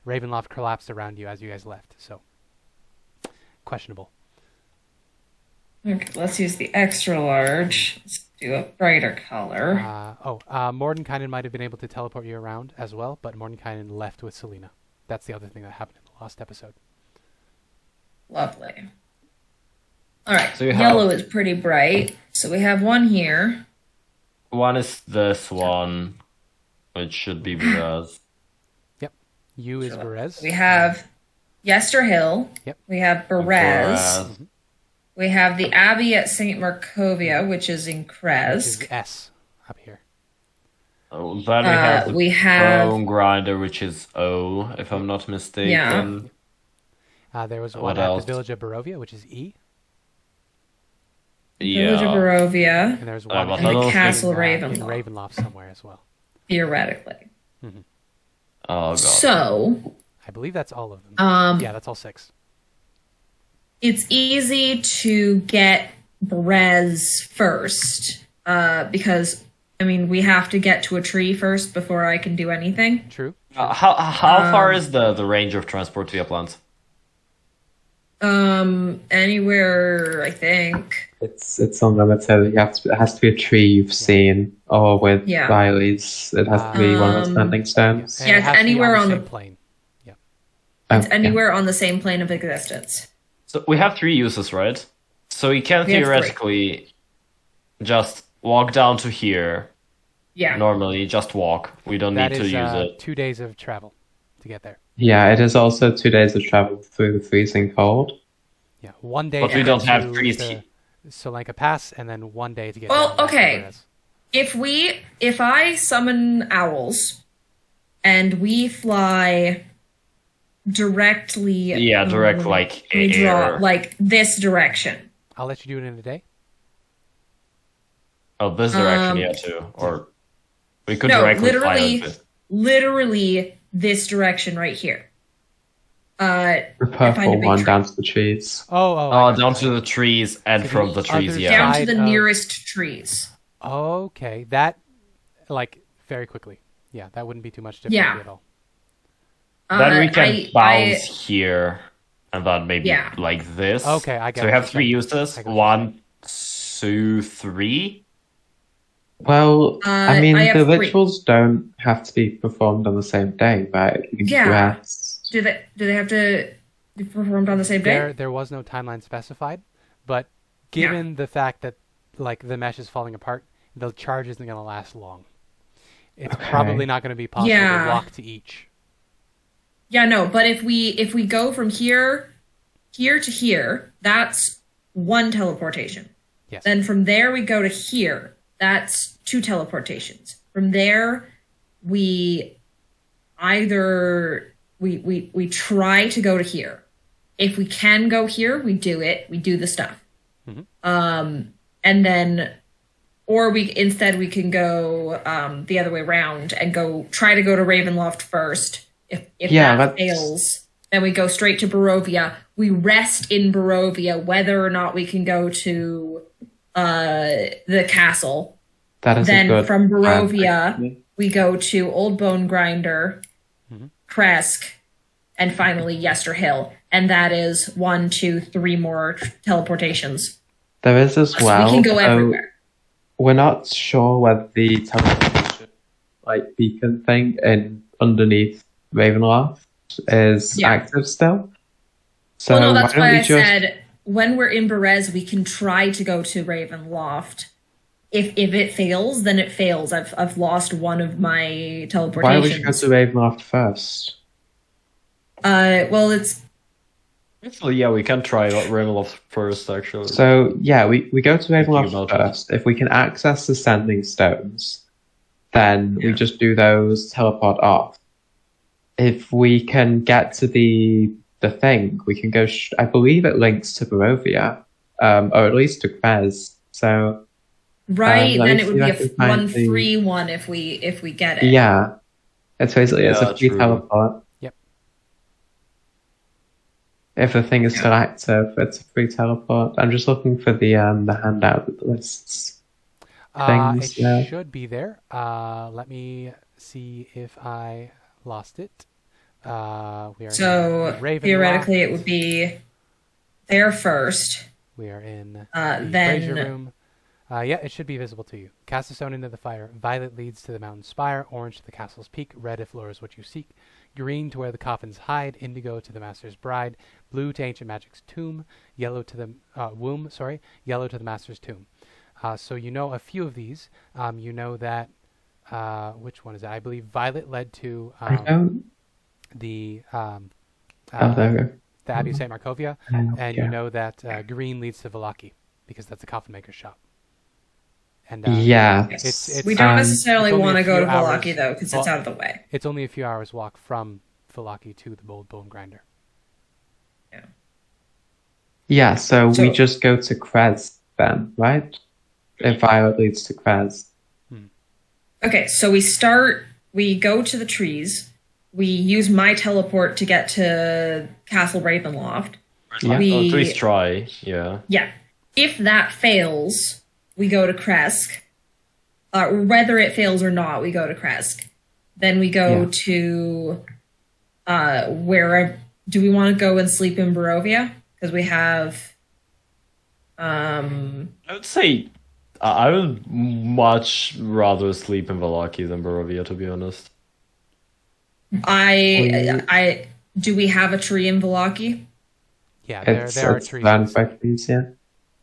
Ravenloft collapsed around you as you guys left, so questionable. Okay, let's use the extra large. Let's do a brighter color. Mordenkainen might have been able to teleport you around as well, but Mordenkainen left with Selena. That's the other thing that happened in the last episode. Lovely. All right, So yellow is pretty bright. So we have one here. one is this one, which should be Berez. Yep. You is Berez. We have Yester Hill. Yep. We have Berez. We have the Abbey at St. Markovia, which is in Kresk. Which is S up here. Oh, then we have Bone Grinder, which is O, if I'm not mistaken. Yeah. There was one at the village of Barovia, which is E. Village of Barovia. And there's one in the Castle in Ravenloft. Ravenloft somewhere as well. Theoretically. Mm-hmm. Oh, God. So, I believe that's all of them. Yeah, that's all 6. It's easy to get Berez first, because, we have to get to a tree first before I can do anything. True. How far is the range of transport via plants? Anywhere, I think. It's unlimited. It has to be a tree you've seen, or with Riley's. It has to be one of the standing stones. Yeah, it's anywhere on the plane. Yeah. It's anywhere on the same plane of existence. So we have 3 uses, right? So we can theoretically just walk down to here. Yeah. Normally, just walk. We don't need to use it. 2 days of travel to get there. Yeah, it is also 2 days of travel through the freezing cold. Yeah, 1 day. But we don't have trees. Solanka Pass, and then 1 day to get. Well, okay. If I summon owls, and we fly directly. Yeah, direct like air. Like this direction. I'll let you do it in a day. Oh, this direction, too. Or we could directly fly with it. Literally this direction right here. The purple one down to the trees. Down to the trees and from the trees, Down to the nearest trees. Okay, that, very quickly. Yeah, that wouldn't be too much difficulty at all. Then we can bounce here, and then maybe like this. Okay, I get it. So we have 3 uses. 1, 2, 3. Well, I mean, I the have 3. rituals don't have to be performed on the same day, right? You can rest. Do they have to be performed on the same day? There was no timeline specified, but given the fact that like the mesh is falling apart, the charge isn't going to last long. It's probably not going to be possible to walk to each. Yeah, no, but if we go from here to here, that's 1 teleportation. Yes. Then from there we go to here. That's 2 teleportations. From there, we either we try to go to here. If we can go here, we do it. We do the stuff. And then, or we can go the other way around and try to go to Ravenloft first. If that fails, then we go straight to Barovia. We rest in Barovia, whether or not we can go to the castle. That is then a good from Barovia, we go to Old Bone Grinder, Kresk, and finally Yester Hill. And that is 1, 2, 3 more teleportations. There is as well. So we can go everywhere. We're not sure whether the teleportation beacon thing underneath Ravenloft is active still. So well, no, that's why I said when we're in Berez, we can try to go to Ravenloft. If it fails, then it fails. I've lost one of my teleportations. Why would you go to Ravenloft first? Well, it's... Actually, yeah, we can try Ravenloft first, actually. So, yeah, we go to Ravenloft first. If we can access the Sending Stones, then we just do those, teleport off. If we can get to the thing, we can go... I believe it links to Barovia, or at least to Krez. So... Right, then it would be a 1-3-1 if we get it. Yeah. It's basically it's a free teleport. Yep. If the thing is still active, it's a free teleport. I'm just looking for the handout with the lists. It should be there. Let me see if I lost it. We are so theoretically it would be there first. We are in the then Brazier room. Yeah, it should be visible to you. Cast a stone into the fire. Violet leads to the mountain's spire. Orange to the castle's peak. Red if lure is what you seek. Green to where the coffins hide. Indigo to the master's bride. Blue to ancient magic's tomb. Yellow to the womb. Sorry. Yellow to the master's tomb. So you know a few of these. You know that which one is that? I believe Violet led to the Abbey of St. Markovia, and you know that Green leads to Valaki because that's the coffin maker's shop. And it's we don't necessarily want to go to Valaki though because it's out of the way. It's only a few hours walk from Valaki to the Old Bone Grinder. Yeah. Yeah, so we just go to Krez then, right? If Violet leads to Krez. Okay, so we go to the trees. We use my teleport to get to Castle Ravenloft. Yeah. At least try, yeah. Yeah. If that fails, we go to Kresk. Whether it fails or not, we go to Kresk. Then we go to where do we want to go and sleep in Barovia? Because we have I would say I would much rather sleep in Valaki than Barovia, to be honest. Do we have a tree in Valaki? Yeah, there are trees. Yeah.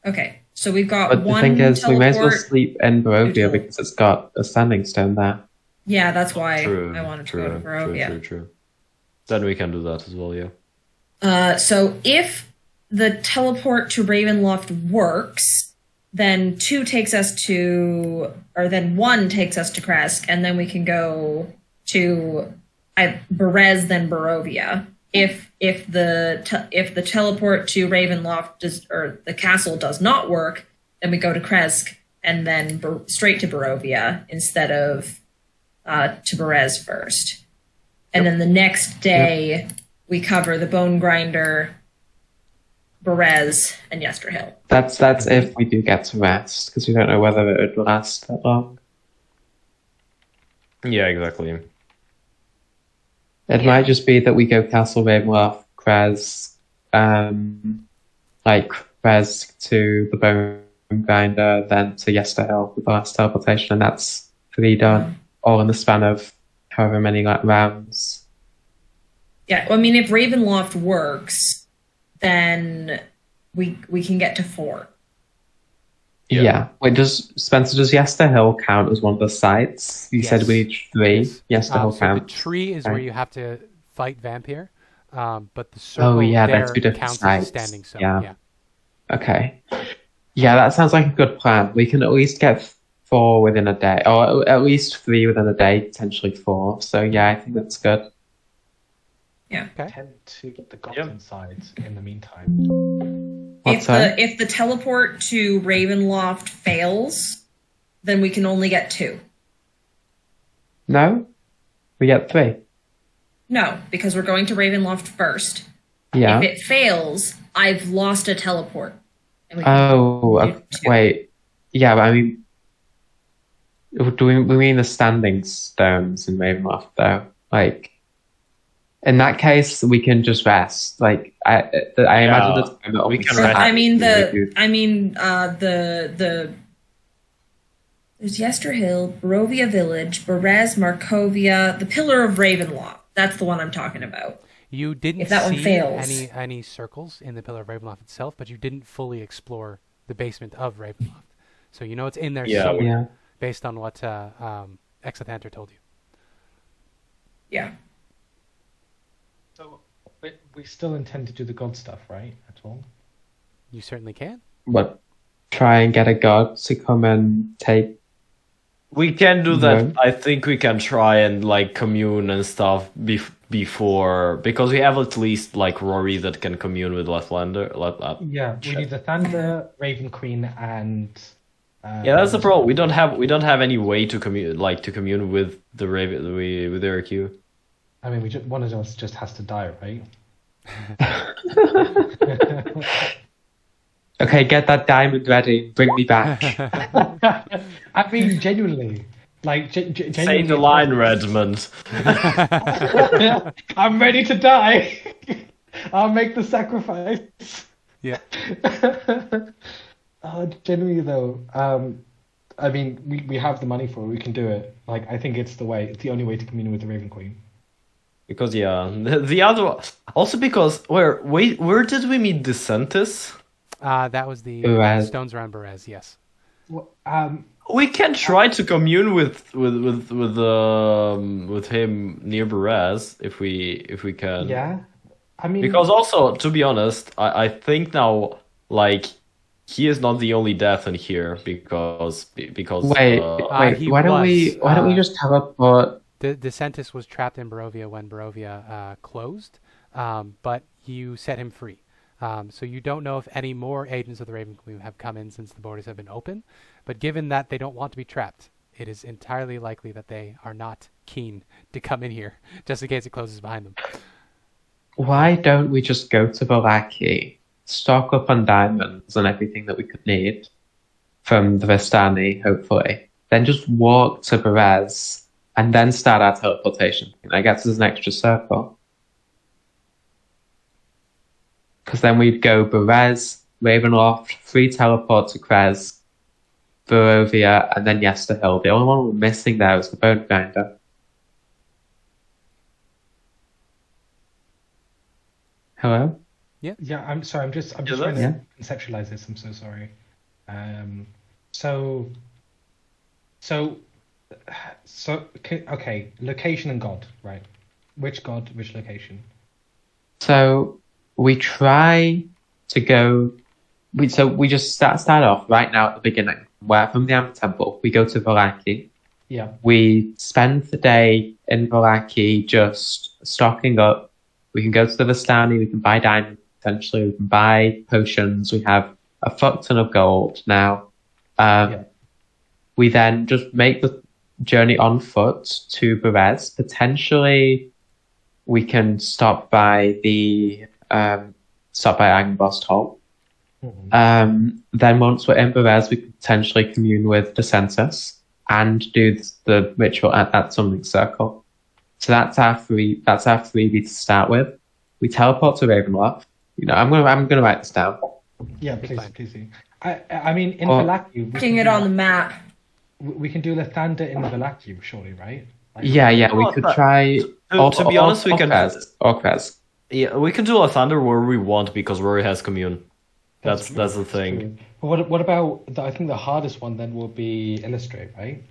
Okay, so we've got one. But the thing is, teleport. we may as well sleep in Barovia because it's got a standing stone there. Yeah, that's why I wanted to go to Barovia. True. Then we can do that as well, yeah. So if the teleport to Ravenloft works, then 2 takes us to, or then 1 takes us to Kresk, and then we can go to Berez, then Barovia. If the teleport to Ravenloft or the castle does not work, then we go to Kresk and then straight to Barovia instead of to Berez first. And then the next day we cover the Bone Grinder, Berez, and Yester Hill. That's if we do get to rest, because we don't know whether it would last that long. Yeah, exactly. It might just be that we go Castle Ravenloft, Krez, like Krez to the Bone Grinder, then to Yesterhill with the last teleportation, and that's 3 done, all in the span of however many rounds. Yeah, well, I mean, if Ravenloft works, then we can get to 4. Yeah. Wait, does Yesterhill count as one of the sites? You said we need 3. Yesterhill so counts. the tree is Okay. where you have to fight Vampire, but the circle they're there 2 different counts sites. as a standing zone. Yeah. Okay. Yeah, that sounds like a good plan. We can at least get 4 within a day, or at least 3 within a day, potentially 4. So yeah, I think that's good. Yeah. Okay. Tend to the goblin side in the meantime. If the teleport to Ravenloft fails, then we can only get 2. No? We get 3. No, because we're going to Ravenloft first. Yeah. If it fails, I've lost a teleport. And we Okay. Wait. Yeah, but I mean, do we mean the standing stones in Ravenloft, though? Like, in that case, we can just rest. Like, I imagine the time that we can rest. the There's Yesterhill, Barovia Village, Berez, Markovia, the Pillar of Ravenloft. That's the one I'm talking about. You didn't If that one see fails. any circles in the Pillar of Ravenloft itself, but you didn't fully explore the basement of Ravenloft. So you know it's in there somewhere, based on what Exathanter told you. Yeah. So we still intend to do the god stuff, right? At all? You certainly can. What? Try and get a god to come and take. We can do that. No. I think we can try and like commune and stuff before, because we have at least like Rory that can commune with Lathlander. Yeah, we need the Thunder, Raven Queen, and. Yeah, that's the problem. We don't have any way to commune with the Raven with RQ. I mean, one of us just has to die, right? Okay, get that diamond ready. Bring me back. I mean, genuinely. Like, genuinely. Say the line, Redmond. I'm ready to die. I'll make the sacrifice. Yeah. Genuinely, though, I mean, we have the money for it. We can do it. Like, I think it's the way. It's the only way to commune with the Raven Queen. Because the other also because where did we meet DeSantis? That was the Berez. stones around Berez. Yes. Well, We can try to commune with him near Berez if we can. yeah. I mean, Because also, to be honest, I think now like he is not the only death in here because Wait. Why don't we just teleport? DeSantis was trapped in Barovia when Barovia closed, but you set him free. So you don't know if any more agents of the Raven Queen have come in since the borders have been open. But given that they don't want to be trapped, it is entirely likely that they are not keen to come in here, just in case it closes behind them. Why don't we just go to Vallaki, stock up on diamonds and everything that we could need from the Vistani, hopefully, then just walk to Berez, and then start our teleportation. I guess there's an extra circle. Because then we'd go Berez, Ravenloft, free teleport to Krez, Barovia, and then Yesterhill. The only one we're missing there is the Bone Grinder. Hello? yeah. I'm sorry. I'm just trying to conceptualize this. I'm so sorry. Okay. Location and god, right? Which god? Which location? So we try to go. We just start off right now at the beginning, where from the Amber Temple we go to Vallaki. Yeah. We spend the day in Vallaki just stocking up. We can go to the Vistani. We can buy diamonds. Potentially, we can buy potions. We have a fuck ton of gold now. We then just make the journey on foot to Berez. Potentially, we can stop by Ironbost Hall. Mm-hmm. Then once we're in Berez, we can potentially commune with DeSantis. and do the ritual at that summoning circle. So that's our freebie to start with. We teleport to Ravenloft. I'm gonna write this down. Yeah, please. I mean, in Valaki, Putting it on the map. We can do Lathander in Valaki, surely, right? Like, we could try. To be honest, we can. Orcres. Yeah, we can do a Thunder where we want because Rory has commune. That's the thing. What about I think the hardest one then will be Illustrate, right?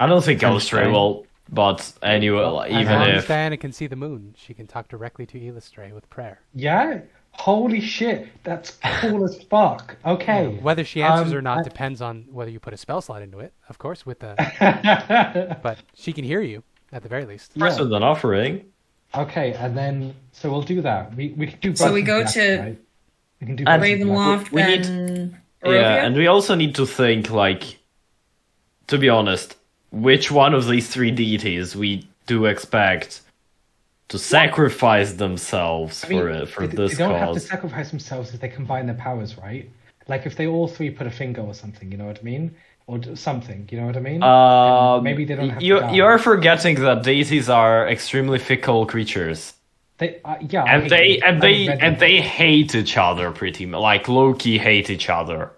I don't think Illustrate will, but anyway, even if Diana can see the moon, she can talk directly to Illustrate with prayer. Yeah. Holy shit, that's cool as fuck. Okay. Yeah, whether she answers or not depends on whether you put a spell slot into it, of course, with the but she can hear you at the very least. First with an offering. Okay, and then so we'll do that. We can do. So we go to right? We can do Ravenloft. We need, and we also need to think to be honest, which one of these three deities we do expect to sacrifice themselves for this cause. They don't have to sacrifice themselves if they combine their powers, right? Like if they all three put a finger or something, you know what I mean? Or something, you know what I mean? Maybe they don't have to die. You're forgetting that deities are extremely fickle creatures. They hate each other pretty much. Like low-key hate each other.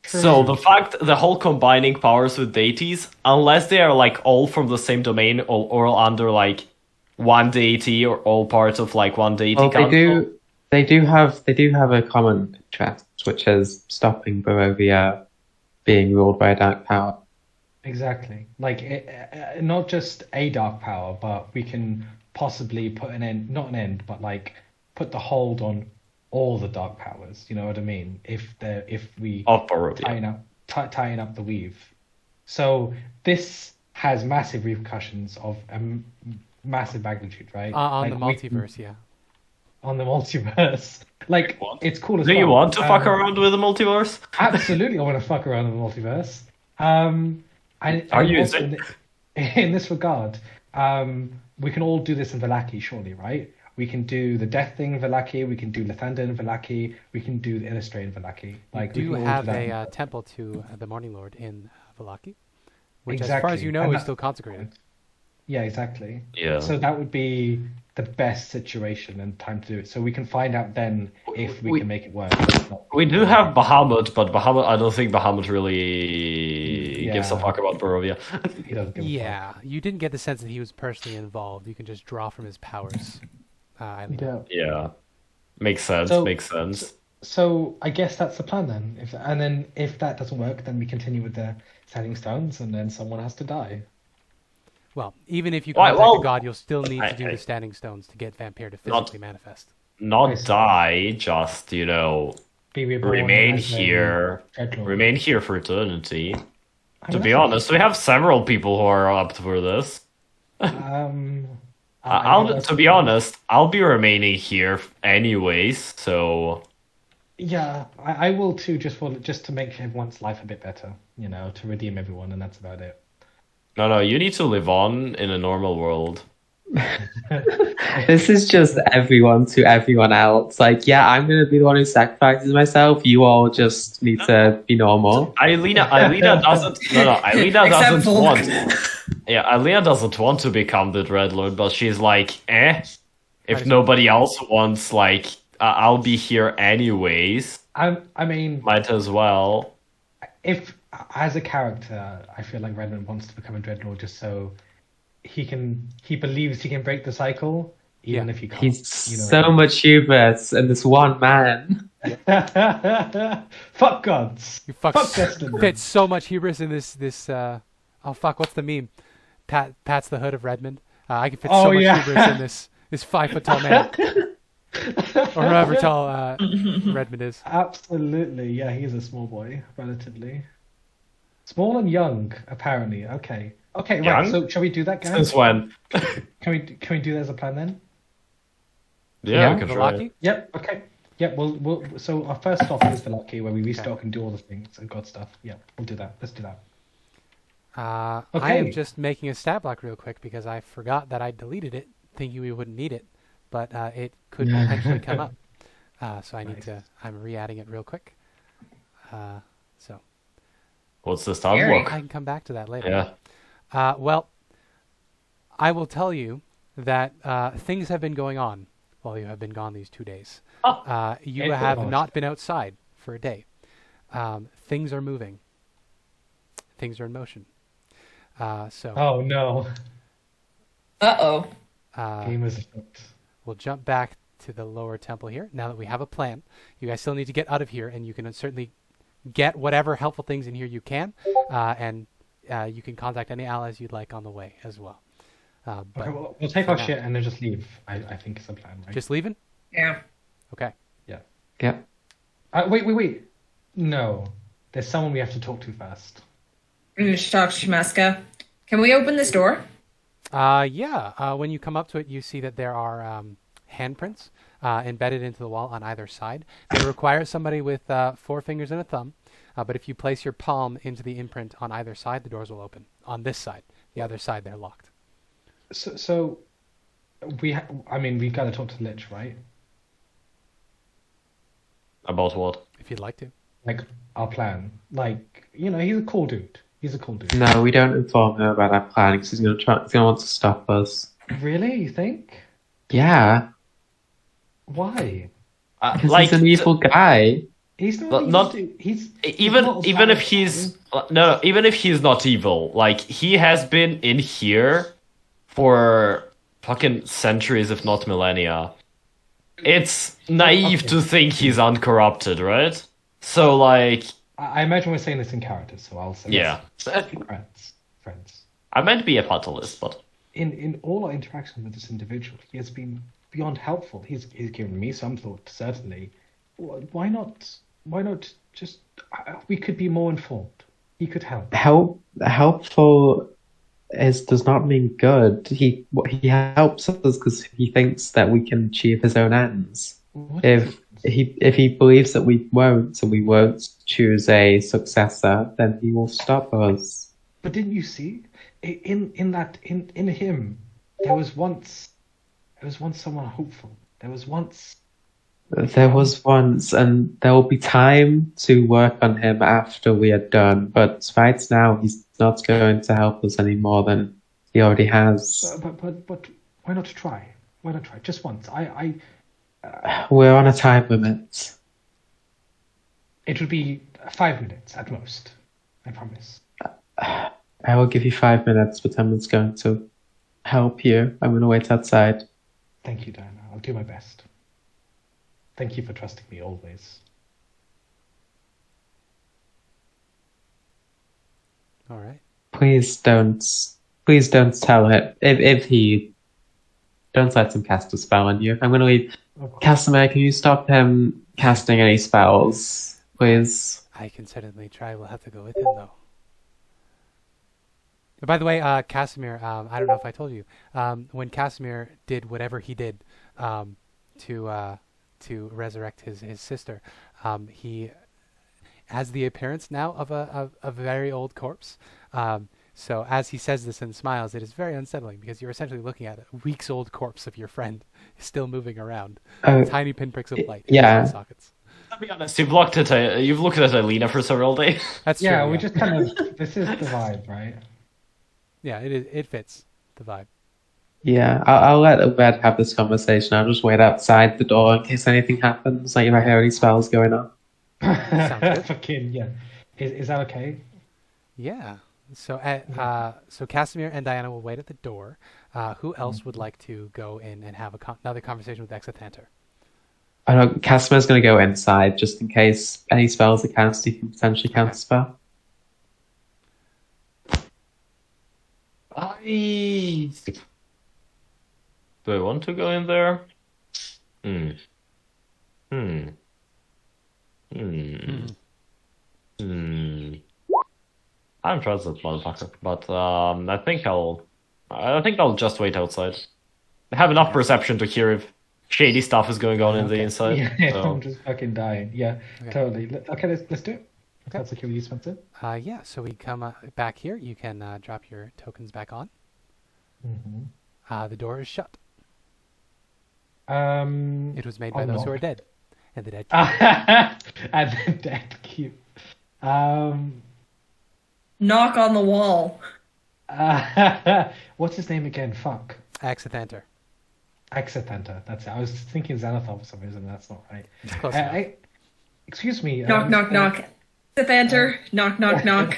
True. So the whole combining powers with deities, unless they are like all from the same domain or under like one deity or all parts of like one deity. Well, they do have a common interest, which is stopping Barovia being ruled by a dark power. Exactly. Like not just a dark power, but we can possibly put not an end, but like put the hold on all the dark powers. You know what I mean? If we tighten up the weave. So this has massive repercussions of massive magnitude, right? On the multiverse, yeah. On the multiverse. Like, it's cool as well. Do you want to fuck around with the multiverse? Absolutely, I want to fuck around with the multiverse. Are you in this regard, we can all do this in Valaki, surely, right? We can do the Death thing in Valaki, we can do Lathander in Valaki, we can do the Illustrate in Valaki. Like, we do have a temple to the Morning Lord in Valaki, which, as far as you know, is still consecrated. Yeah, exactly. Yeah. So that would be the best situation and time to do it. So we can find out then if we can make it work. We do have Bahamut, but I don't think Bahamut really gives a fuck about Barovia. He doesn't give a fuck. You didn't get the sense that he was personally involved. You can just draw from his powers. Yeah. Makes sense. So I guess that's the plan then. If that doesn't work, then we continue with the Standing Stones, and then someone has to die. Well, even if you contact a god, you'll still need to do the Standing Stones to get Vampire to physically manifest. Not die, just, remain here. Remain here for eternity. To be honest, we have several people who are up for this. To be honest, I'll be remaining here anyways, so... Yeah, I will too, just to make everyone's life a bit better, to redeem everyone, and that's about it. No, you need to live on in a normal world. This is just everyone to everyone else. Like, yeah, I'm going to be the one who sacrifices myself. You all just need to be normal. Ireena doesn't... Ireena doesn't want... Yeah, Ireena doesn't want to become the Dreadlord, but she's like, if nobody else wants, like, I'll be here anyways. I mean... Might as well. If... As a character, I feel like Redmond wants to become a Dreadlord just so he believes he can break the cycle, even if he can't. He's so much hubris and this one man. Fuck gods. You fit so much hubris in this oh fuck, what's the meme? Pat's the hood of Redmond. I can fit so much hubris in this 5 foot tall man. Or however tall Redmond is. Absolutely, yeah, he's a small boy, relatively. Small and young, apparently. Okay, young? Right. So, shall we do that, guys? Since when? Can we do that as a plan then? Yeah, we can try. Yep. Okay. Yep. We'll. So our first stop is Valaki, where we restock and do all the things and god stuff. Yeah, we'll do that. Let's do that. I am just making a stat block real quick because I forgot that I deleted it, thinking we wouldn't need it, but it could potentially come up. So I need to. I'm re-adding it real quick. What's the start Scary. look? I can come back to that later. Yeah. Well, I will tell you that things have been going on while you have been gone these 2 days. You have not been outside for a day. Things are moving. Things are in motion. Oh no. Uh-oh. Game is afoot. We'll jump back to the lower temple here. Now that we have a plan, you guys still need to get out of here, and you can certainly get whatever helpful things in here you can, and you can contact any allies you'd like on the way as well. Okay, we'll take our shit and then just leave. I think it's a plan, right? Just leaving? Yeah. Okay. Yeah. Yeah. Wait. No. There's someone we have to talk to first. We should talk to Shamaska. Can we open this door? Yeah. When you come up to it, you see that there are handprints embedded into the wall on either side. They require somebody with 4 fingers and a thumb, but if you place your palm into the imprint on either side, the doors will open. On this side. The other side, they're locked. So we got to talk to Lich, right? About what? If you'd like to. Like, our plan. Like, he's a cool dude. No, we don't inform him about our plan because he's going to want to stop us. Really? You think? Yeah. Why? Because he's an evil guy. He's not. Even if he's not evil, like he has been in here for fucking centuries, if not millennia. It's naive to think he's uncorrupted, right? So like, I imagine we're saying this in character, so I'll say yeah. Friends. I meant to be a fatalist, but in all our interaction with this individual, he has been beyond helpful. He's given me some thought, certainly. Why not just... we could be more informed. He could help. Helpful does not mean good. He helps us because he thinks that we can achieve his own ends. If he believes that we won't, and we won't choose a successor, then he will stop us. But didn't you see in him there was once someone hopeful. There was once, and there will be time to work on him after we are done. But right now, he's not going to help us any more than he already has. But why not try? Why not try just once? We're on a time limit. It would be 5 minutes at most. I promise. I will give you 5 minutes, but I'm not going to help you. I'm going to wait outside. Thank you, Diana. I'll do my best. Thank you for trusting me always. All right. Please don't tell him if he. Don't let him cast a spell on you. I'm going to leave. Casimir, can you stop him casting any spells, please? I can certainly try. We'll have to go with him, though. By the way, Casimir, I don't know if I told you, when Casimir did whatever he did to resurrect his sister, he has the appearance now of a very old corpse. So as he says this and smiles, it is very unsettling because you're essentially looking at a weeks-old corpse of your friend still moving around. Tiny pinpricks of light in the sockets. To be honest, you've looked at Ilena for several days. That's true. Yeah, we just kind of... This is the vibe, right? Yeah, it fits the vibe. Yeah, I'll let Red have this conversation. I'll just wait outside the door in case anything happens, like if I hear any spells going on. Sounds good. Fucking, yeah. Is that okay? Yeah. So Casimir and Diana will wait at the door. Who else would like to go in and have another conversation with Exathanter? I know Casimir's going to go inside just in case any spells are cast, he can potentially counterspell. Do I want to go in there? I don't trust that motherfucker, but I think I'll just wait outside. I have enough perception to hear if shady stuff is going on in the inside. Yeah, so. I'm just fucking dying. Yeah, totally. Okay, let's do it. If that's okay with you, Spencer. Yeah, so we come back here. You can drop your tokens back on. Mm-hmm. The door is shut. It was made by those who are dead. And the dead. And the dead cute. All right. Knock on the wall. What's his name again? Fuck. Axathanter. Axathanter. That's it. I was thinking Xanathar for some reason. That's not right. It's close enough. Excuse me. Knock, knock, knock. Xathanter. Knock, knock, knock.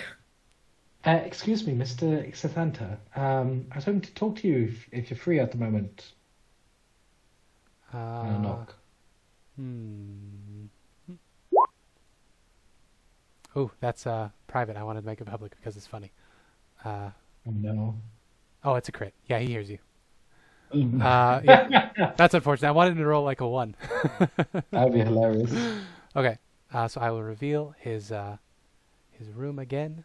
Excuse me, Mr. Xathanter. I was hoping to talk to you if you're free at the moment. Knock. Oh, that's private. I wanted to make it public because it's funny. Oh no. Oh, it's a crit. Yeah, he hears you. Yeah, that's unfortunate. I wanted him to roll like a 1. That'd be hilarious. Okay, so I will reveal his room again.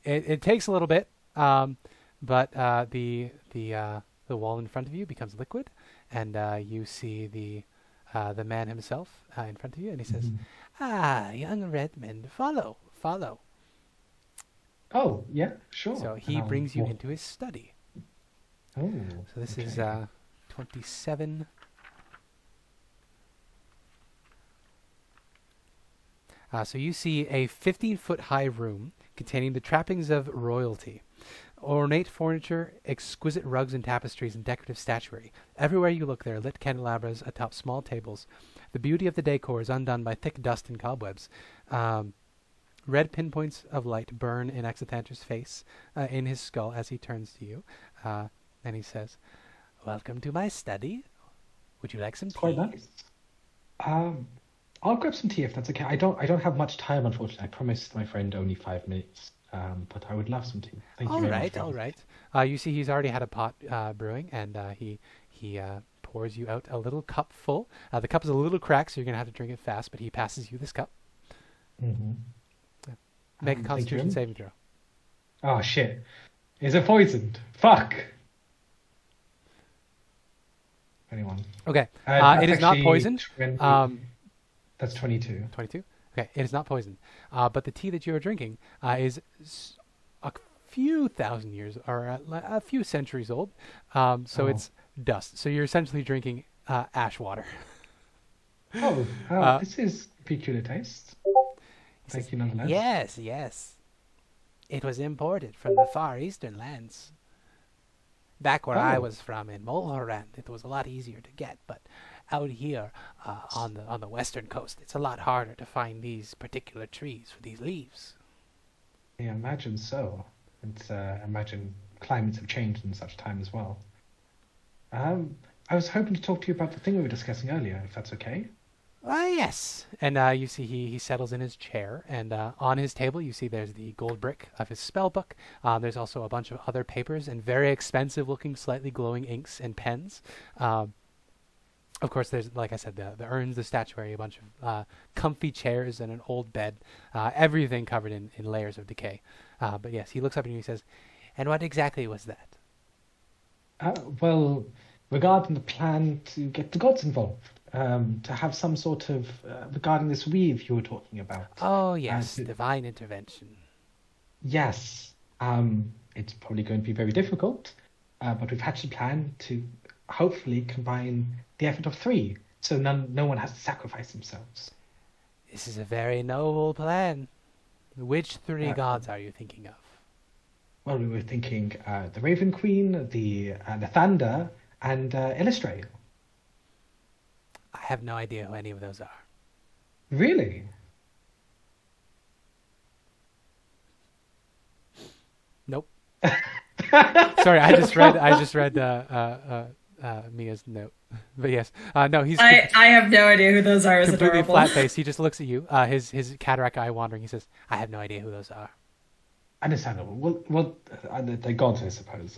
It takes a little bit, but the wall in front of you becomes liquid, and you see the man himself in front of you, and he says, young Redmond, follow. Oh, yeah, sure. So he brings you into his study. Oh. So this is 27. So you see a 15-foot high room containing the trappings of royalty. Ornate furniture, exquisite rugs and tapestries, and decorative statuary. Everywhere you look, there are lit candelabras atop small tables. The beauty of the decor is undone by thick dust and cobwebs. Red pinpoints of light burn in Exathanter's face, in his skull, as he turns to you. And he says, "Welcome to my study. Would you like some tea?" Quite nice. I'll grab some tea if that's okay. I don't have much time, unfortunately. I promised my friend only 5 minutes. But I would love some tea. Thank you very much. All right. You see, he's already had a pot brewing, and he pours you out a little cup full. The cup is a little cracked, so you're gonna have to drink it fast. But he passes you this cup. Mm-hmm. Make a Constitution saving throw. Oh shit! Is it poisoned? Fuck. 21. Okay. It is not poisoned. That's 22. 22. Okay, it is not poisoned. But the tea that you are drinking is a few thousand years or a few centuries old. So it's dust. So you're essentially drinking ash water. This is peculiar taste. Thank you nonetheless. Yes. It was imported from the far eastern lands. Back where I was from in Mulhorand, it was a lot easier to get, but out here on the western coast, it's a lot harder to find these particular trees for these leaves. Yeah, imagine so. And imagine climates have changed in such time as well. I was hoping to talk to you about the thing we were discussing earlier, if that's okay. Yes. And you see he settles in his chair, and on his table you see there's the gold brick of his spell book. There's also a bunch of other papers and very expensive looking, slightly glowing inks and pens. Of course, there's, like I said, the urns, the statuary, a bunch of comfy chairs and an old bed, everything covered in layers of decay. But yes, he looks up at you and he says, "And what exactly was that?" Well, regarding the plan to get the gods involved, to have some sort of, regarding this weave you were talking about. Oh, yes, divine intervention. Yes. It's probably going to be very difficult, but we've hatched a plan to hopefully combine the effort of 3, so no one has to sacrifice themselves. This is a very noble plan. Which 3 gods are you thinking of? Well, we were thinking the Raven Queen, the Thunder, and Illustrator. I have no idea who any of those are. Really? Nope. Sorry, I just read Mia's note. But yes, no, he's. I have no idea who those are. Completely flat faced. He just looks at you. His cataract eye wandering. He says, "I have no idea who those are." Understandable. Well, they're gods, I suppose.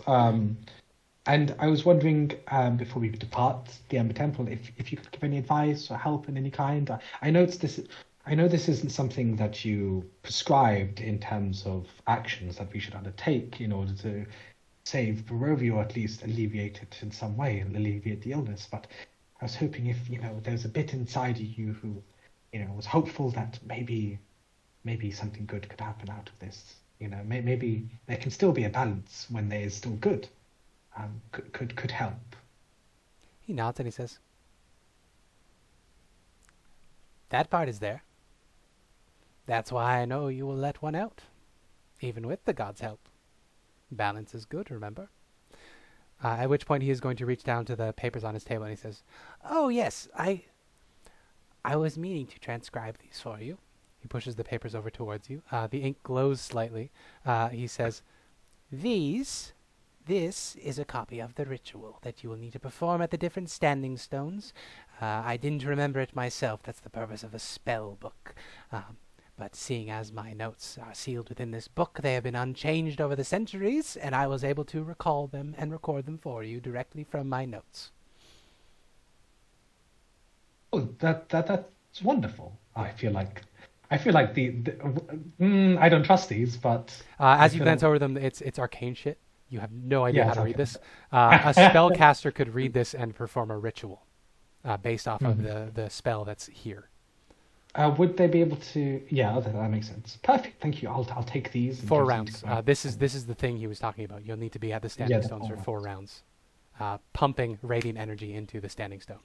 And I was wondering, before we depart the Ember Temple, if you could give any advice or help in any kind. I know this isn't something that you prescribed in terms of actions that we should undertake in order to save Barovia, or at least alleviate it in some way and alleviate the illness. But I was hoping if there's a bit inside of you who, was hopeful that maybe something good could happen out of this. Maybe there can still be a balance when there is still good. Could help. He nods and he says, "That part is there. That's why I know you will let one out. even with the gods' help. Balance is good, remember? At which point he is going to reach down to the papers on his table and he says, "Oh yes, I was meaning to transcribe these for you." He pushes the papers over towards you. The ink glows slightly. He says, "This is a copy of the ritual that you will need to perform at the different standing stones. I didn't remember it myself. That's the purpose of a spell book. But seeing as my notes are sealed within this book, they have been unchanged over the centuries, and I was able to recall them and record them for you directly from my notes." Oh, that's wonderful. I feel like I don't trust these, but as you glance over them, it's arcane shit. You have no idea how to read this. A spellcaster could read this and perform a ritual based off of the spell that's here. Would they be able to? Yeah, that makes sense. Perfect. Thank you. I'll take these. 4 rounds. This is the thing he was talking about. You'll need to be at the standing stones for 4 rounds, pumping radiant energy into the standing stone.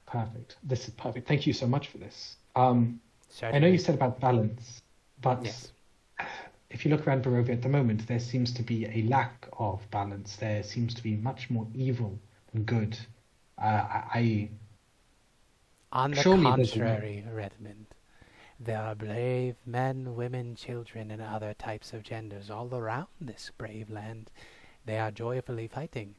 Perfect. This is perfect. Thank you so much for this. I know you said about balance, but yes. If you look around Barovia at the moment, there seems to be a lack of balance. There seems to be much more evil than good. On the contrary, Redmond, there are brave men, women, children, and other types of genders all around this brave land. They are joyfully fighting.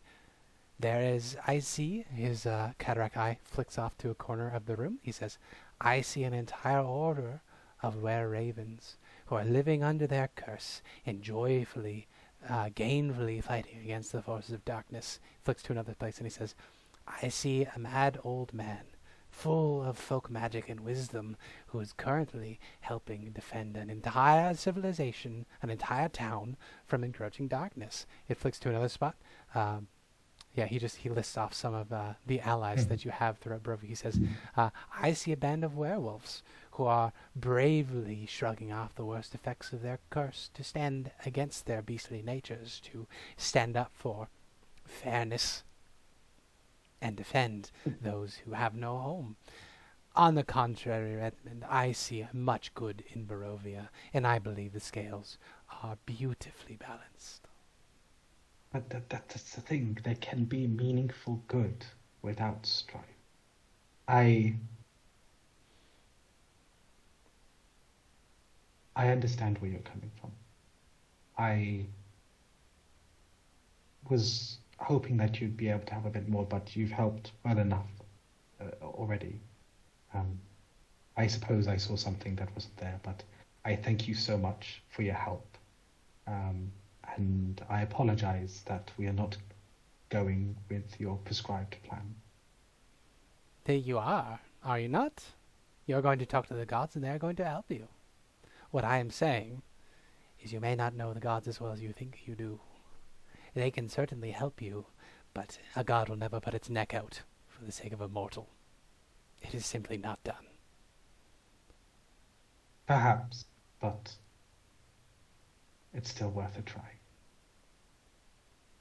There is, I see, his cataract eye flicks off to a corner of the room. He says, "I see an entire order of were-ravens who are living under their curse and joyfully, gainfully fighting against the forces of darkness." Flicks to another place and he says, "I see a mad old man, full of folk magic and wisdom, who is currently helping defend an entire civilization, an entire town, from encroaching darkness." It flicks to another spot. He lists off some of the allies that you have throughout Barovia. He says, "I see a band of werewolves who are bravely shrugging off the worst effects of their curse to stand against their beastly natures, to stand up for fairness and defend those who have no home. On the contrary, Redmond, I see much good in Barovia, and I believe the scales are beautifully balanced." But that's the thing. There can be meaningful good without strife. I understand where you're coming from. I was hoping that you'd be able to have a bit more, but you've helped well enough already. I suppose I saw something that wasn't there, but I thank you so much for your help. And I apologize that we are not going with your prescribed plan. There you are you not? You're going to talk to the gods and they're going to help you. What I am saying is you may not know the gods as well as you think you do. They can certainly help you, but a god will never put its neck out for the sake of a mortal. It is simply not done. Perhaps, but it's still worth a try.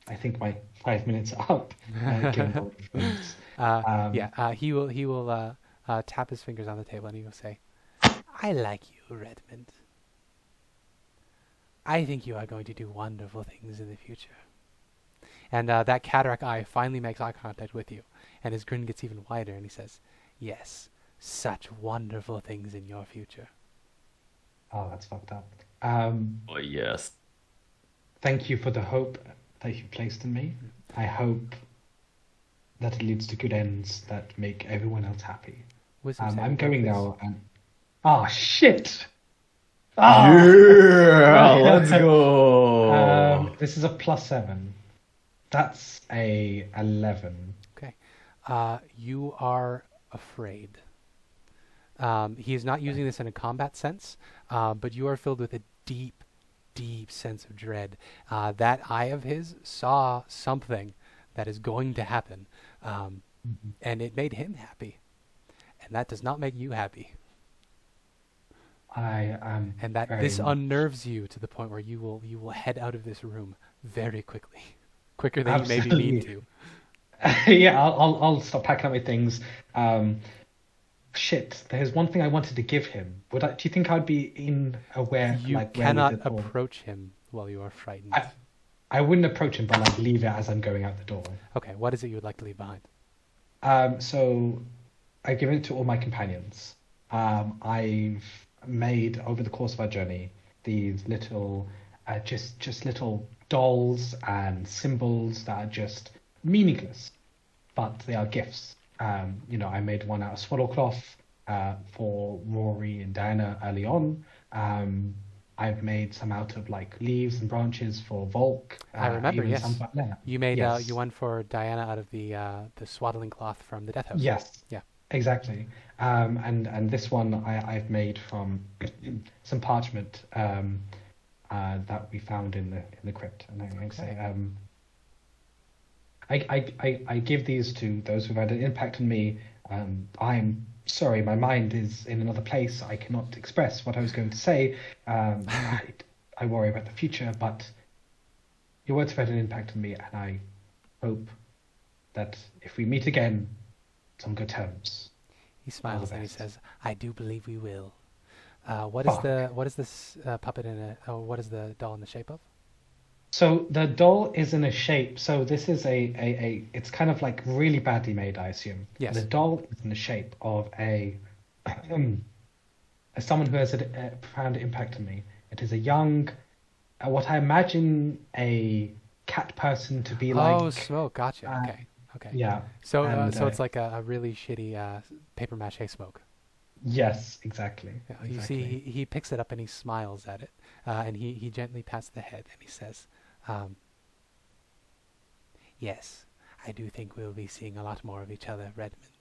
I think my 5 minutes are up. He will tap his fingers on the table and he will say, "I like you, Redmond. I think you are going to do wonderful things in the future." And that cataract eye finally makes eye contact with you, and his grin gets even wider, and he says, "Yes, such wonderful things in your future." Oh, that's fucked up. Oh, yes. Thank you for the hope that you placed in me. I hope that it leads to good ends that make everyone else happy. I'm going now and... Oh, shit! Oh. Yeah, let's go! This is a +7. That's a 11. Okay. You are afraid. He is not using this in a combat sense, but you are filled with a deep, deep sense of dread. That eye of his saw something that is going to happen, and it made him happy. And that does not make you happy. I am. And that this unnerves you to the point where you will head out of this room very quickly. Quicker than you maybe need to. Yeah, I'll stop packing up my things. shit, there's one thing I wanted to give him. Do you think I'd be aware? You like cannot where we did, approach him while you are frightened. I wouldn't approach him, but I'd leave it as I'm going out the door. Okay, what is it you would like to leave behind? So I've given it to all my companions. I've made over the course of our journey these little, just little dolls and symbols that are just meaningless, but they are gifts. I made one out of swaddle cloth for Rory and Diana early on. I've made some out of like leaves and branches for Volk. I remember, yes. You made Yes. you one for Diana out of the swaddling cloth from the Death House. Yes. Yeah. Exactly. And this one I've made from some parchment that we found in the crypt. And I say, I give these to those who've had an impact on me. I'm sorry, my mind is in another place. I cannot express what I was going to say. I worry about the future, but your words have had an impact on me, and I hope that if we meet again, it's on good terms. He smiles and he best. says, "I do believe we will." What Fuck. is this puppet in it? Oh, what is the doll in the shape of? So the doll is in a shape. So this is it's kind of like really badly made, I assume. Yes. The doll is in the shape of someone who has a profound impact on me. It is a young, what I imagine a cat person to be like. Oh, Smoke. Gotcha. Okay. Yeah. So And, so it's like a really shitty paper mache Smoke. Yes, exactly. Yeah, you see, he picks it up and he smiles at it, and he gently pats the head and he says, "Yes, I do think we'll be seeing a lot more of each other, Redmond."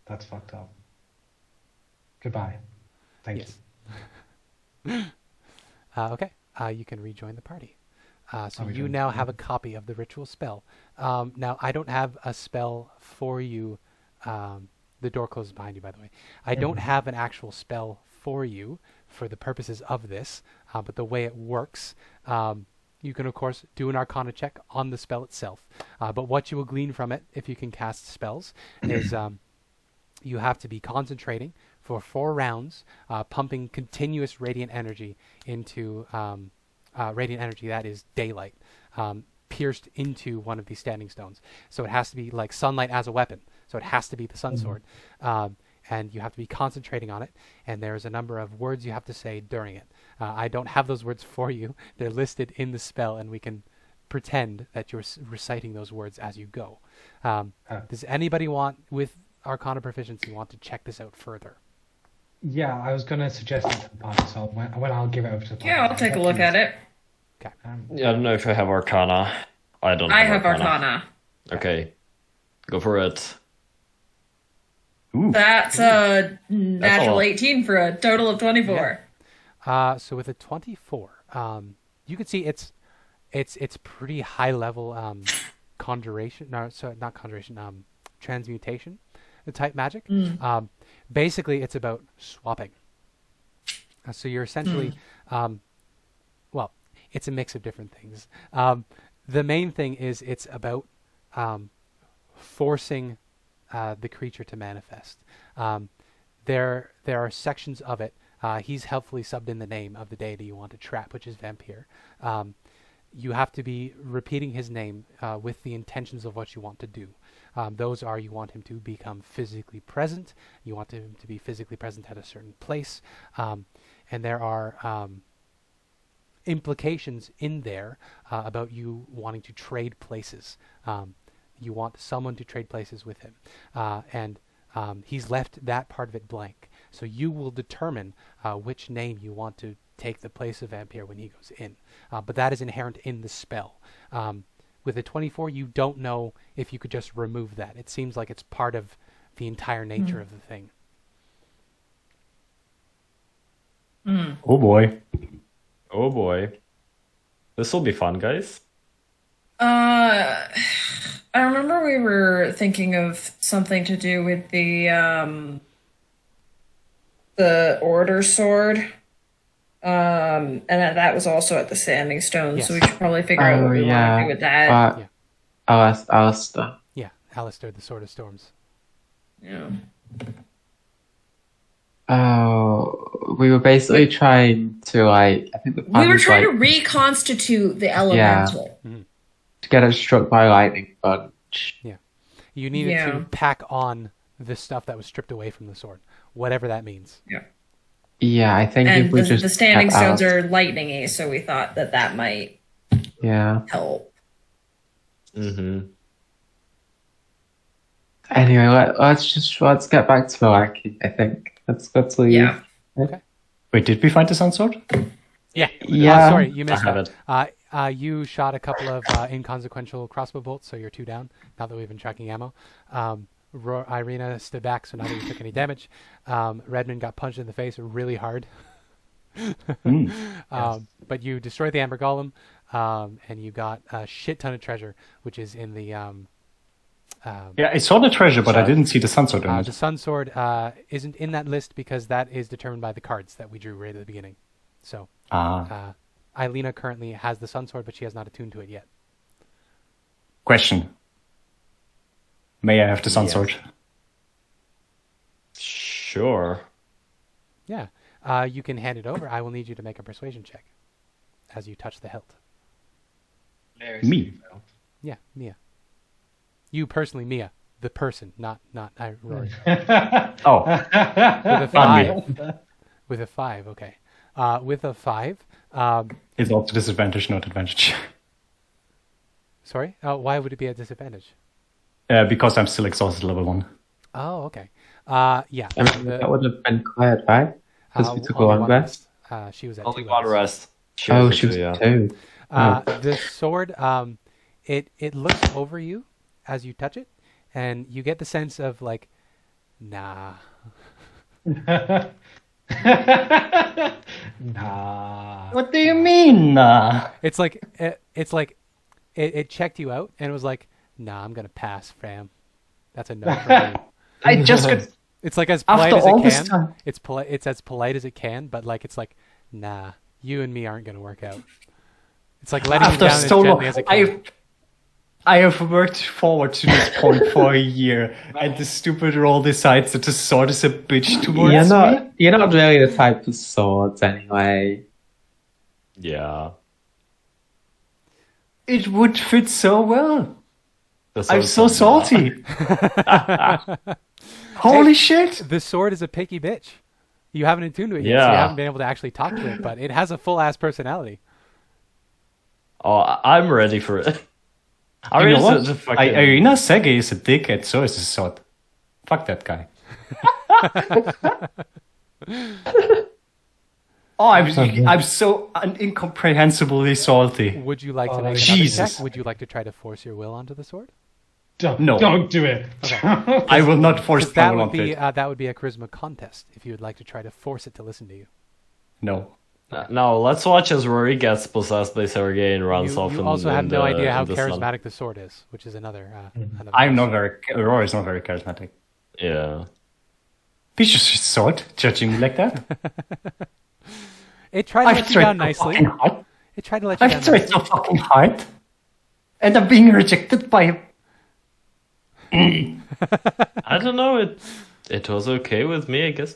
That's fucked up. Goodbye. Thank Yes. you. Okay, you can rejoin the party. So I'll you rejoin. now have a copy of the ritual spell. Now, I don't have a spell for you. The door closes behind you, by the way. I don't have an actual spell for you for the purposes of this, but the way it works, you can, of course, do an Arcana check on the spell itself. But what you will glean from it, if you can cast spells, is you have to be concentrating for 4 rounds, pumping continuous radiant energy into radiant energy that is daylight, pierced into one of these standing stones. So it has to be like sunlight as a weapon. So it has to be the sun sword. And you have to be concentrating on it. And there's a number of words you have to say during it. I don't have those words for you. They're listed in the spell, and we can pretend that you're reciting those words as you go. Does anybody with Arcana proficiency want to check this out further? Yeah, I was going to suggest that to the party, so when I'll give it over to the party. Yeah, I'll take a look at it. Okay. Yeah, I don't know if I have Arcana. I don't. I have Arcana. Okay, go for it. Ooh. That's a natural lot. 18 for a total of 24. So with a 24, you can see it's pretty high level conjuration. No, sorry, not conjuration. Transmutation, the type magic. Basically, it's about swapping. So you're essentially, well, it's a mix of different things. The main thing is it's about forcing the creature to manifest. There are sections of it. He's helpfully subbed in the name of the deity you want to trap, which is Vampire. You have to be repeating his name with the intentions of what you want to do. Those are, you want him to become physically present, you want him to be physically present at a certain place, and there are implications in there about you wanting to trade places. You want someone to trade places with him, and he's left that part of it blank. So you will determine which name you want to take the place of Vampire when he goes in. But that is inherent in the spell. With a 24, you don't know if you could just remove that. It seems like it's part of the entire nature of the thing. Oh boy. Oh boy, this will be fun, guys. I remember we were thinking of something to do with the order sword. And that was also at the Standing Stone, Yes. so we should probably figure out what we want to do with that. Yeah. Alistair. Yeah, Alistair, the Sword of Storms. Yeah. Oh, we were basically trying to I think the plan We were was, trying to reconstitute the elemental. to get it struck by lightning bunch. Yeah. You needed to pack on the stuff that was stripped away from the sword, whatever that means. Yeah. Yeah, I think And if we just the standing kept stones out- are lightning-y, so we thought that might help. Mm-hmm. Anyway, let's get back to Milwaukee. I think let's leave. Yeah. Okay. Wait, did we find the sun sword? Yeah. Yeah. Sorry, you missed I that. You shot a couple of inconsequential crossbow bolts, so you're 2 down. Now that we've been tracking ammo. Ireena stood back, so neither of you took any damage. Redmond got punched in the face really hard. But you destroyed the Amber Golem, and you got a shit ton of treasure, which is in the... Yeah, I saw the treasure, but I didn't see the sun sword in it. The Sun Sword isn't in that list because that is determined by the cards that we drew right at the beginning. So, Ilena currently has the Sun Sword, but she has not attuned to it yet. Question. May I have the sun Yes. sword? Sure. Yeah. You can hand it over. I will need you to make a persuasion check as you touch the hilt. Me? Yeah, Mia. You personally, Mia. The person, not Rory. Oh, With a 5. With a 5, okay. With a 5. it's also disadvantage, not advantage. Sorry? Why would it be a disadvantage? Because I'm still exhausted level 1. Oh, okay. Yeah. I mean, that would have been Claire, right? Because we took a long rest. She was at Only 2 one rests. rest. She was 2. The sword, it looks over you as you touch it, and you get the sense of like, nah. Nah. What do you mean? It's like it checked you out and it was like, nah, I'm gonna pass, fam. That's a no for me. I just got... It's like as polite After as all it this can. time. It's polite. It's as polite as it can, but like it's like, nah, you and me aren't gonna work out. It's like letting you After down as so long, gently as it can. I have worked forward to this point for a year, and the stupid roll decides that the sword is a bitch towards me. You're not really the type of swords anyway. Yeah. It would fit so well. That's I'm so awesome. salty. Holy shit! The sword is a picky bitch. You haven't attuned to it yet, so you Yeah. haven't been able to actually talk to it, but it has a full-ass personality. Oh, I'm ready for it. I'm You ready know what? to fucking... Ireena Sege is a dick, and so is his sword. Fuck that guy. Oh, I'm so incomprehensibly salty. Would you like to Oh, make another Jesus. check? Would you like to try to force your will onto the sword? No. Don't do it. I will not force That my will would onto be it. that would be a charisma contest if you would like to try to force it to listen to you. No. No, let's watch as Rory gets possessed by Sergei and runs off. You also have in no the- idea how in the sun. charismatic the sword is, which is another. Another I'm not very... Aurora is not very charismatic. Yeah. Piece of sword, judging me like that. It tried to I've let you tried down so nicely. fucking hard. It tried to let you down I've tried nicely. so fucking hard. And I'm being rejected by... I don't know. It was okay with me, I guess.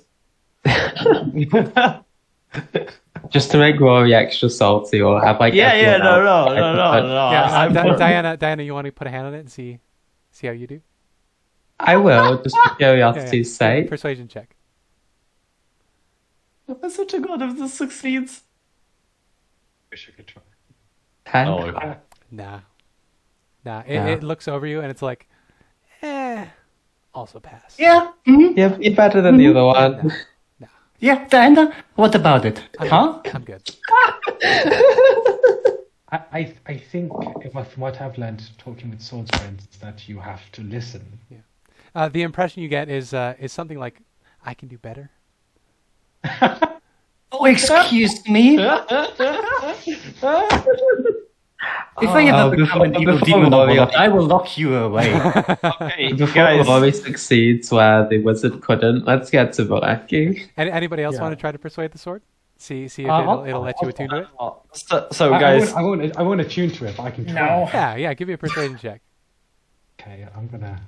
Just to make Rory extra salty, or have like Yeah, everyone else no. hyper- Yeah, Diana, you want to put a hand on it and see how you do? I will, just for curiosity's sake. Persuasion check. I'm such a god if this succeeds. Wish I could try. 10. Oh, okay. Nah. Nah. It looks over you and it's like, also pass. Yeah. You're better than the other one. Yeah, Diana, what about it? Huh? I'm good. I think from what I've learned talking with swords friends is that you have to listen. The impression you get is something like, I can do better. Oh, excuse me. If I ever become an evil before demon, Rory, I will lock you away. Okay, Before guys. Rory succeeds where the wizard couldn't, let's get to Valaki. Anybody else Yeah. want to try to persuade the sword? See if it'll let you attune to it? So guys, I won't attune to it, but I can try. Yeah, give me a persuasion check. Okay, I'm gonna.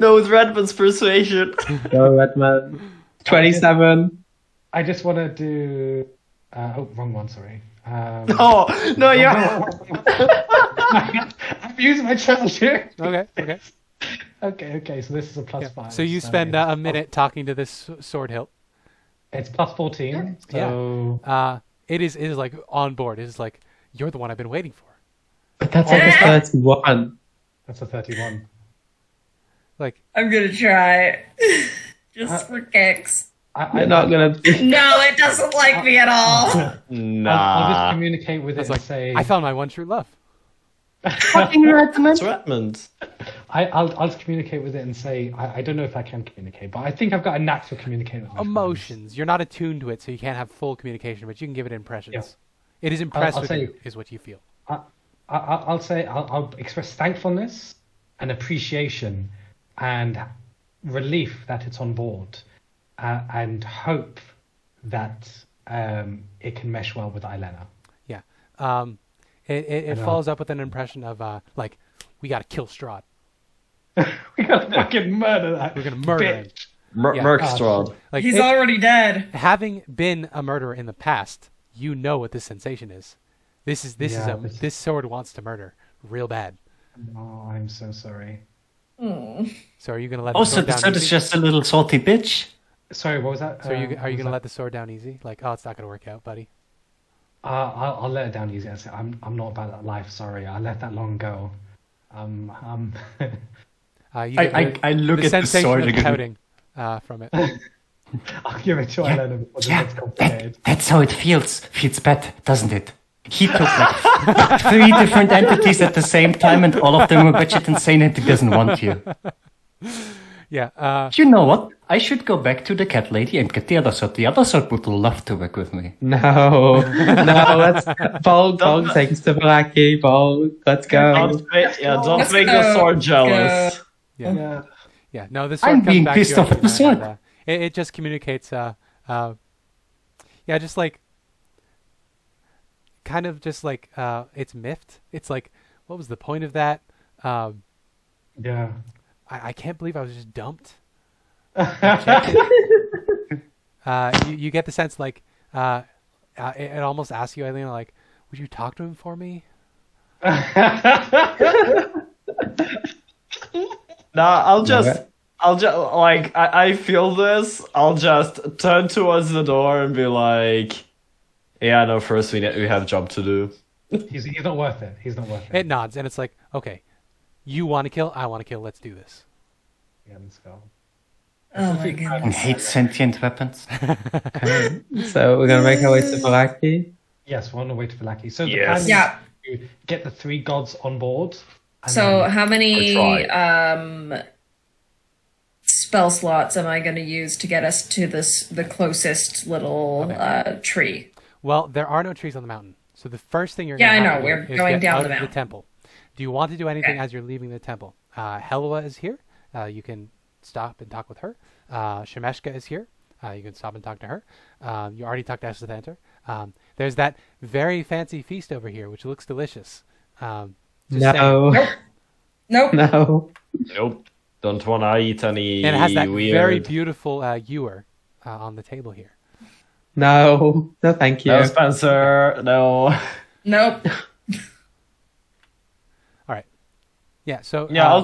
no, with Redmond's persuasion. Go, Redmond. 27. I just want to do. Wrong one. Sorry. Oh no, yeah. I've used my treasure. Okay. Okay. So this is a plus 5. So you spend a minute talking to this sword hilt. It's plus 14. So It is like on board. It is like, you're the one I've been waiting for. But that's like a 31. That's a 31. Like, I'm gonna try. Just for kicks. You're not gonna. No, it doesn't like me at all. Nah. I'll just communicate with it like, and say. I found my one true love. Fucking Redmond. It's Redmond. I'll just communicate with it and say I don't know if I can communicate, but I think I've got a knack for communicating with my Emotions. You're not attuned to it, so you can't have full communication, but you can give it impressions. Yeah. It is impressed I'll with say- you, is what you feel. I'll express thankfulness and appreciation and relief that it's on board, and hope that it can mesh well with Ilena. Yeah. It follows up with an impression of like, we gotta kill Strahd. We gotta fucking murder that. We're gonna murder him. bitch. Yeah. Merkstrahd. Like, He's already dead. having been a murderer in the past, you know what this sensation is. This sword wants to murder real bad. Oh, I'm so sorry. So are you gonna let the Also, sword the down sword is easy? just a little salty bitch. Sorry, what was that? So are you gonna let the sword down easy? Like, oh, it's not gonna work out, buddy. I'll let it down easy. I say, I'm not about that life. Sorry, I let that long go. You I the look at the sensation sword of again. pouting from it. I'll give it to Ilena before this gets complicated. That's how it feels. Feels bad, doesn't it? He took like 3 different entities at the same time, and all of them were budget insane, and he doesn't want you. Yeah. You know what? I should go back to the cat lady and get the other sword. The other sword would love to work with me. No, let's Volk takes to Blackie. Volk, let's go. Don't Let's make go. the sword jealous. Yeah. No, the sword I'm comes being back to pissed you off at the and, sword. it just communicates. Just like. Kind of just like it's miffed. It's like, what was the point of that? Yeah. I can't believe I was just dumped. You get the sense like it almost asks you, Ileana, like, would you talk to him for me? Nah, I'll just like I feel this. I'll just turn towards the door and be like, "Yeah, no. First, we have a job to do." He's not worth it. He's not worth it. It nods and it's like, okay, you want to kill, I want to kill. Let's do this. Yeah, let's go. Oh my I goodness. hate sentient weapons. So we're gonna make our way to Blackie. Yes, we're on the way to Vallaki. So the Yes. plan is Yeah. to get the 3 gods on board. and So then- how many Or spell slots am I going to use to get us to the closest little tree? Well, there are no trees on the mountain. So the first thing you're Yeah, going to I have know. to We're do is going get down out the of mountain. the temple. Do you want to do anything Okay. as you're leaving the temple? Helwa is here. You can stop and talk with her. Shemeshka is here. You can stop and talk to her. You already talked to Esther. There's that very fancy feast over here, which looks delicious. Just saying. No, Nope. no. Nope. Don't wanna eat any And it has that weird. very beautiful ewer on the table here. No, thank you. No, Spencer. No. Nope. All right. Yeah. So Yeah, I'll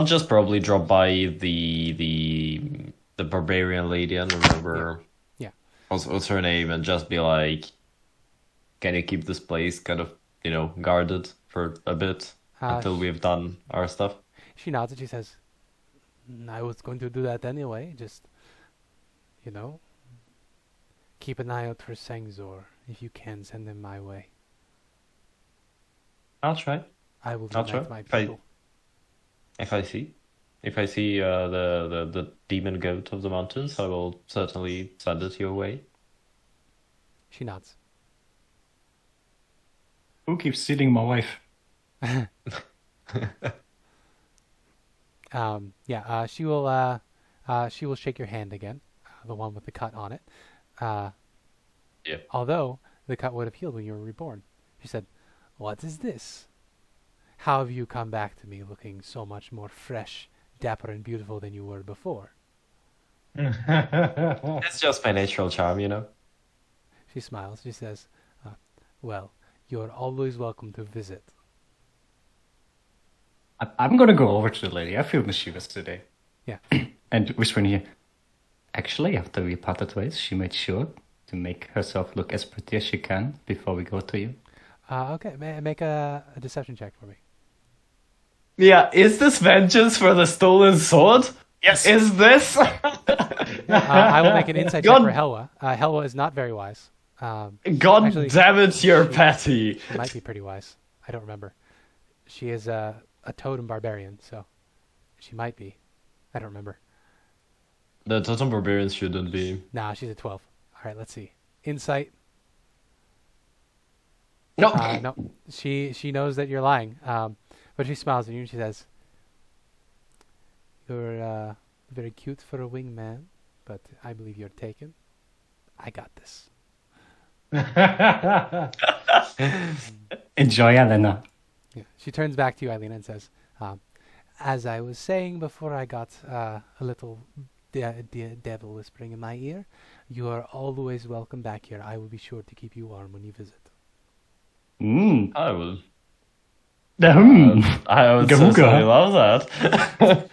just probably drop by the barbarian lady. I don't remember. Yeah. What's her name? And just be like, can you keep this place kind of guarded for a bit until we've done our stuff? She nods and she says, I was going to do that anyway. Just, keep an eye out for Sangzor. If you can, send him my way. I'll try. I will do I'll that try. to my people. If I see the demon goat of the mountains, I will certainly send it your way. She nods. Who keeps stealing my wife? She will shake your hand again, the one with the cut on it. Yeah. Although the cut would have healed when you were reborn. She said, "What is this? How have you come back to me looking so much more fresh, dapper, and beautiful than you were before?" It's just my natural charm, you know. She smiles. She says, well, you're always welcome to visit. I'm gonna go over to the lady. I feel mischievous today. Yeah. And whisper in here. Actually, after we parted ways, she made sure to make herself look as pretty as she can before we go to you. Okay, make a deception check for me. Yeah, is this vengeance for the stolen sword? Yes. Is this? I will make an insight check for Helwa. Helwa is not very wise. God Actually, damn it, you're petty. She might be pretty wise. I don't remember. She is a totem barbarian, so she might be. I don't remember. The totem barbarians shouldn't be. Nah, she's a 12. All right, let's see. Insight. No. No, she knows that you're lying. But she smiles at you and she says, "You're very cute for a wingman, but I believe you're taken. I got this." Enjoy, Ilena. Yeah. She turns back to you, Ireena, and says, "As I was saying before I got a little devil whispering in my ear, you are always welcome back here. I will be sure to keep you warm when you visit." I will. I would certainly love that.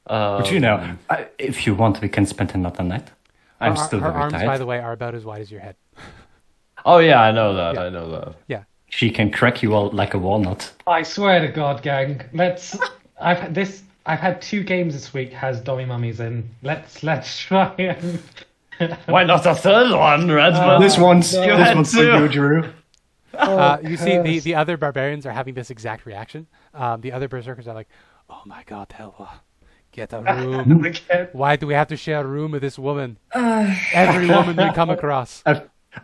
But you know, if you want, we can spend another night. I'm still her very arms, tired. by the way, are about as wide as your head. Oh yeah, I know that. Yeah. I know that. Yeah. She can crack you all like a walnut. I swear to God, gang. I've had 2 games this week. Has Dommy Mummies in? Let's try and. Why not a third one, Redmond? This one's had for two. you, Drew. You see, the other barbarians are having this exact reaction. The other berserkers are like, "Oh my God, Helwa, get a room. Why do we have to share a room with this woman? Every woman we come across."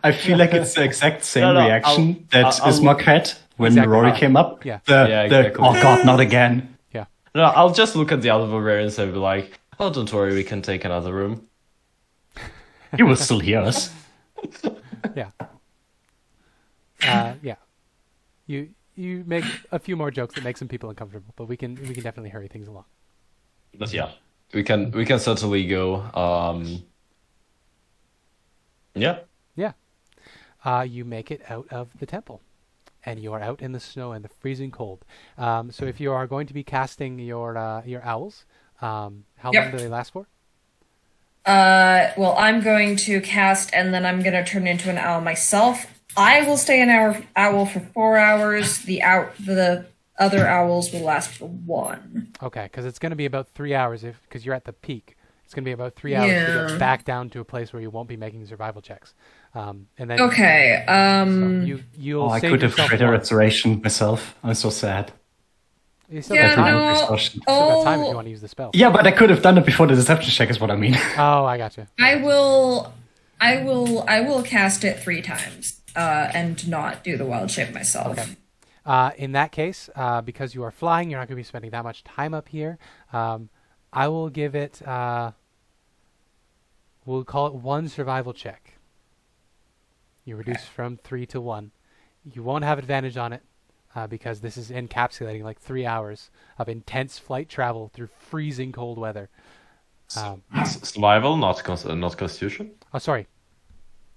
I feel like it's the exact same No, reaction that Ismark had when Exactly. Rory came up. Yeah. Exactly. Oh God, not again. Yeah. No, I'll just look at the other barbarians and be like, "Oh, don't worry, we can take another room." He will still hear us. Yeah. Yeah. You make a few more jokes that make some people uncomfortable, but we can definitely hurry things along. But yeah, we can certainly go. Yeah. Yeah. You make it out of the temple, and you are out in the snow and the freezing cold. So if you are going to be casting your owls, how long do they last for? Well, I'm going to cast, and then I'm going to turn into an owl myself. I will stay an owl for 4 hours. The other owls will last for 1. Okay, because it's going to be about 3 hours because you're at the peak. It's going to be about 3 hours to get back down to a place where you won't be making survival checks. And then okay. You'll I save could have yourself read one. iteration myself. I'm so sad. You still Yeah, got time. no. You still got time if you want to use the spell. Yeah, but I could have done it before the deception check. Is what I mean. Oh, I got you. I will cast it 3 times and not do the wild shape myself. Okay. In that case, because you are flying, you're not going to be spending that much time up here. I will give it. We'll call it 1 survival check. You reduce from 3 to 1. You won't have advantage on it because this is encapsulating like 3 hours of intense flight travel through freezing cold weather. Survival, not Constitution. Oh, sorry.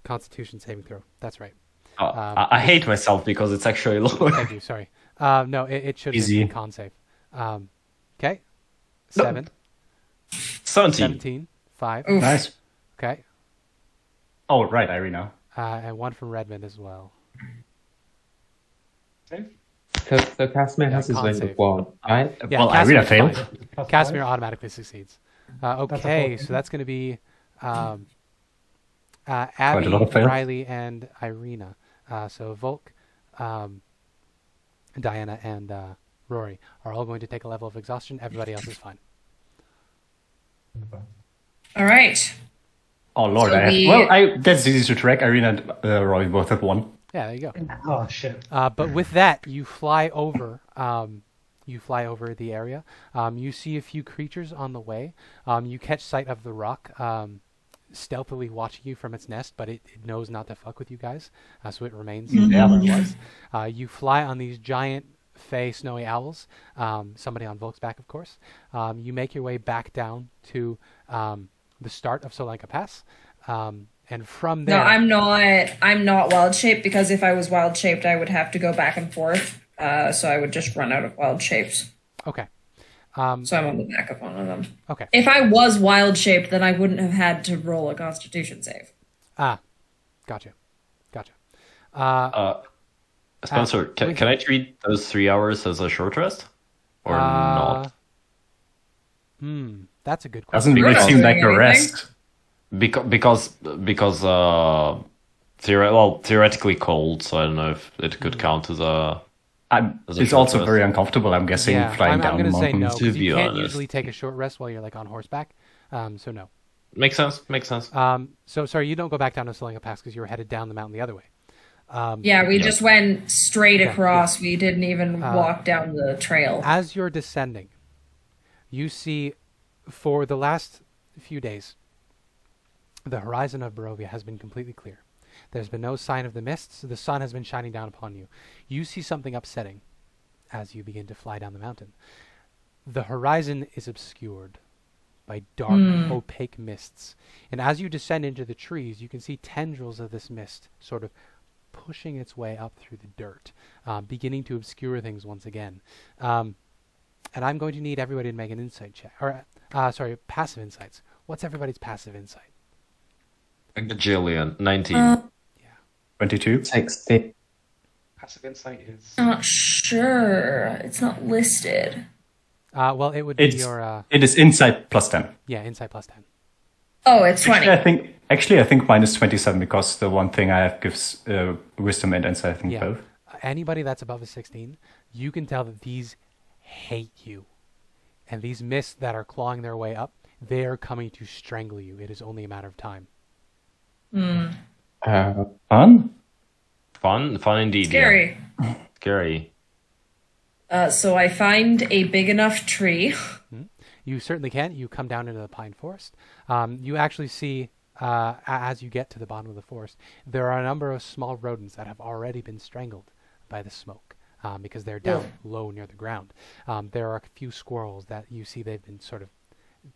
Constitution saving throw. That's right. I hate myself because it's actually lower. Thank you. Sorry. No, it should Easy. be con save. Okay. 7. 17. 17. 5. Oof. Nice. Okay. Oh, right, Ireena. And 1 from Redmond as well. So Casimir has his con wings save. of one, right? Yeah, Well, Casimir Ireena failed. fine. Casimir automatically succeeds. Okay, so that's going to be Abby, a lot of fails. Riley, and Ireena. So Volk, Diana, and Rory are all going to take a level of exhaustion. Everybody else is fine. All right. Oh Lord, So that's easy to track. Ireena and Roy both at 1. Yeah, there you go. Oh shit. But with that, you fly over. You fly over the area. You see a few creatures on the way. You catch sight of the rock stealthily watching you from its nest, but it knows not to fuck with you guys, so it remains where it was. You fly on these giant fey snowy owls. Somebody on Volk's back, of course. You make your way back down to the start of Solanka Pass. And from No, there... I'm not wild shaped, because if I was wild shaped, I would have to go back and forth. So I would just run out of wild shapes. Okay. So I'm on the back of one of them. Okay. If I was wild shaped, then I wouldn't have had to roll a Constitution save. Ah, gotcha. Spencer, can I treat those 3 hours as a short rest? Or not? That's a good question. Doesn't really not seem doing like a anything. rest. Because theoretically cold, so I don't know if it could count as a... As a It's short also rest. very uncomfortable, I'm guessing, Yeah, flying I'm down going the to say no, mountains. because To you be can't honest. usually take a short rest while you're like on horseback. So no. Makes sense. So sorry, you don't go back down to Solanka Pass because you were headed down the mountain the other way. Yeah, we Yeah. just went straight Yeah, across. We didn't even walk down the trail. As you're descending, you see, for the last few days, the horizon of Barovia has been completely clear. There's been no sign of the mists. The sun has been shining down upon you. You see something upsetting as you begin to fly down the mountain. The horizon is obscured by dark, opaque mists. And as you descend into the trees, you can see tendrils of this mist sort of pushing its way up through the dirt, beginning to obscure things once again. And I'm going to need everybody to make an insight check. Or, passive insights. What's everybody's passive insight? A gajillion. 19. 22? 60. Passive insight is. Not sure. It's not listed. Well, it would be your... It is insight plus 10. yeah, insight plus 10. Oh, it's 20. Actually, I think mine is 27 because the one thing I have gives wisdom and insight, I think Yeah. both. Anybody that's above a 16, you can tell that these hate you. And these mists that are clawing their way up, they are coming to strangle you. It is only a matter of time. Fun? Fun indeed. Scary. Yeah. Scary. So I find a big enough tree. You certainly can. You come down into the pine forest. You actually see, as you get to the bottom of the forest, there are a number of small rodents that have already been strangled by the smoke because they're down low near the ground. There are a few squirrels that you see they've been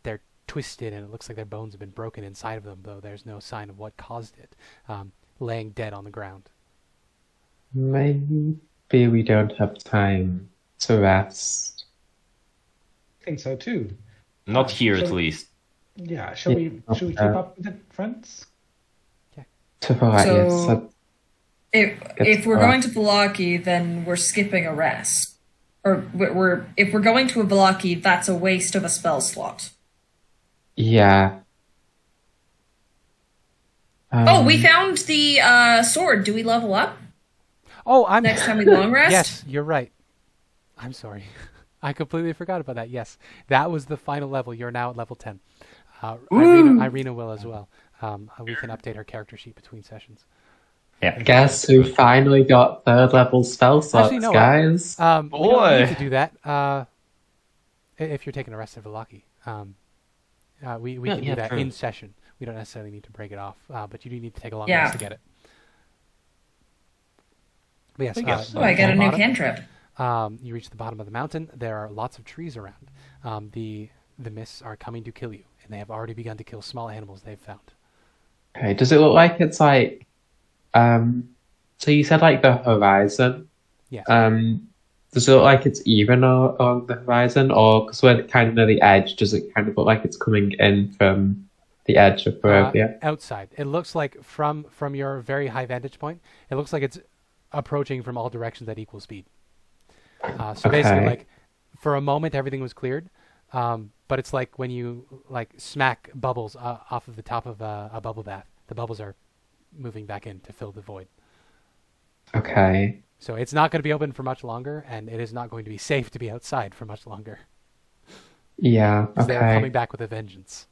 they're twisted and it looks like their bones have been broken inside of them, though there's no sign of what caused it, laying dead on the ground. Maybe we don't have time to rest. I think so too. Not here, shall at we- least. Yeah, should we keep up with it, friends? So if we're alright. going to Vallaki, then we're skipping a rest. Or if we're going to a Vallaki, that's a waste of a spell slot. Yeah. Oh, we found the sword. Do we level up Oh, I'm next time we long rest? Yes, you're right. I'm sorry. I completely forgot about that. Yes, that was the final level. You're now at level 10. Ireena will as well. We can update our character sheet between sessions. Yeah. Guess who finally got third level spell slots, Actually, no, guys? We don't Boy. need to do that. If you're taking a rest of Vallaki, we can do that true. in session. We don't necessarily need to break it off, but you do need to take a long Yeah. rest to get it. But yes, guess Oh, I get a new bottom, cantrip. you reach the bottom of the mountain. There are lots of trees around. The mists are coming to kill you, and they have already begun to kill small animals they've found. Okay, does it look like it's like... so you said like the horizon. Yes. Does it look like it's even on the horizon? Or, because we're kind of near the edge, does it kind of look like it's coming in from the edge of Barovia? Outside. It looks like from your very high vantage point, it looks like it's approaching from all directions at equal speed. So basically, Okay. like, for a moment, everything was cleared. But it's like when you like smack bubbles off of the top of a bubble bath. The bubbles are moving back in to fill the void. Okay. So it's not going to be open for much longer, and it is not going to be safe to be outside for much longer. Yeah, 'Cause they're coming okay. back with a vengeance.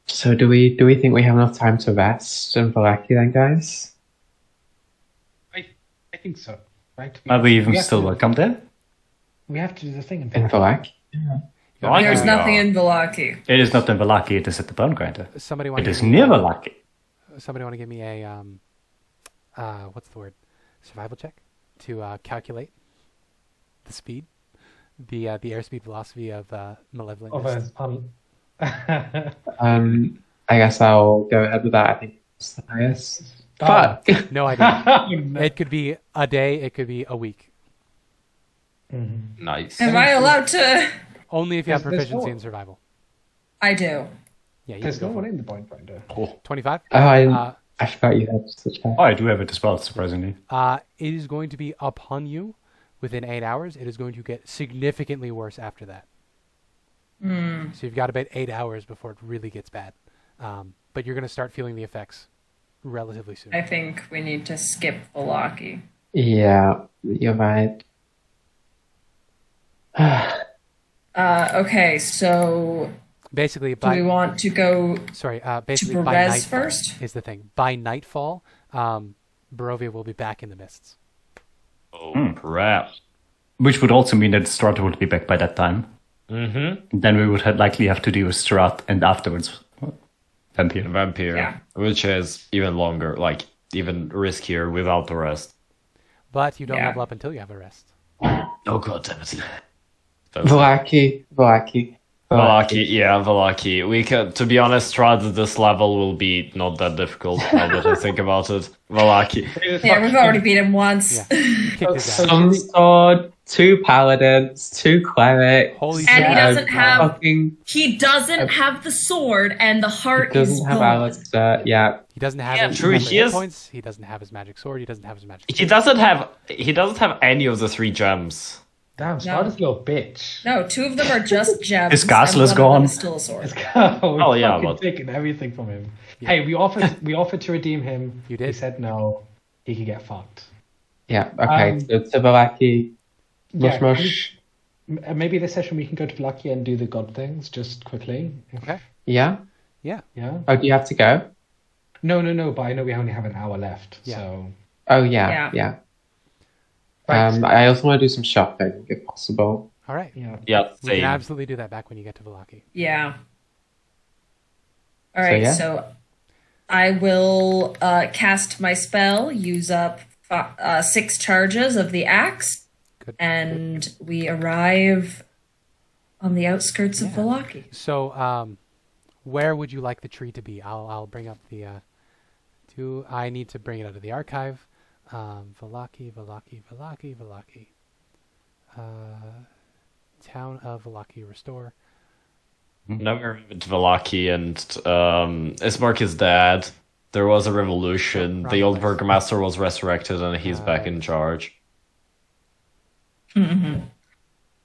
So do we think we have enough time to rest in Vallaki then, guys? I think so. Right? Are we even have still to- welcome there? We have to do the thing in In Vallaki? There's Yeah. nothing in Vallaki. It is not in Vallaki, it is at the Bone Grinder. Somebody want It is near Vallaki. Somebody want to give me a what's the word? Survival check to calculate the speed. the airspeed velocity of malevolent Of mist. I guess I'll go ahead with that. I think it's the highest. Oh. Fuck. No idea. No. It could be a day. It could be a week. Nice. Am I allowed to? Only if you have There's proficiency more. in survival. I do. Yeah, you There's can no go one for it. in the point finder. 25. Oh, Uh, I forgot you had such a... Oh, I do have it as well, surprisingly. It is going to be upon you within 8 hours. It is going to get significantly worse after that. So you've got about 8 hours before it really gets bad. But you're going to start feeling the effects relatively soon. I think we need to skip Volaki. Yeah, you're right. Okay, so Basically, do we want to go sorry, basically to by Perez nightfall first? is the thing. By nightfall, Barovia will be back in the mists. Oh, crap. Which would also mean that Strahd would be back by that time. Mm-hmm. Then we would likely have to deal with Strahd and afterwards Vampire. Vampire, Yeah. which is even longer, like even riskier without the rest. But you don't Yeah. level up until you have a rest. Oh god damn it. Volaki. Volaki. We can, to be honest, Strahd at this level will be not that difficult now that I think about it. Volaki. Yeah, we've already beat him once. Yeah. You kicked his ass. Some sword, 2 paladins, 2 cleric. Holy And shit. he doesn't have Fucking, he doesn't have the sword and the heart he is doesn't have gone. Alistair. Yeah. He doesn't have Yeah, his true, number he hit is- points. He doesn't have his magic sword. He doesn't have his magic. He doesn't have any of the 3 gems. Damn, Strahd is a little bitch. No, 2 of them are just gems. His castle and is one of them gone. is still a sword. We've yeah, fucking but- taken everything from him. Hey, we offered to redeem him. You did? He said no. He could get fucked. Yeah, okay. So to Volaki. Yeah, Mush. Maybe this session we can go to Lucky and do the god things just quickly. Okay. Yeah? Yeah. Yeah. Oh, do you have to go? No. But I know we only have an hour left. Yeah. So. Oh, yeah. Right. I also want to do some shopping, if possible. All right. Yeah. Yeah, We can same. absolutely do that back when you get to Volaki. Yeah. All right, yeah. so I will cast my spell, use up 6 charges of the axe, Good. and we arrive on the outskirts of Volaki. So, where would you like the tree to be? I'll bring up the. I need to bring it out of the archive. Volaki. Town of Volaki restore. Now we're at Volaki and Ismark is dead. There was a revolution. Wrong The old place. burgomaster was resurrected and he's back in charge. Mm-hmm.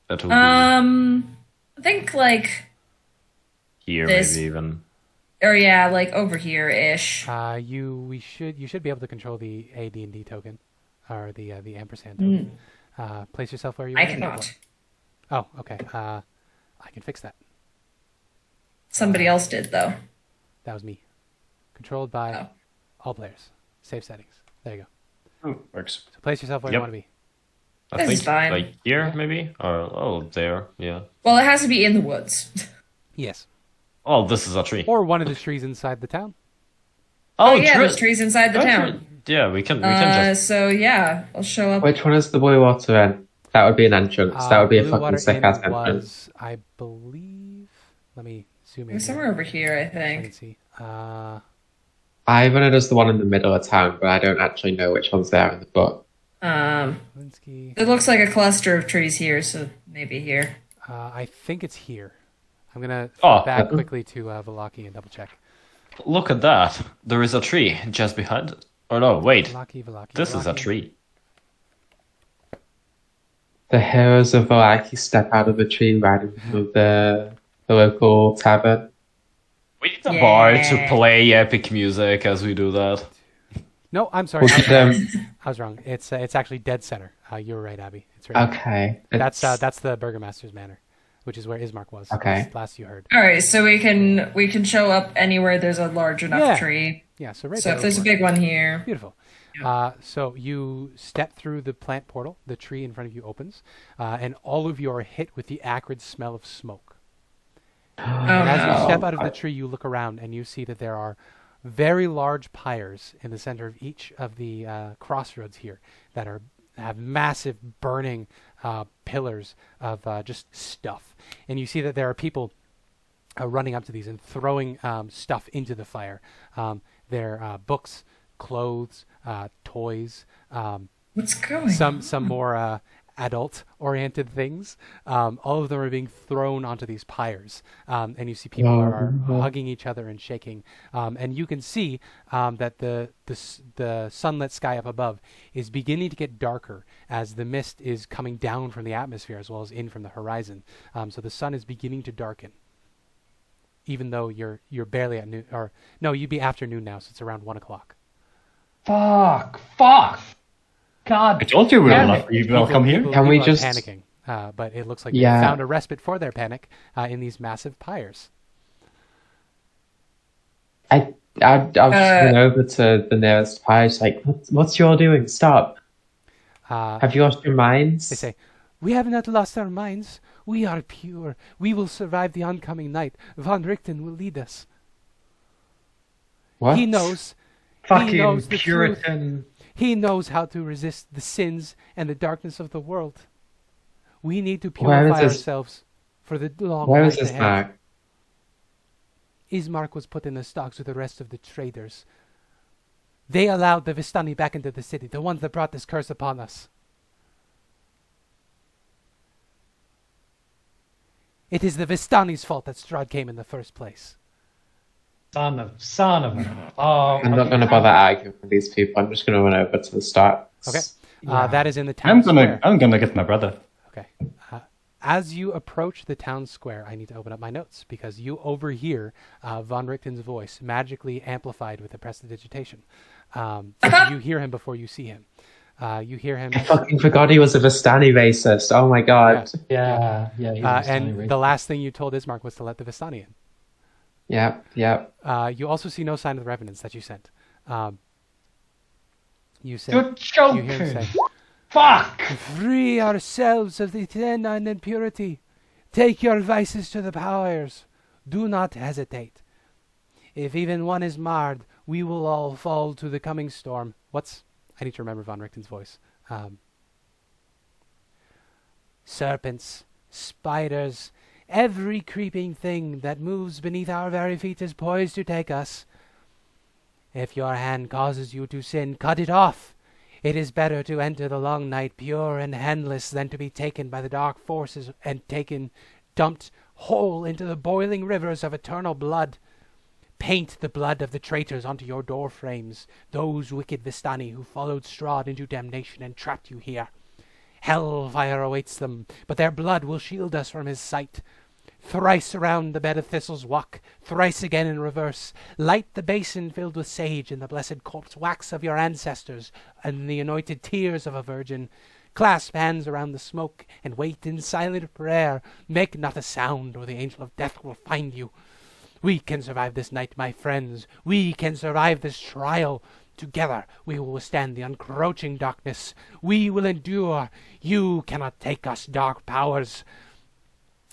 That will be I think like, here, this- maybe even. or yeah, like over here-ish. You should be able to control the AD&D token, or the ampersand token. Place yourself where you I want to be. cannot. Oh, okay. I can fix that. Somebody else did, though. That was me. Controlled by Oh. all players. Save settings. There you go. Oh, works. So place yourself where you Yep. want to be. I This think is fine. like here, maybe? Or there, yeah. Well, it has to be in the woods. Yes. Oh, this is a tree. Or one of the trees inside the town. Oh, yeah, true. there's trees inside the town. Yeah, we can just. So yeah, I'll show up. Which one is the blue water in? That would be an entrance. That would be a Blue fucking Water sick Inn ass entrance. was, I believe. Let me zoom in. It was here somewhere over here, I so I can think. see. Ireena does the one in the middle of town, but I don't actually know which one's there in the book. Linsky. It looks like a cluster of trees here, so maybe here. I think it's here. I'm gonna Oh. back quickly to Volaki and double check. Look at that. There is a tree just behind it. Oh no, wait. Volaki. This is a Volaki. tree. The heroes of Volaki step out of the tree right in front of the local tavern. We need a bar to Yeah. play epic music as we do that. No, I'm sorry. Look at them. I was wrong. It's actually Dead Center. You were right, Abby. It's right. Okay. That's It's- the Burgomaster's Manor, which is where Ismark was. Okay. Last you heard. All right, so we can show up anywhere there's a large enough Yeah. tree. Yeah. So right So there. if there's a would work. big one here, Beautiful. So you step through the plant portal. The tree in front of you opens, and all of you are hit with the acrid smell of smoke. And as you no. step out of the tree, you look around and you see that there are very large pyres in the center of each of the crossroads here that are have massive burning pillars of just stuff. And you see that there are people running up to these and throwing stuff into the fire. They're books, clothes, toys. What's going on? Some more adult-oriented things. All of them are being thrown onto these pyres, and you see people are hugging each other and shaking. And you can see that the sunlit sky up above is beginning to get darker as the mist is coming down from the atmosphere as well as in from the horizon. So the sun is beginning to darken, even though you're barely at noon. Or no, you'd be afternoon now, so it's around 1 o'clock. Fuck! God, I told you we were welcome here. People Can we are just- panicking? But it looks like Yeah. they found a respite for their panic in these massive pyres. I'll just run over to the nearest pyre. It's like, what's you all doing? Stop. Have you lost your minds? They say, "We have not lost our minds. We are pure. We will survive the oncoming night. Von Richten will lead us. What? He knows. He fucking knows the truth. Puritan. He knows how to resist the sins and the darkness of the world. We need to Where is purify this- ourselves for the long Where night is this ahead." back? Ismark was put in the stocks with the rest of the traders. They allowed the Vistani back into the city, the ones that brought this curse upon us. It is the Vistani's fault that Strahd came in the first place. Son of a. Oh, I'm not going to bother arguing with these people. I'm just going to run over to the start. Okay. Yeah. That is in the town square. I'm gonna get my brother. Okay. As you approach the town square, I need to open up my notes because you overhear Von Richten's voice magically amplified with the prestidigitation. So you hear him before you see him. You hear him. I fucking forgot he was a Vistani racist. Oh my god. Yeah. He's a And Vistani the last thing you told Ismark was to let the Vistani in. Yep. You also see no sign of the revenants that you sent. You said, You're joking. you hear him say, Fuck! "Free ourselves of the sin and impurity. Take your vices to the powers. Do not hesitate. If even one is marred, we will all fall to the coming storm." I need to remember Von Richten's voice. "Serpents, spiders, every creeping thing that moves beneath our very feet is poised to take us. If your hand causes you to sin, cut it off. It is better to enter the long night pure and handless than to be taken by the dark forces and dumped whole into the boiling rivers of eternal blood. Paint the blood of the traitors onto your door frames, those wicked Vistani who followed Strahd into damnation and trapped you here. Hellfire awaits them, but their blood will shield us from his sight. Thrice around the bed of thistles walk, thrice again in reverse. Light the basin filled with sage and the blessed corpse wax of your ancestors and the anointed tears of a virgin. Clasp hands around the smoke and wait in silent prayer. Make not a sound, or the angel of death will find you. We can survive this night, my friends. We can survive this trial. Together we will withstand the encroaching darkness. We will endure. You cannot take us, dark powers."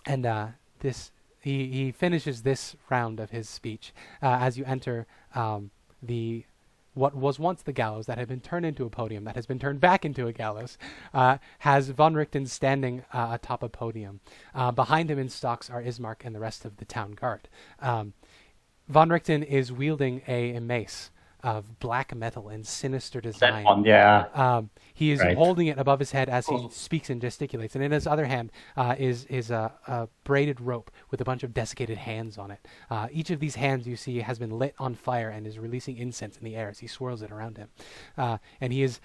And he finishes this round of his speech as you enter what was once the gallows that had been turned into a podium, that has been turned back into a gallows, has Von Richten standing atop a podium. Behind him in stocks are Ismark and the rest of the town guard. Von Richten is wielding a mace of black metal and sinister design. That one, yeah. He is Right. holding it above his head as he speaks and gesticulates, and in his other hand is a braided rope with a bunch of desiccated hands on it. Each of these hands you see has been lit on fire and is releasing incense in the air as he swirls it around him. And he is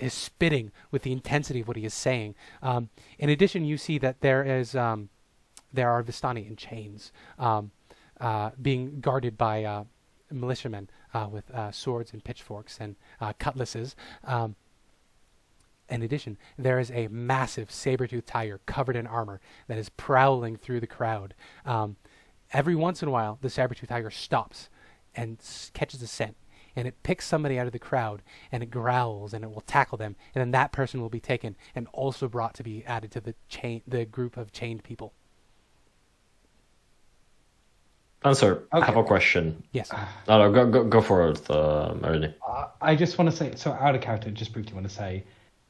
spitting with the intensity of what he is saying. In addition, you see that there are Vistani in chains, being guarded by militiamen with swords and pitchforks and cutlasses. In addition, there is a massive saber-toothed tiger covered in armor that is prowling through the crowd. Every once in a while, the saber-toothed tiger stops and catches a scent, and it picks somebody out of the crowd, and it growls, and it will tackle them, and then that person will be taken and also brought to be added to the group of chained people. Answer. I Okay. have a question. Yes. No, go for it, Ireena. I just want to say, so out of character, just briefly want to say,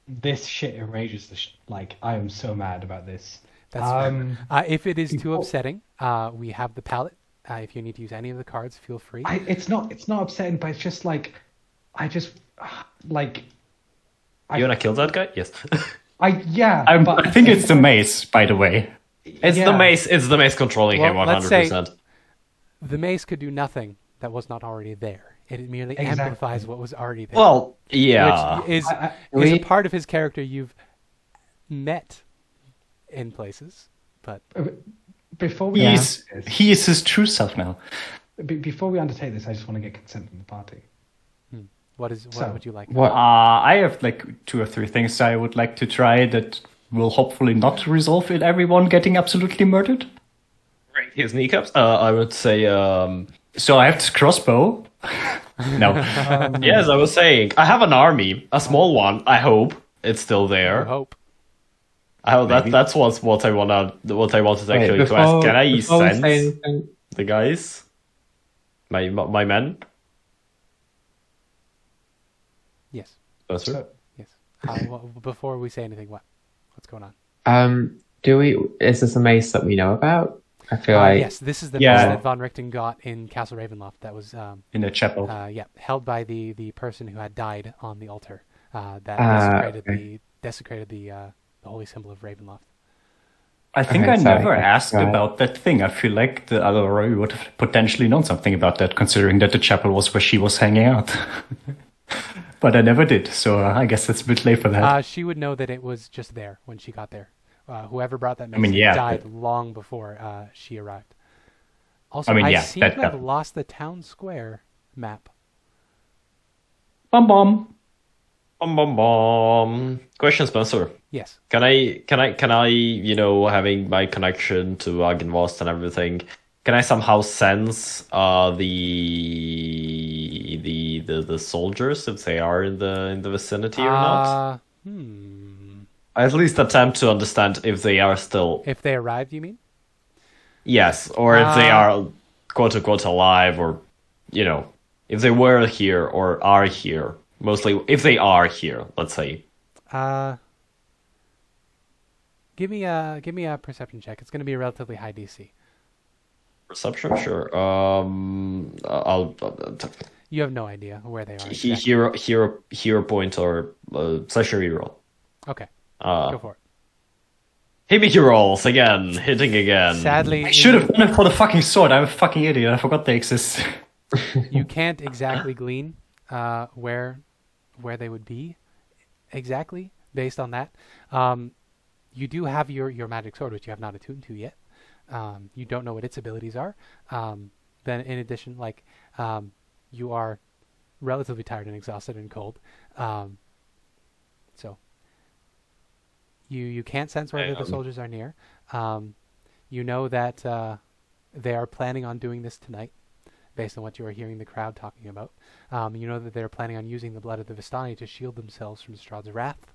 this shit enrages like I am so mad about this. That's fair. If it is too upsetting, we have the palette. If you need to use any of the cards, feel free. It's not upsetting, but it's just like I just like. You wanna kill that guy? Yes. But I think it's the mace, by the way. It's the mace. It's the mace controlling him 100%. The mace could do nothing that was not already there. It merely amplifies what was already there. Well, yeah. Which is a part of his character you've met in places, but before we he is his true self now. Before we undertake this, I just want to get consent from the party. What would you like? I have like 2 or 3 things I would like to try that will hopefully not resolve in everyone getting absolutely murdered. Break his kneecaps. I would say. So I have this crossbow. No. Yes, I was saying I have an army, a small one. I hope it's still there. I hope. That's what I wanted actually to ask. Can I sense the guys? My men. Yes. That's right. Yes. Before we say anything, what's going on? Is this a mace that we know about? I feel like yes, this is the mace that Von Richten got in Castle Ravenloft. That was in a chapel. Held by the person who had died on the altar. That desecrated the holy symbol of Ravenloft. I think I never asked about that thing. I feel like the Aurora would have potentially known something about that, considering that the chapel was where she was hanging out. But I never did, so I guess it's a bit late for that. She would know that it was just there when she got there. Whoever brought that mace died long before she arrived. Also, I seem to have lost the town square map. Bum bum. Bum bum bum. Question, Spencer. Yes. Can I, having my connection to Agenvost and everything, can I somehow sense the soldiers if they are in the vicinity or not? At least attempt to understand if they are still. If they arrived, you mean? Yes, or if they are quote unquote alive, or if they were here or are here. Mostly, if they are here, let's say. Give me a perception check. It's going to be a relatively high DC. Perception, sure. I'll. You have no idea where they are. Hero point or session reroll. Okay. Go for it. Hit me your rolls again. Hitting again. Sadly, I should have done it for the fucking sword. I'm a fucking idiot. I forgot they exist. You can't exactly glean where they would be exactly based on that. You do have your magic sword, which you have not attuned to yet. You don't know what its abilities are. Then, in addition, you are relatively tired and exhausted and cold. So you can't sense whether the soldiers are near. You know that they are planning on doing this tonight, based on what you are hearing the crowd talking about. You know that they're planning on using the blood of the Vistani to shield themselves from Strahd's wrath.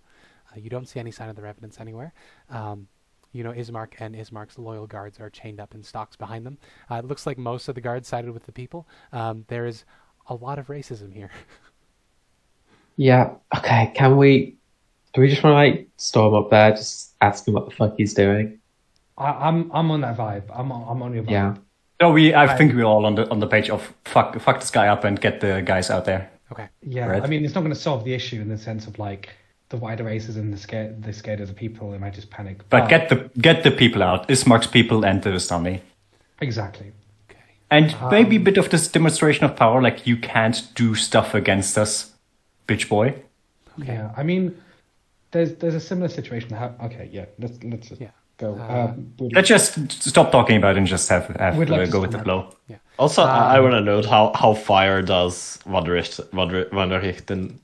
You don't see any sign of their evidence anywhere. Ismark and Ismark's loyal guards are chained up in stocks behind them. It looks like most of the guards sided with the people. There is a lot of racism here. Yeah. Okay. Do we just want to storm up there, just ask him what the fuck he's doing? I'm on that vibe. I'm on your vibe. Yeah. No, I think we're all on the page of fuck this guy up and get the guys out there. Okay. Yeah. Right. I mean, it's not going to solve the issue in the sense of the wider races and they're scared of the people. They might just panic. But get the people out. Ismark's people and the Vistani. Exactly. Okay. And maybe a bit of this demonstration of power, like you can't do stuff against us, bitch boy. Okay. Yeah. I mean, there's a similar situation. Okay. Yeah. Let's just go. Let's just stop talking about it and just have go with the flow. Yeah. Also, I want to note how fire does Van Richten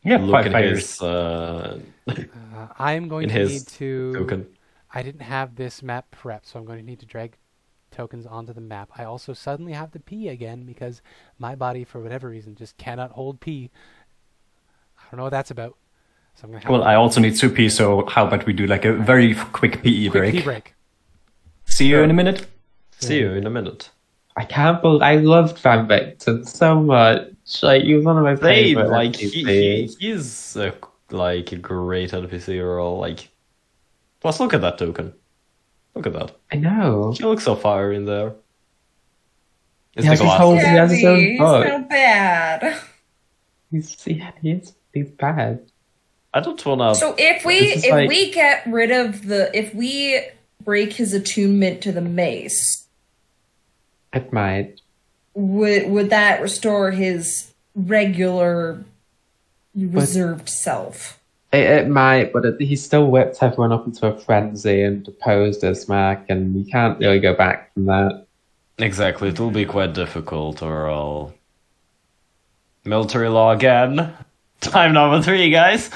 look in his. I'm going to need to. Token. I didn't have this map prepped, so I'm going to need to drag tokens onto the map. I also suddenly have to pee again because my body, for whatever reason, just cannot hold pee. I don't know what that's about. So I'm gonna have I also need to pee, so how about we do a very quick PE break? Pee break. See you in a minute. See you in a minute. I can't believe I loved Van Richten so much. He was one of my favorite. He's like a great NPC role. Like, plus look at that token. Look at that. I know. He looks so fire in there. It's He has the his glass. whole- he has his own He's book. so bad. He's bad. I don't wanna. So if This is like- we get rid of if we break his attunement to the mace, It might. would that restore his regular reserved self? It might, but he still whipped everyone up into a frenzy and deposed Ismark, and you can't really go back from that. Exactly, it will be quite difficult, or I'll... Military law again. Time number 3, guys.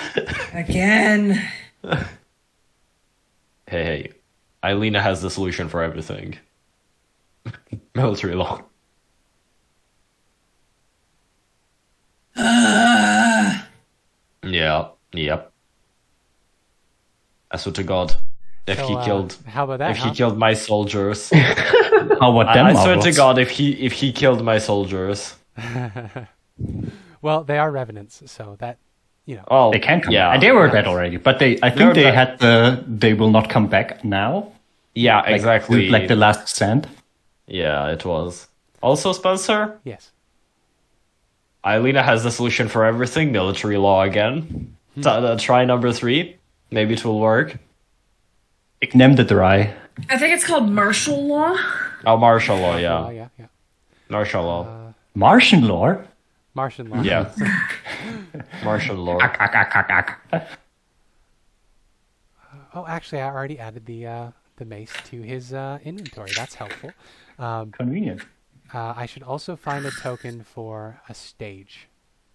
Again. Hey, Ireena has the solution for everything. Military law. Yep. I swear to God, if he killed, how about that? if he killed my soldiers, How about them? I swear to Marbles? God, if he killed my soldiers, Well, they are revenants, so that, you know. oh, They can come yeah, back. And they were dead already, but I think They're they dead. had they will not come back now. yeah, Like, exactly. Like the last stand. Yeah, it was. Also, Spencer, Yes. Ireena has the solution for everything. Military law again. Try number 3. Maybe it will work. Ik neem de dry. I think it's called martial law. Oh, martial law, yeah. Oh, yeah. Martial law. Martian lore? Martian law. Yeah. Martial law. Oh, actually, I already added the mace to his inventory. That's helpful. Convenient. I should also find a token for a stage.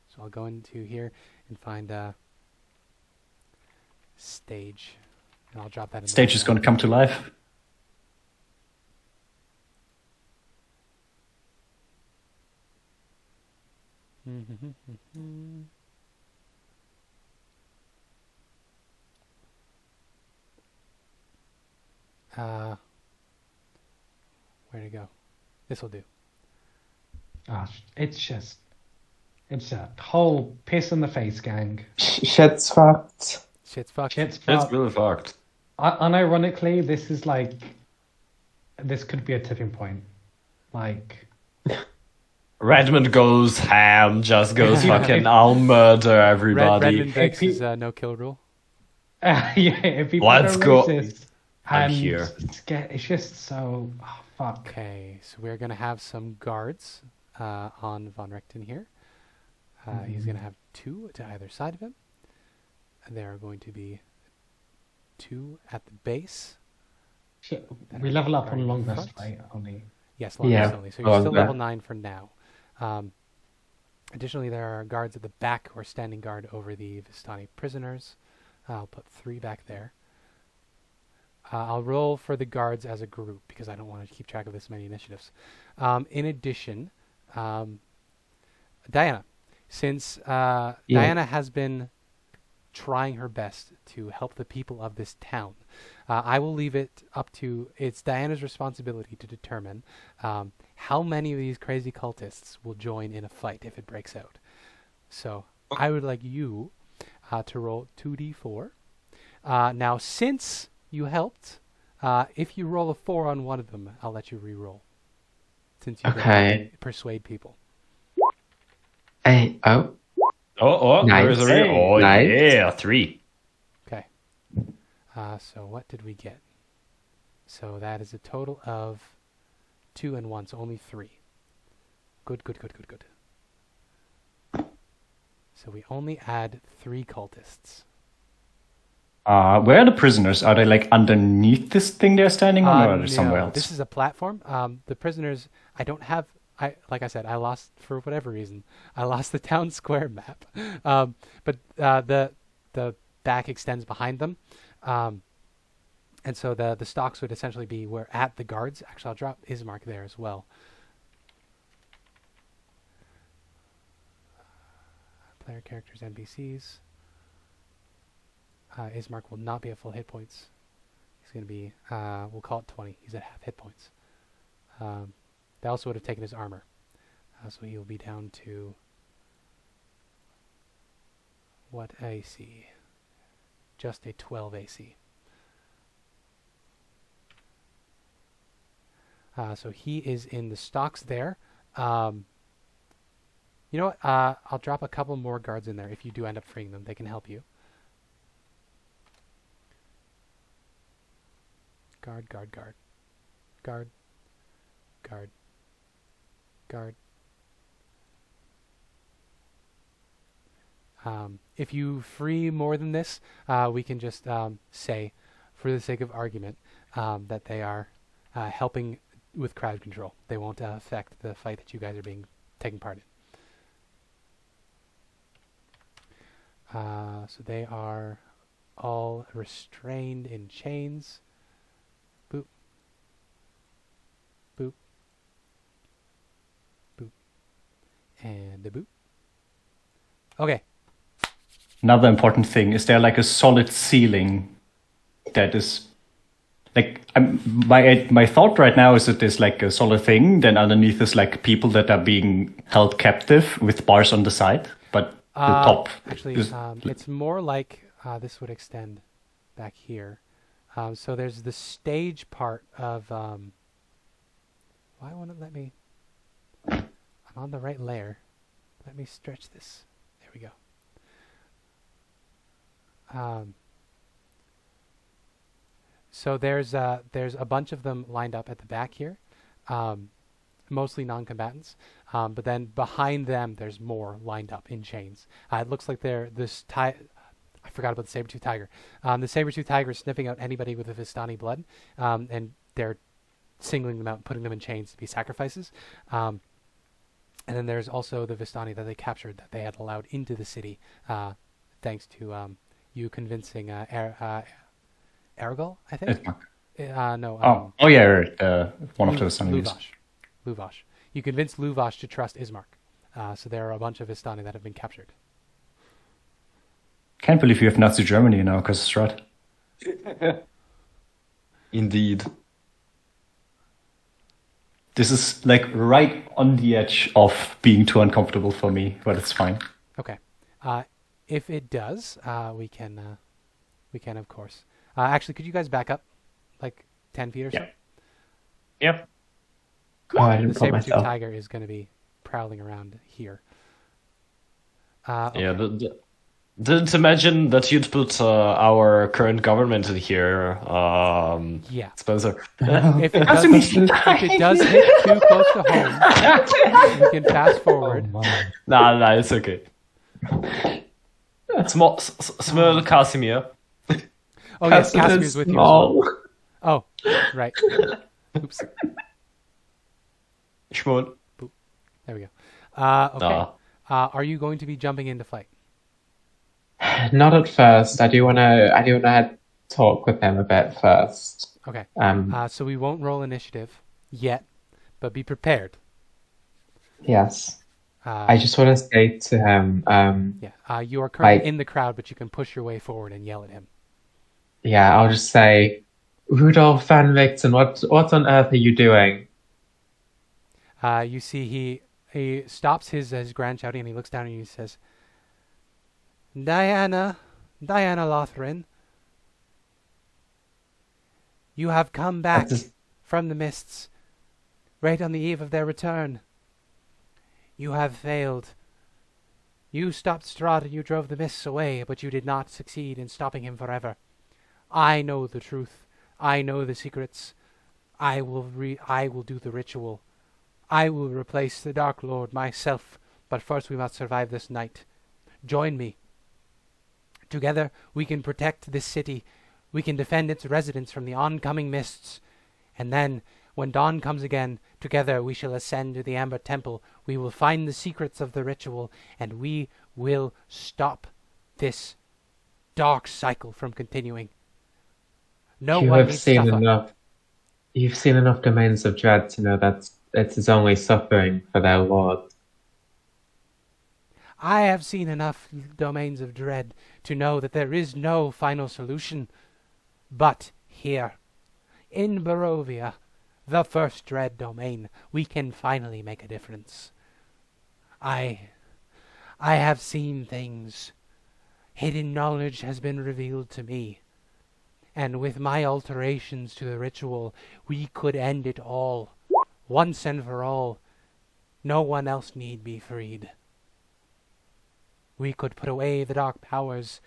So I'll go into here and find a stage. And I'll drop that in. Stage is going to come to life. Where to go? This will do. It's a whole piss in the face, gang. Shit's fucked. Shit's fucked. Shit's It's fucked. really fucked. Unironically, this could be a tipping point. Like, Redmond goes ham, just goes fucking, I'll murder everybody. Redmond breaks his no-kill rule. yeah, if people Let's are go. racist, I'm and here. it's just so fuck. Okay, so we're going to have some guards on Von Richten here. He's going to have 2 to either side of him. And there are going to be 2 at the base. Shit, we level up on Guard long in rest, front. right? Only. Yes, long Yeah, rest only. So you're long still rest. level 9 for now. Additionally, there are guards at the back who are standing guard over the Vistani prisoners. I'll put 3 back there. I'll roll for the guards as a group because I don't want to keep track of this many initiatives. In addition, Diana, since Diana has been trying her best to help the people of this town, I will leave it up to it's Diana's responsibility to determine how many of these crazy cultists will join in a fight if it breaks out. So I would like you to roll 2d4. Now, since you helped, if you roll a 4 on one of them, I'll let you re-roll. Since you Okay. persuade people. Hey, oh. Oh, Nice. there is a real. Oh, Nice. yeah, 3. Okay. So what did we get? So that is a total of 2 and 1, so only 3. Good. So we only add 3 cultists. Where are the prisoners? Are they like underneath this thing they're standing on, or are they somewhere No, else? This is a platform. The prisoners, I don't have. Like I said, I lost for whatever reason. I lost the town square map, but the back extends behind them, and so the stocks would essentially be where at the guards. Actually, I'll drop Ismark there as well. Player characters, NPCs. Ismark will not be at full hit points. He's going to be, we'll call it 20. He's at half hit points. They also would have taken his armor. So he'll be down to what I see. just a 12 AC. So he is in the stocks there. You know what? I'll drop a couple more guards in there if you do end up freeing them. They can help you. Guard, guard, guard. Guard. Guard. Guard. If you free more than this, we can just say, for the sake of argument, that they are helping with crowd control. They won't affect the fight that you guys are taking part in. So they are all restrained in chains. Boop. Boop. Boop. And a boop. Okay. Another important thing, is there like a solid ceiling that is like my thought right now is that there's like a solid thing, then underneath is like people that are being held captive with bars on the side, but the top actually is it's more like this would extend back here. So there's the stage part of why won't it let me? I'm on the right layer. Let me stretch this. There we go. So there's a bunch of them lined up at the back here, mostly non-combatants. But then behind them, there's more lined up in chains. It looks like they're I forgot about the saber-tooth tiger. The saber-tooth tiger is sniffing out anybody with a Vistani blood, and they're singling them out, putting them in chains to be sacrifices. And then there's also the Vistani that they captured that they had allowed into the city, thanks to you convincing Ergal, I think? No. One of those enemies. Luvash. You convinced Luvash to trust Ismark. So there are a bunch of Vistani that have been captured. Can't believe you have Nazi Germany now, Curse of Strahd. Indeed. This is like right on the edge of being too uncomfortable for me, but it's fine. Okay. If it does, we can of course. Actually, could you guys back up like 10 feet or so? Yep. Oh, I didn't The put saber-tooth myself. tiger is going to be prowling around here. Yeah, didn't imagine that you'd put our current government in here, Yeah. Spencer. If it does hit too close to home, you can fast forward. Nah, it's okay. Small Casimir. Oh yes, Casimir's with you. Oh, right. Oops. Schmon. There we go. Okay. Are you going to be jumping into fight? Not at first. I do wanna talk with them a bit first. Okay. So we won't roll initiative yet, but be prepared. Yes. I just want to say to him. You are currently in the crowd, but you can push your way forward and yell at him. Yeah, I'll just say, Rudolf van Victon, what on earth are you doing? You see, he stops his grand shouting and he looks down and he says, Diana Lothrin, you have come back from the mists, right on the eve of their return. You have failed. You stopped Strahd and you drove the mists away, but you did not succeed in stopping him forever. I know the truth. I know the secrets. I will do the ritual. I will replace the Dark Lord myself, but first we must survive this night. Join me. Together we can protect this city. We can defend its residents from the oncoming mists. And then, when dawn comes again, together we shall ascend to the Amber Temple. We will find the secrets of the ritual, and we will stop this dark cycle from continuing. You've seen enough domains of dread to know that it is only suffering for their lord. I have seen enough domains of dread to know that there is no final solution. But here, in Barovia, the first dread domain, we can finally make a difference. I have seen things. hidden knowledge has been revealed to me. And with my alterations to the ritual, we could end it all. Once and for all. No one else need be freed. We could put away the dark powers.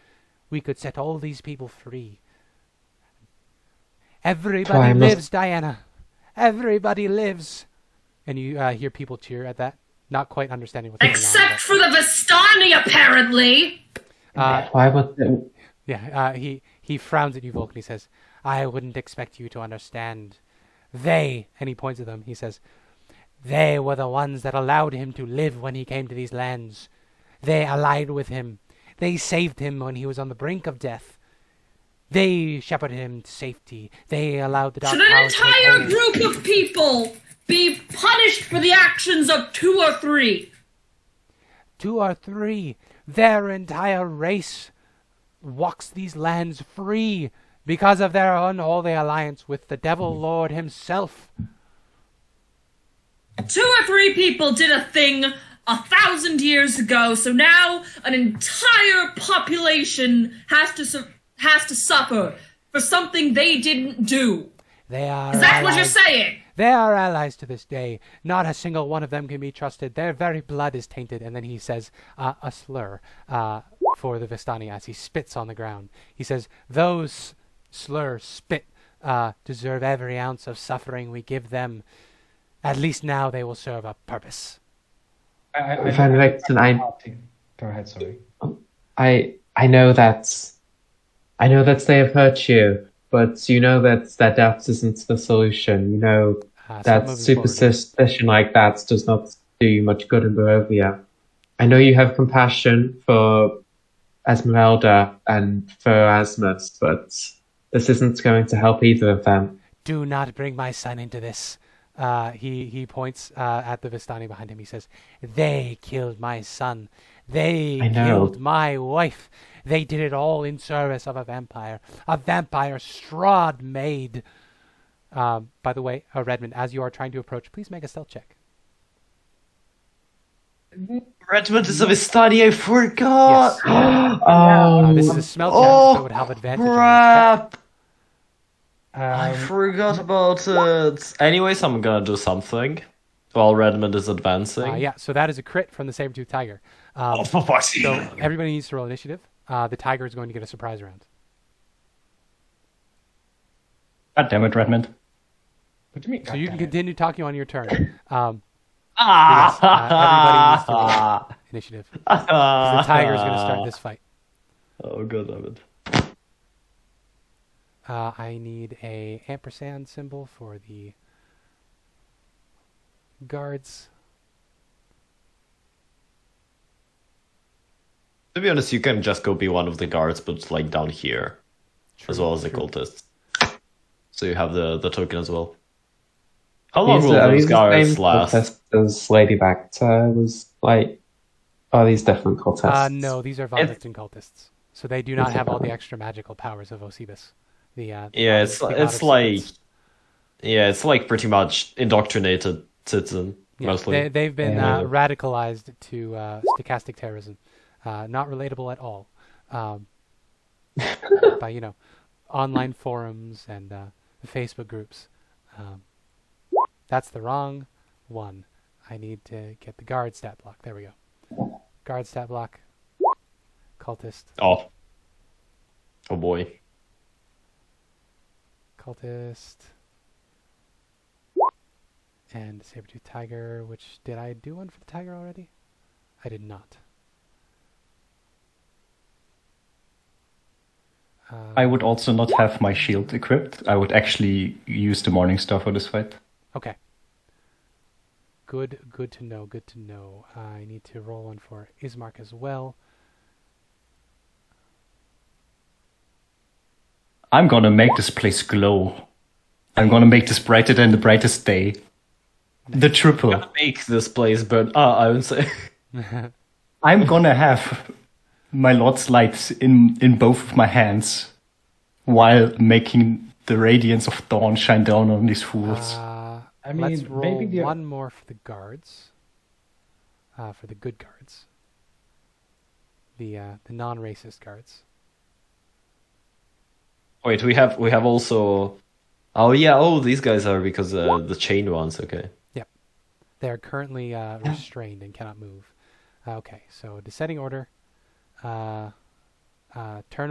We could set all these people free. Everybody lives, Diana. Everybody lives. And you hear people cheer at that, not quite understanding what's going on. Except for the Vistani, apparently! Why would they... Yeah, he frowns at you, Volk, and he says, I wouldn't expect you to understand. They, and he points at them, he says, they were the ones that allowed him to live when he came to these lands. They allied with him. They saved him when he was on the brink of death. They shepherded him to safety. They allowed the dark powers to Should an entire group of people be punished for the actions of 2 or 3? 2 or 3. Their entire race walks these lands free because of their unholy alliance with the Devil Lord himself. 2 or 3 people did a thing 1,000 years ago, so now an entire population has to suffer for something they didn't do. They are Is that allies. what you're saying? They are allies to this day. Not a single one of them can be trusted. Their very blood is tainted. And then he says a slur for the Vistani as he spits on the ground. He says, those slurs spit deserve every ounce of suffering we give them. At least now they will serve a purpose. Go ahead, sorry. I know that they have hurt you, but you know that death isn't the solution. You know that superstition like that does not do you much good in Barovia. I know you have compassion for Esmeralda and for Erasmus, but this isn't going to help either of them. Do not bring my son into this. He points at the Vistani behind him. He says, they killed my son. They killed my wife. They did it all in service of a vampire Strahd made. By the way, Redmond, as you are trying to approach, please make a stealth check. Redmond is a Vistani, I forgot! Yes. This is a smell check, so it would have advantage. Crap! I forgot about it. Anyways, I'm gonna do something while Redmond is advancing. Yeah, so that is a crit from the saber-toothed tiger. For fuck's sake. So everybody needs to roll initiative. The tiger is going to get a surprise round. God damn it, Redmond. What do you mean? So you can continue talking on your turn. Yes, Ah! everybody needs to roll initiative. 'Cause the tiger is going to start this fight. Oh, god damn it. I need a ampersand symbol for the guards. To be honest, you can just go be one of the guards, but like down here, as well as the cultists. So you have the token as well. How long will those guards last? As Lady Bacta was like, are these different cultists? No, these are Vomits and cultists. So they do not have all the extra magical powers of Osebus. It's like pretty much indoctrinated citizen, mostly. They've been radicalized to stochastic terrorism. Not relatable at all. By, online forums and Facebook groups. That's the wrong one. I need to get the guard stat block. There we go. Guard stat block. Cultist. Oh boy. Cultist. And saber-tooth tiger, which, did I do one for the tiger already? I did not. I would also not have my shield equipped. I would actually use the Morning Star for this fight. Okay. Good to know, good to know. I need to roll one for Ismark as well. I'm gonna make this place glow. I'm gonna make this brighter than the brightest day. The triple. I'm gonna make this place burn. I would say. I'm gonna have my Lord's light in both of my hands while making the radiance of dawn shine down on these fools. Let's roll one more for the guards. For the good guards. the non-racist guards. Wait, we have also. Oh yeah. Oh, these guys are because the chained ones. Okay. Yep. They are currently restrained and cannot move. Okay, so descending order. Turn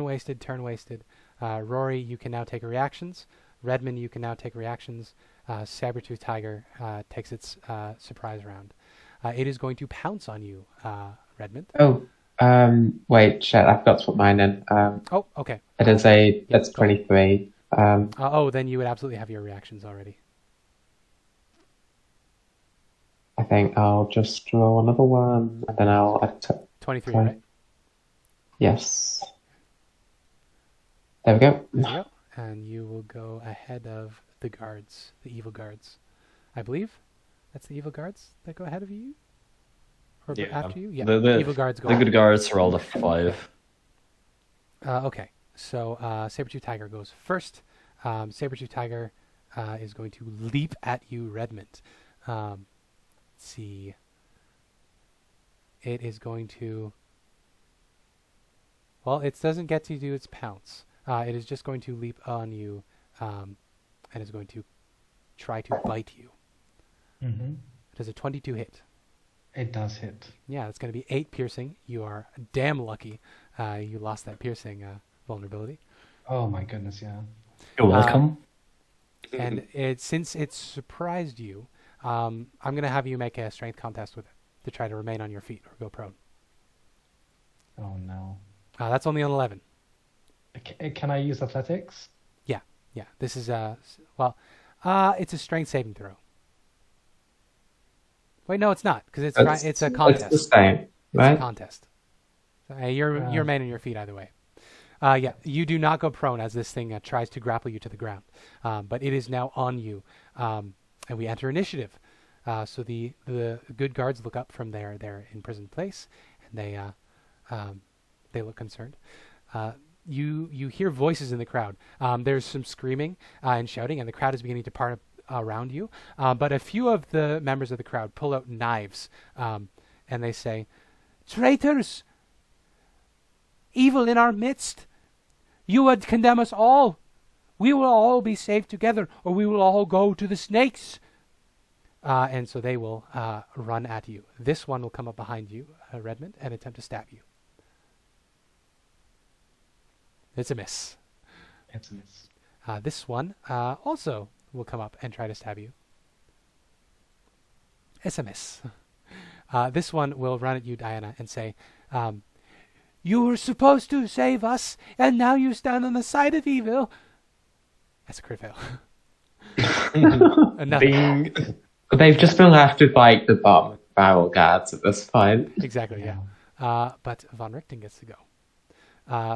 wasted. Rory, you can now take reactions. Redmond, you can now take reactions. Sabertooth Tiger takes its surprise round. It is going to pounce on you, Redmond. Oh, wait, shit, I forgot to put mine in. Oh, okay. It is that's 23. Then you would absolutely have your reactions already. I think I'll just roll another one, and then I'll add to 23, Sorry. right? Yes. There we go. There you go. And you will go ahead of the guards, the evil guards. I believe that's the evil guards that go ahead of you? Or after you? Yeah, the evil guards go The ahead. good guards rolled a 5. Okay, so Sabertooth Tiger goes first. Sabertooth Tiger is going to leap at you, Redmond. Let's see. It is going to... Well, it doesn't get to do its pounce. It is just going to leap on you and is going to try to bite you. Mm-hmm. Does a 22 hit? It does hit. Yeah, it's going to be 8 piercing. You are damn lucky you lost that piercing vulnerability. Oh my goodness, yeah. You're welcome. And since it surprised you, I'm going to have you make a strength contest with it to try to remain on your feet or go prone. Oh no. That's only on 11. Can I use athletics? Yeah. This is it's a strength saving throw. Wait, no, it's not because it's a contest. It's the same, right? It's a contest. You're man on your feet either way. Yeah, you do not go prone as this thing tries to grapple you to the ground, but it is now on you, and we enter initiative. So the good guards look up from their imprisoned place, and they look concerned. You hear voices in the crowd. There's some screaming and shouting, and the crowd is beginning to part around you. But a few of the members of the crowd pull out knives, and they say, "Traitors! Evil in our midst! You would condemn us all! We will all be saved together, or we will all go to the snakes!" And so they will run at you. This one will come up behind you, Redmond, and attempt to stab you. It's a miss. It's a miss. This one also will come up and try to stab you. It's a miss. This one will run at you, Diana, and say, "You were supposed to save us, and now you stand on the side of evil." That's a crit fail. Bing. They've just been left with like the bottom barrel guards at this point. Exactly, yeah. But Von Richten gets to go.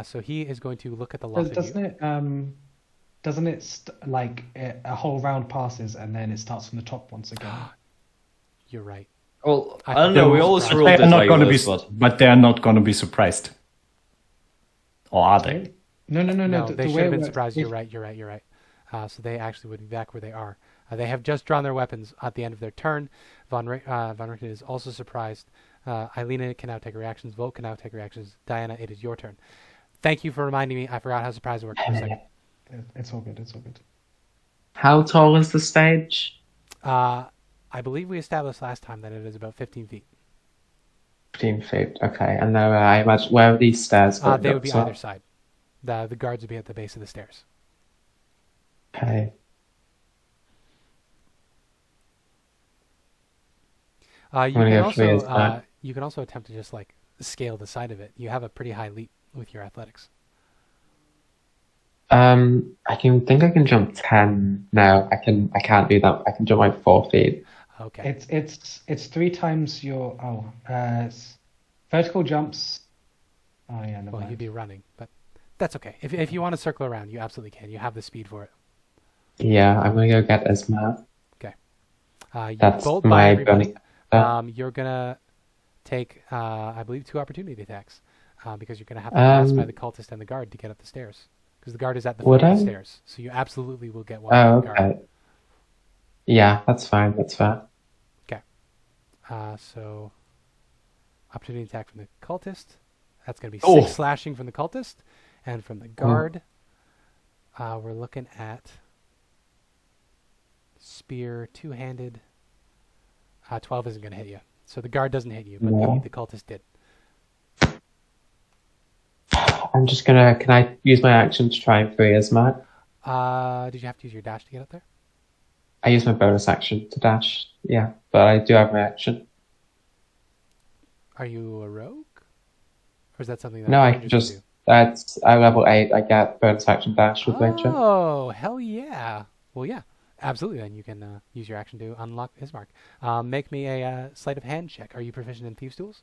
So he is going to look at the lot of you. Doesn't it a whole round passes and then it starts from the top once again? You're right. Well, I don't know. We always ruled it like this, but they are not going to be surprised. Or are they? No. They should have been surprised. You're right. So they actually would be back where they are. They have just drawn their weapons at the end of their turn. Von Richten is also surprised. Ireena can now take reactions. Volk can now take reactions. Diana, it is your turn. Thank you for reminding me. I forgot how surprise works for a second. It's all good. How tall is the stage? I believe we established last time that it is about 15 feet. 15 feet, okay. And now I imagine, where are these stairs going they up would be to? either side. The guards would be at the base of the stairs. Okay. You can also attempt to just scale the side of it. You have a pretty high leap with your athletics. I can jump 10. No, I can't do that. I can jump 4 feet. Okay. It's 3 times your vertical jumps. Oh yeah, no. Well, you'd be running, but that's okay. If you want to circle around, you absolutely can. You have the speed for it. Yeah, I'm gonna go get Esma. Okay. That's bolt my by everybody. You're gonna take, I believe, 2 opportunity attacks because you're gonna have to pass by the cultist and the guard to get up the stairs. Because the guard is at the foot of the stairs, so you absolutely will get one. Oh, guard. okay. Yeah, that's fine. That's fair. Okay. So, opportunity attack from the cultist. That's going to be 6 slashing from the cultist. And from the guard, we're looking at spear, two-handed. 12 isn't going to hit you. So the guard doesn't hit you, but the cultist did. I'm just gonna. Can I use my action to try and free Ismark? Did you have to use your dash to get up there? I use my bonus action to dash. Yeah, but I do have my action. Are you a rogue? Or is that something that No, I can just. That's at level 8. I get bonus action dash with Ranger. Oh, hell yeah! Well, yeah, absolutely. Then you can use your action to unlock Ismark. Make me a sleight of hand check. Are you proficient in thieves' tools?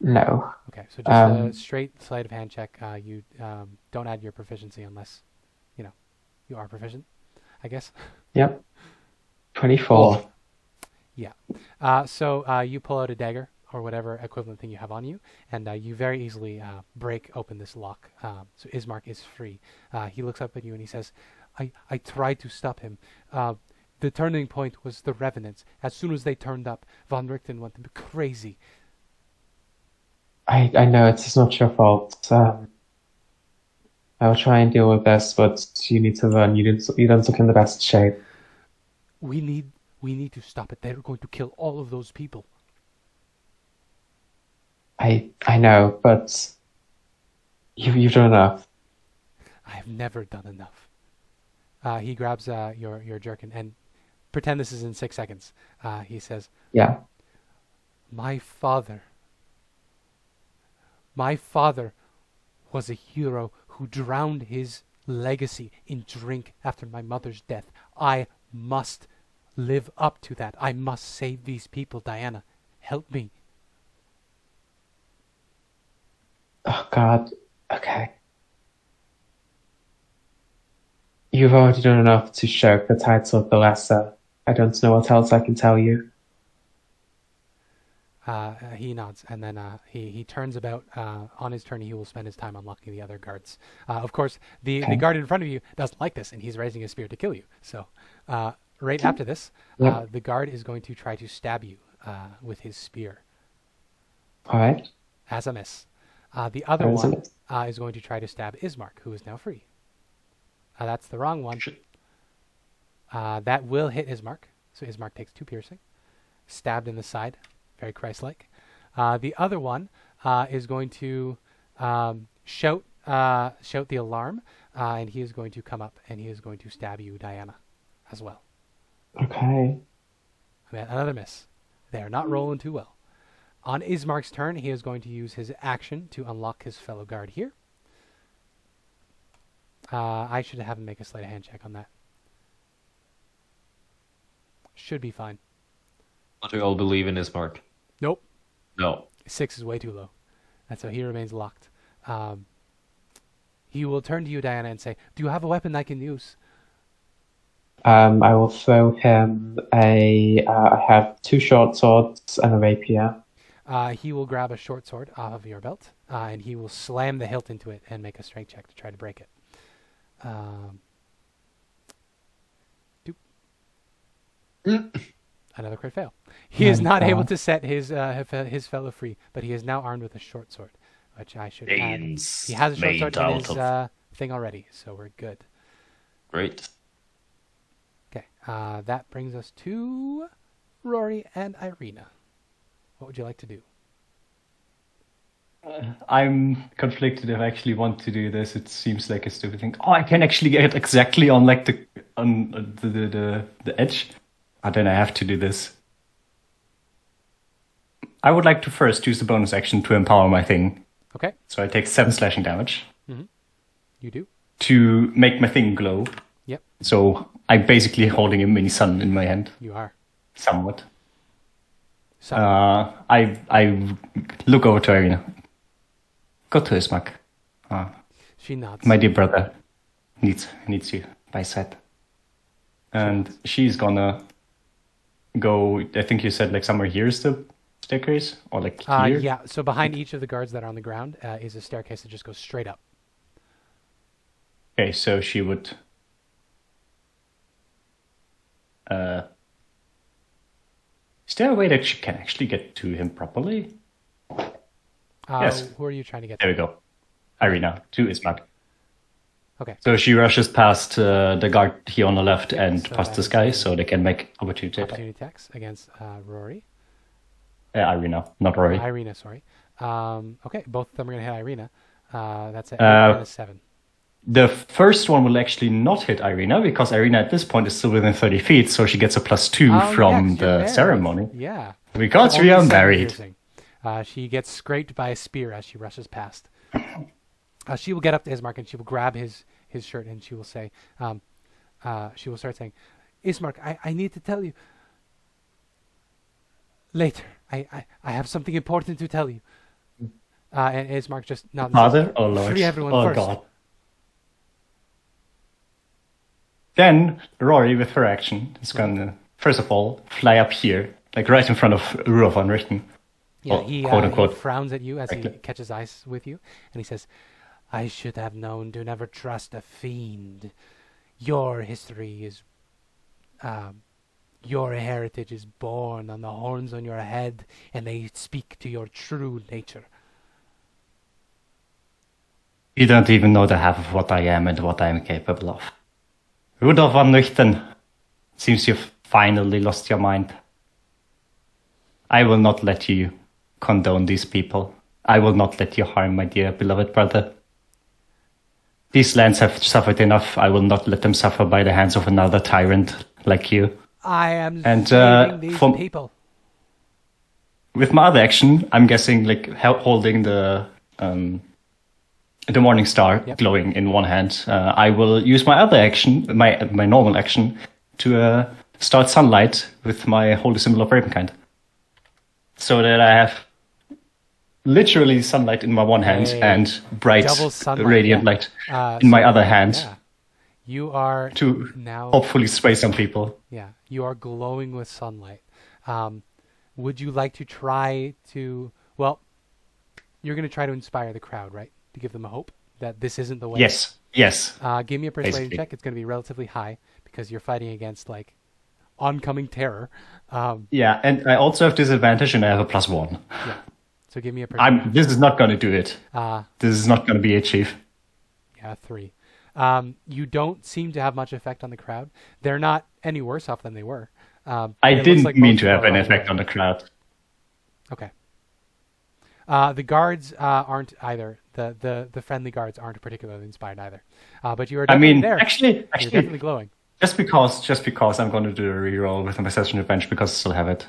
No. Okay, so just a straight sleight of hand check. You don't add your proficiency unless, you are proficient, I guess. Yep. 24. Yeah. So you pull out a dagger or whatever equivalent thing you have on you, and you very easily break open this lock. So Ismark is free. He looks up at you and he says, I tried to stop him. The turning point was the Revenants. As soon as they turned up, Von Richten went crazy. I know it's not your fault. I'll try and deal with this, but you need to run. You don't look in the best shape. We need to stop it. They're going to kill all of those people. I know, but you've done enough. I have never done enough. He grabs your jerkin and pretend this is in 6 seconds. He says, "Yeah, My father was a hero who drowned his legacy in drink after my mother's death. I must live up to that. I must save these people. Diana, help me." Oh, God. Okay. You've already done enough to shirk the title of the Lesser. I don't know what else I can tell you. He nods, and then he turns about. On his turn, he will spend his time unlocking the other guards. Of course, the guard in front of you doesn't like this, and he's raising his spear to kill you. So right after this, the guard is going to try to stab you with his spear. All right. As a miss. The other one is going to try to stab Ismark, who is now free. That's the wrong one. That will hit Ismark. So Ismark takes 2 piercing. Stabbed in the side. Very Christ-like. The other one is going to shout the alarm, and he is going to come up and he is going to stab you, Diana, as well. Okay. Another miss. They are not rolling too well. On Ismark's turn, he is going to use his action to unlock his fellow guard here. I should have him make a sleight of hand check on that. Should be fine. Don't we all believe in Ismark? Nope. No. 6 is way too low. And so he remains locked. He will turn to you, Diana, and say, "Do you have a weapon I can use?" I will throw him I have 2 short swords and a rapier. He will grab a short sword off of your belt, and he will slam the hilt into it and make a strength check to try to break it. Another crit fail. He is not able to set his fellow free, but he is now armed with a short sword, which I should add. He has a short sword in his thing already, so we're good. Great. Okay, that brings us to Rory and Ireena. What would you like to do? I'm conflicted if I actually want to do this. It seems like a stupid thing. Oh, I can actually get exactly on like the edge. And then I have to do this. I would like to first use the bonus action to empower my thing. Okay. So I take 7 slashing damage. Mm-hmm. You do? To make my thing glow. Yep. So I'm basically holding a mini sun in my hand. You are. Somewhat. I look over to Ireena. Go to Ismark. She nods. My dear brother needs you by side. And she's gonna go, I think you said like somewhere here is the staircase? Or like here? Yeah, so behind each of the guards that are on the ground is a staircase that just goes straight up. Okay, so she would... is there a way that she can actually get to him properly? Yes. Who are you trying to get There to? we go. Ireena, to Ismark. Okay. So she rushes past the guard here on the left and so past that this is guy, a so they can make opportunity attack. Opportunity attacks against Rory. Ireena, not Rory. Ireena, sorry. Okay, both of them are going to hit Ireena. That's an 8 and a 7. The first one will actually not hit Ireena because Ireena at this point is still within 30 feet, so she gets a +2 from 'cause you're the married. ceremony. Yeah. Because we Only are 7 married. piercing. She gets scraped by a spear as she rushes past. She will get up to Ismark and she will grab his shirt and she will say, she will start saying, Ismark, I need to tell you. Later. I have something important to tell you. And Ismark just nods. Father? Oh, Lord. Free everyone oh, first. God. Then Rory, with her action, is going to, first of all, fly up here, like right in front of Aurora von Richten. Yeah, Well, he quote unquote. frowns at you as he Correctly. catches eyes with you, and he says, I should have known to never trust a fiend. Your history is... your heritage is born on the horns on your head, and they speak to your true nature. You don't even know the half of what I am and what I am capable of. Rudolf von Richten, seems you've finally lost your mind. I will not let you condone these people. I will not let you harm my dear beloved brother. These lands have suffered enough. I will not let them suffer by the hands of another tyrant like you. I am And, saving these from- people. With my other action, I'm guessing like holding the Morning Star Yep. glowing in one hand. I will use my other action, my normal action, to start sunlight with my holy symbol of Ravenkind, so that I have literally sunlight in my one hand Hey, and bright double sunlight, radiant yeah. light in my So, other hand Yeah. You are to now... hopefully sway some people. Yeah, you are glowing with sunlight. Would you like to try to... Well, you're going to try to inspire the crowd, right? To give them a hope that this isn't the way. Yes. Give me a persuasion Basically. check. It's going to be relatively high because you're fighting against, like, oncoming terror. Yeah, and I also have disadvantage, and I have a +1. Yeah. So give me a persuasion. This is not going to do it. This is not going to be achieved. Yeah, 3. You don't seem to have much effect on the crowd. They're not any worse off than they were. I it looks didn't like mean most to people have are an running effect away. on the crowd. Okay. The guards aren't either. The friendly guards aren't particularly inspired either. But you are I definitely mean, there. actually, You're definitely glowing. just because I'm going to do a reroll with my Possession Revenge because I still have it.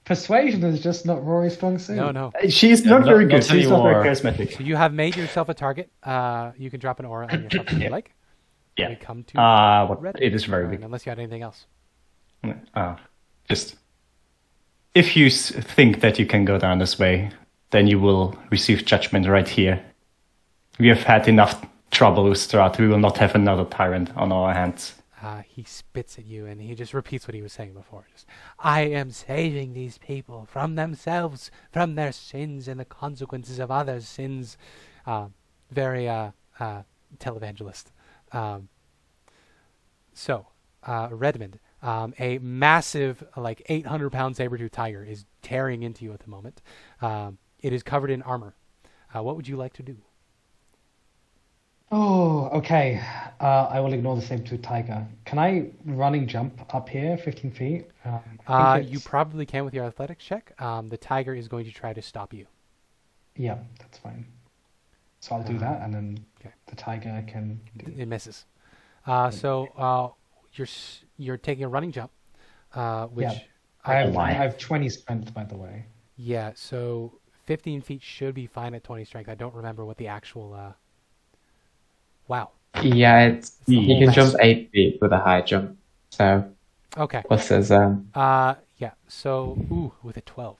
Persuasion is just not Rory's strong suit. No. She's not very good. not She's not very anymore. charismatic. So you have made yourself a target. You can drop an aura on yourself if you like. Yeah. We come to What it is very big. unless you had anything else. Just if you think that you can go down this way, then you will receive judgment right here. We have had enough trouble with Strahd. We will not have another tyrant on our hands. He spits at you and he just repeats what he was saying before. Just, I am saving these people from themselves, from their sins and the consequences of others' sins. Very televangelist. Redmond, a massive, like 800-pound saber-tooth tiger is tearing into you at the moment. It is covered in armor. What would you like to do? Oh, okay. I will ignore the saber-tooth tiger. Can I running jump up here 15 feet? I think You probably can with your athletics check. The tiger is going to try to stop you. Yeah, that's fine. So I'll do that, and then okay. the tiger can... It misses. You're taking a running jump, which... Yeah. I Why? have 20 strength, by the way. Yeah, so 15 feet should be fine at 20 strength. I don't remember what the actual... Wow. Yeah, the you whole can mess. jump 8 feet with a high jump. So Okay. plus there's Yeah, so... with a 12.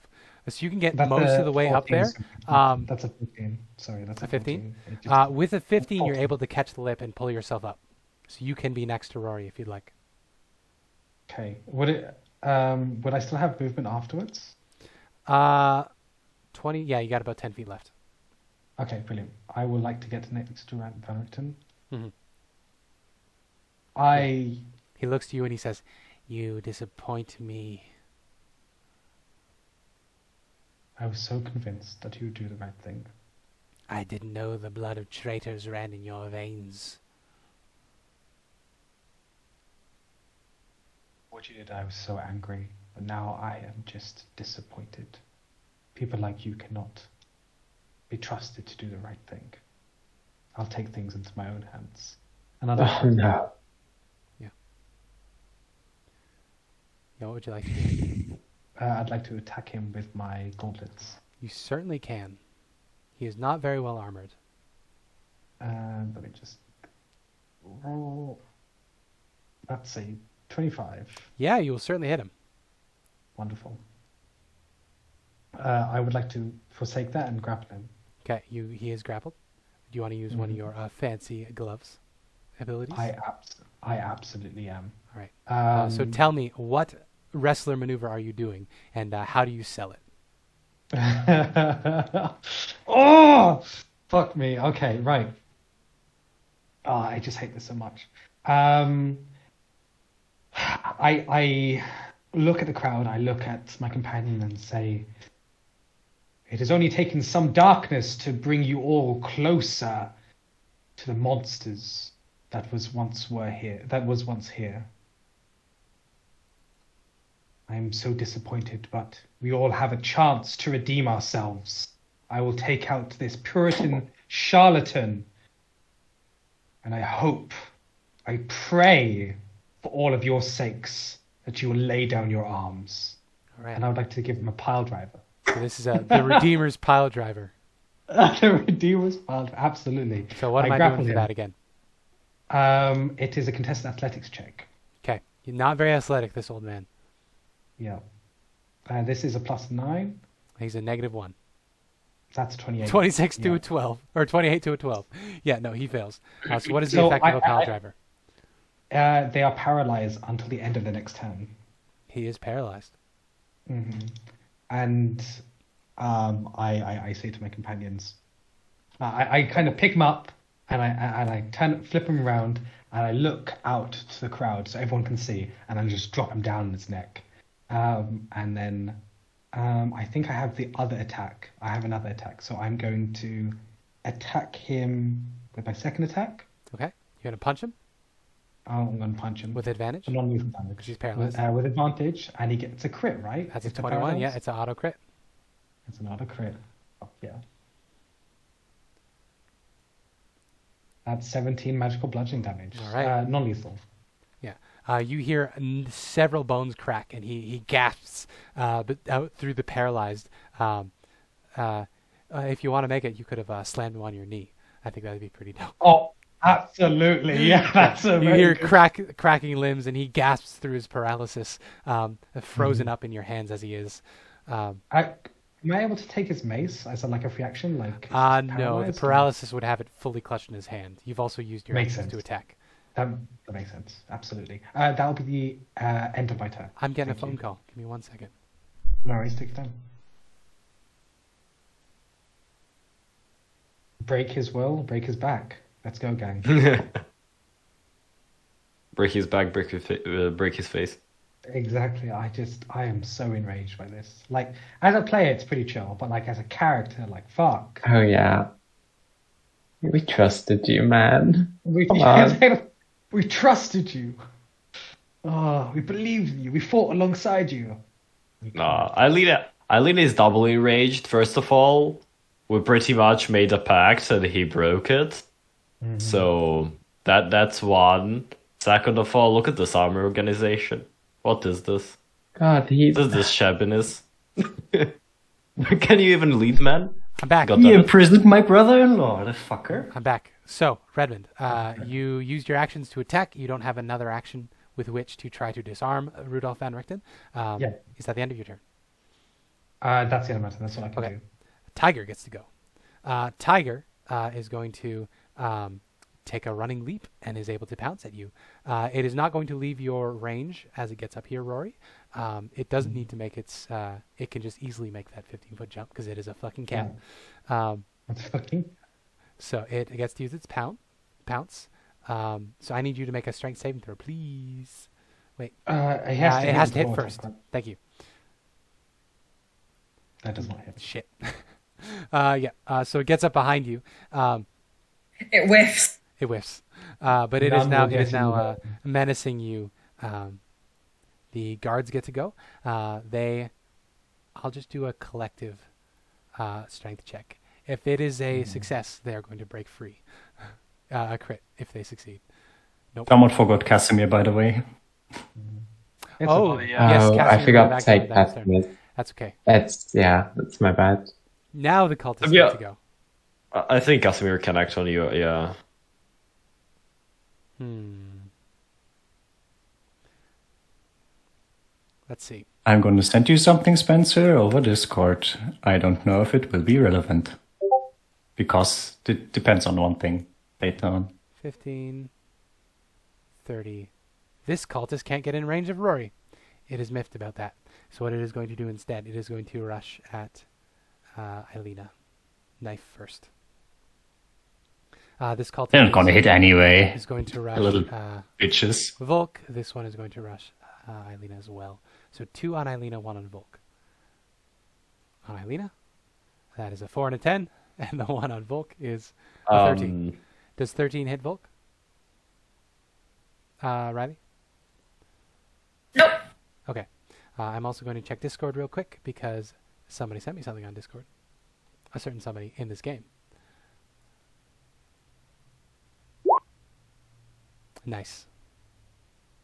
So you can get That's most a of the way up 14, there. so that's a 15. Sorry, that's A a 15? 14. It just- With a 15, you're 14. able to catch the lip and pull yourself up. So you can be next to Rory if you'd like. Okay. Would I still have movement afterwards? 20, yeah, you got about 10 feet left. Okay, brilliant. I would like to get to next to Vannerton. Mhm. He looks to you and he says, "You disappoint me." I was so convinced that you would do the right thing. I didn't know the blood of traitors ran in your veins. What you did, I was so angry, but now I am just disappointed. People like you cannot be trusted to do the right thing. I'll take things into my own hands. And No. Yeah, what would you like to do? I'd like to attack him with my gauntlets. You certainly can. He is not very well armored. Let me just roll. That's a 25. Yeah, you will certainly hit him. Wonderful. I would like to forsake that and grapple him. Okay, he is grappled. Do you want to use one of your fancy gloves abilities? I absolutely am. All right. So tell me, what wrestler maneuver are you doing, and how do you sell it? Oh, fuck me. Okay, right. Oh, I just hate this so much. I look at the crowd, I look at my companion and say, it has only taken some darkness to bring you all closer to the monsters that was once here. I am so disappointed, but we all have a chance to redeem ourselves. I will take out this Puritan charlatan, and I pray for all of your sakes that you will lay down your arms. All right. And I would like to give him a pile driver. So this is the Redeemer's pile driver. The Redeemer's pile driver, absolutely. So what am I doing for that again? It is a contested athletics check. Okay. You're not very athletic, this old man. Yeah. This is a +9. He's a -1. That's 28. 26 to a 12. Or 28 to a 12. Yeah, no, he fails. So what is the effect of a pile driver? They are paralyzed until the end of the next turn. He is paralyzed. Mm-hmm. And I say to my companions, I kind of pick him up and I flip him around and I look out to the crowd so everyone can see, and I just drop him down on his neck. And then I think I have the other attack. I have another attack, so I'm going to attack him with my second attack. Okay. You're going to punch him? I'm going to punch him. With advantage? Non-lethal damage. Because he's paralyzed. With advantage, and he gets a crit, right? That's a 21, yeah, it's an auto crit. It's an auto crit. Oh, yeah. That's 17 magical bludgeoning damage. All right. Non-lethal. Yeah. You hear several bones crack, and he gasps but out through the paralyzed. If you want to make it, you could have slammed him on your knee. I think that would be pretty dope. Oh, absolutely. Yeah, that's a You hear cracking limbs, and he gasps through his paralysis, frozen up in your hands as he is. Am I able to take his mace as a free action? No, the paralysis would have it fully clutched in his hand. You've also used your actions to attack. That makes sense. Absolutely. That'll be the end of my turn. I'm getting a phone call. Give me 1 second. No worries, take your time. Break his will, break his back. Let's go, gang. Break his back, break his face. Exactly. I am so enraged by this. As a player, it's pretty chill, but as a character, fuck. Oh yeah. We trusted you, man. We trusted you. Oh, we believed in you. We fought alongside you. Nah, Ireena is doubly enraged. First of all, we pretty much made a pact and he broke it. Mm-hmm. So that's one. Second of all, look at this armor organization. What is this? God, What is this shabbiness? Can you even lead, man? I'm back. He imprisoned my brother-in-law, the fucker. I'm back. So, Redmond, you used your actions to attack. You don't have another action with which to try to disarm Rudolph Van Richten. Yeah. Is that the end of your turn? That's the end of my turn. That's what I can do. Tiger gets to go. Tiger is going to take a running leap and is able to pounce at you. It is not going to leave your range as it gets up here, Rory. It doesn't need to make its... it can just easily make that 15-foot jump because it is a fucking cat. So it gets to use its pounce. So I need you to make a strength saving throw, please. Wait. It has to hit first. Thank you. That does not hit. Shit. So it gets up behind you. It whiffs. It whiffs. But it is None now will get menacing you. The guards get to go. I'll just do a collective strength check. If it is a success, they are going to break free. A crit if they succeed. Nope. Someone forgot Casimir, by the way. It's Oh, okay. yes, Oh, Casimir, I go forgot back to take down, that's Casimir. That's okay. That's my bad. Now the cultists Yeah. get to go. I think Casimir can act on you, yeah. Let's see. I'm going to send you something, Spencer, over Discord. I don't know if it will be relevant. Because it depends on one thing later on. 15, 30. This cultist can't get in range of Rory. It is miffed about that. So what it is going to do instead, it is going to rush at Ireena. Knife first. This cultist They're not going to hit anyway. is going to rush Little bitches. Volk. This one is going to rush Ireena as well. So 2 on Ireena, 1 on Volk. On Ireena, that is a 4 and a 10. And the one on Volk is a 13. Does 13 hit Volk? Riley? Nope. Okay. I'm also going to check Discord real quick because somebody sent me something on Discord. A certain somebody in this game. Nice.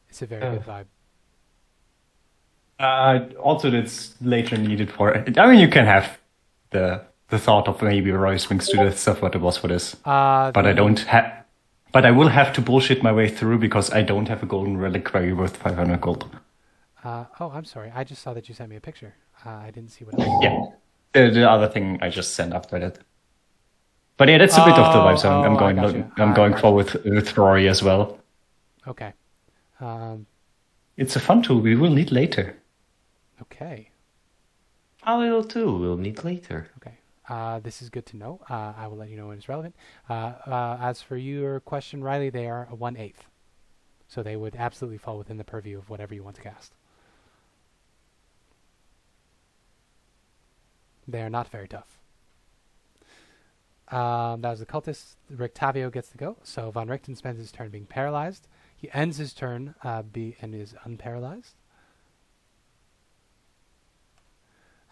It's a very good vibe. Also, that's later needed for... I mean, you can have the thought of maybe Roy's wings to death stuff what it was for this. But I don't have... But I will have to bullshit my way through because I don't have a golden reliquary worth 500 gold. I'm sorry. I just saw that you sent me a picture. I didn't see what else. Yeah. The other thing I just sent after that. But yeah, that's a bit of the vibe, so I'm going forward with Rory as well. Okay. It's a fun tool we will need later. Okay. A little too, we'll need later. Okay. This is good to know. I will let you know when it's relevant. As for your question, Riley, they are a 1/8. So they would absolutely fall within the purview of whatever you want to cast. They are not very tough. That was the cultist. Rictavio gets to go. So Von Richten spends his turn being paralyzed. He ends his turn and is unparalyzed.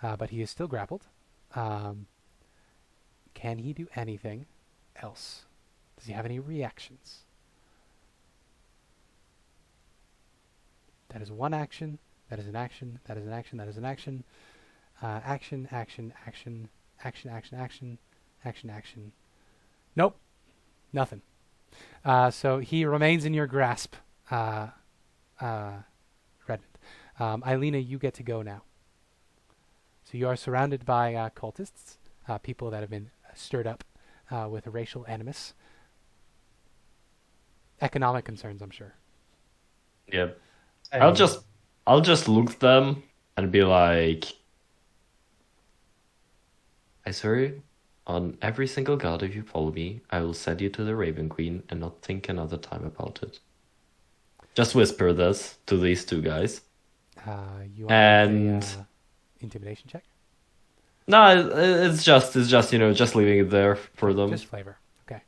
But he is still grappled. Can he do anything else? Does he have any reactions? That is one action. That is an action. That is an action. That is an action. Action, action, action, action, action, action, action, action. Nope. Nothing. So he remains in your grasp, Redmond. Ireena, you get to go now. So you are surrounded by cultists, people that have been stirred up with a racial animus. Economic concerns, I'm sure. Yeah. I'll just look at them and be like, I swear on every single god, if you follow me, I will send you to the Raven Queen and not think another time about it. Just whisper this to these two guys. You want And a intimidation check? no, it's just just leaving it there for them. Just flavor. Okay.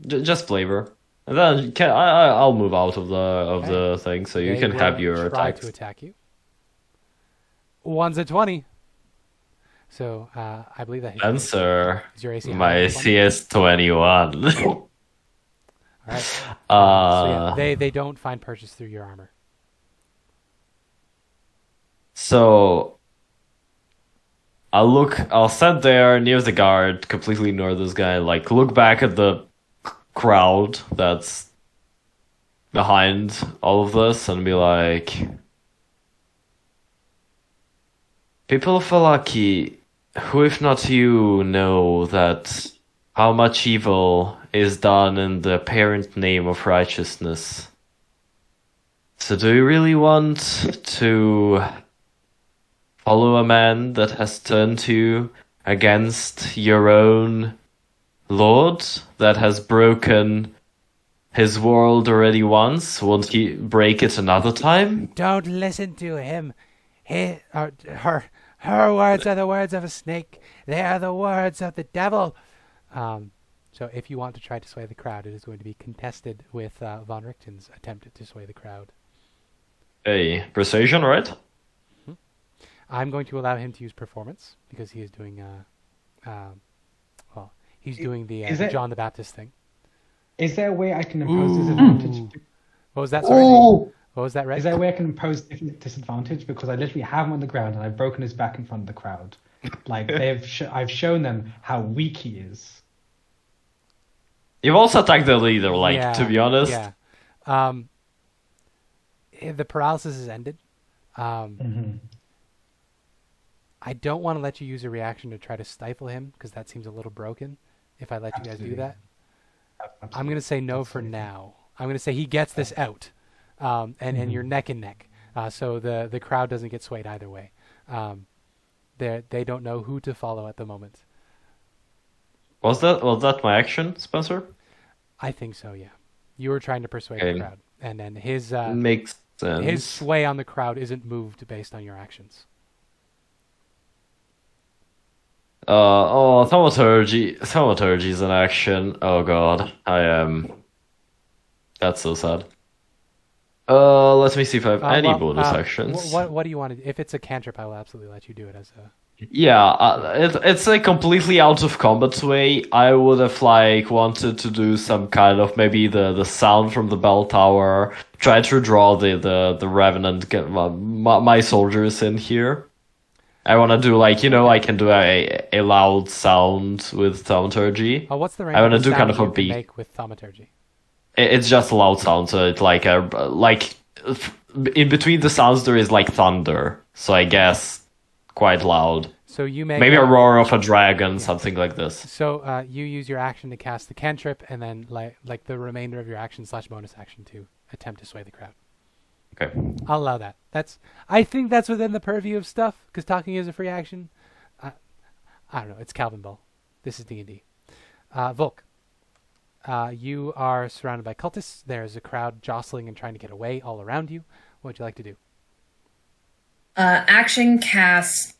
Just flavor. And then I'll move out of the thing, so you They can will have your try attacks. to attack you. One's a 20. So I believe that hits. Answer. Is your AC higher My than 20? CS 21. All right. So yeah, they don't find purchase through your armor. So I'll sit there near the guard, completely ignore this guy, like look back at the crowd that's behind all of this and be like, people of Falaki, who if not you know that how much evil is done in the apparent name of righteousness. So do you really want to follow a man that has turned you against your own lord, that has broken his world already once? Won't he break it another time? Don't listen to him. Her Her words are the words of a snake. They are the words of the devil. So if you want to try to sway the crowd, it is going to be contested with Von Richten's attempt to sway the crowd. Hey, persuasion, right? I'm going to allow him to use performance because he is doing, he's doing the John the Baptist thing. Is there a way I can impose disadvantage? What was that? Sorry. What was that, Red? Is there a way I can impose disadvantage? Because I literally have him on the ground and I've broken his back in front of the crowd. Like I've shown them how weak he is. You've also attacked the leader, to be honest. Yeah. The paralysis is ended. I don't want to let you use a reaction to try to stifle him because that seems a little broken. If I let you guys do that, I'm going to say no for now. I'm going to say he gets this out, and you're neck and neck, so the crowd doesn't get swayed either way. They don't know who to follow at the moment. Was that my action, Spencer? I think so. Yeah, you were trying to persuade the crowd, and then his makes sense. His sway on the crowd isn't moved based on your actions. Thaumaturgy is an action. Oh god, I am. That's so sad. Let me see if I have any bonus actions. What do you want to? If it's a cantrip, I will absolutely let you do it as a. Yeah, it's a completely out of combat way. I would have wanted to do some kind of maybe the sound from the bell tower. Try to draw the revenant, get my soldiers in here. I want to do I can do a loud sound with thaumaturgy. Oh, what's the range? I want to do kind of a beat. Make with thaumaturgy. It's just a loud sound, so it's in between the sounds there is thunder. So I guess quite loud. So you make maybe a roar of a dragon, something like this. So you use your action to cast the cantrip, and then like the remainder of your action / bonus action to attempt to sway the crowd. Okay. I'll allow that. I think that's within the purview of stuff, because talking is a free action. I don't know. It's Calvin Ball. This is D&D. Volk, you are surrounded by cultists. There's a crowd jostling and trying to get away all around you. What would you like to do? Action cast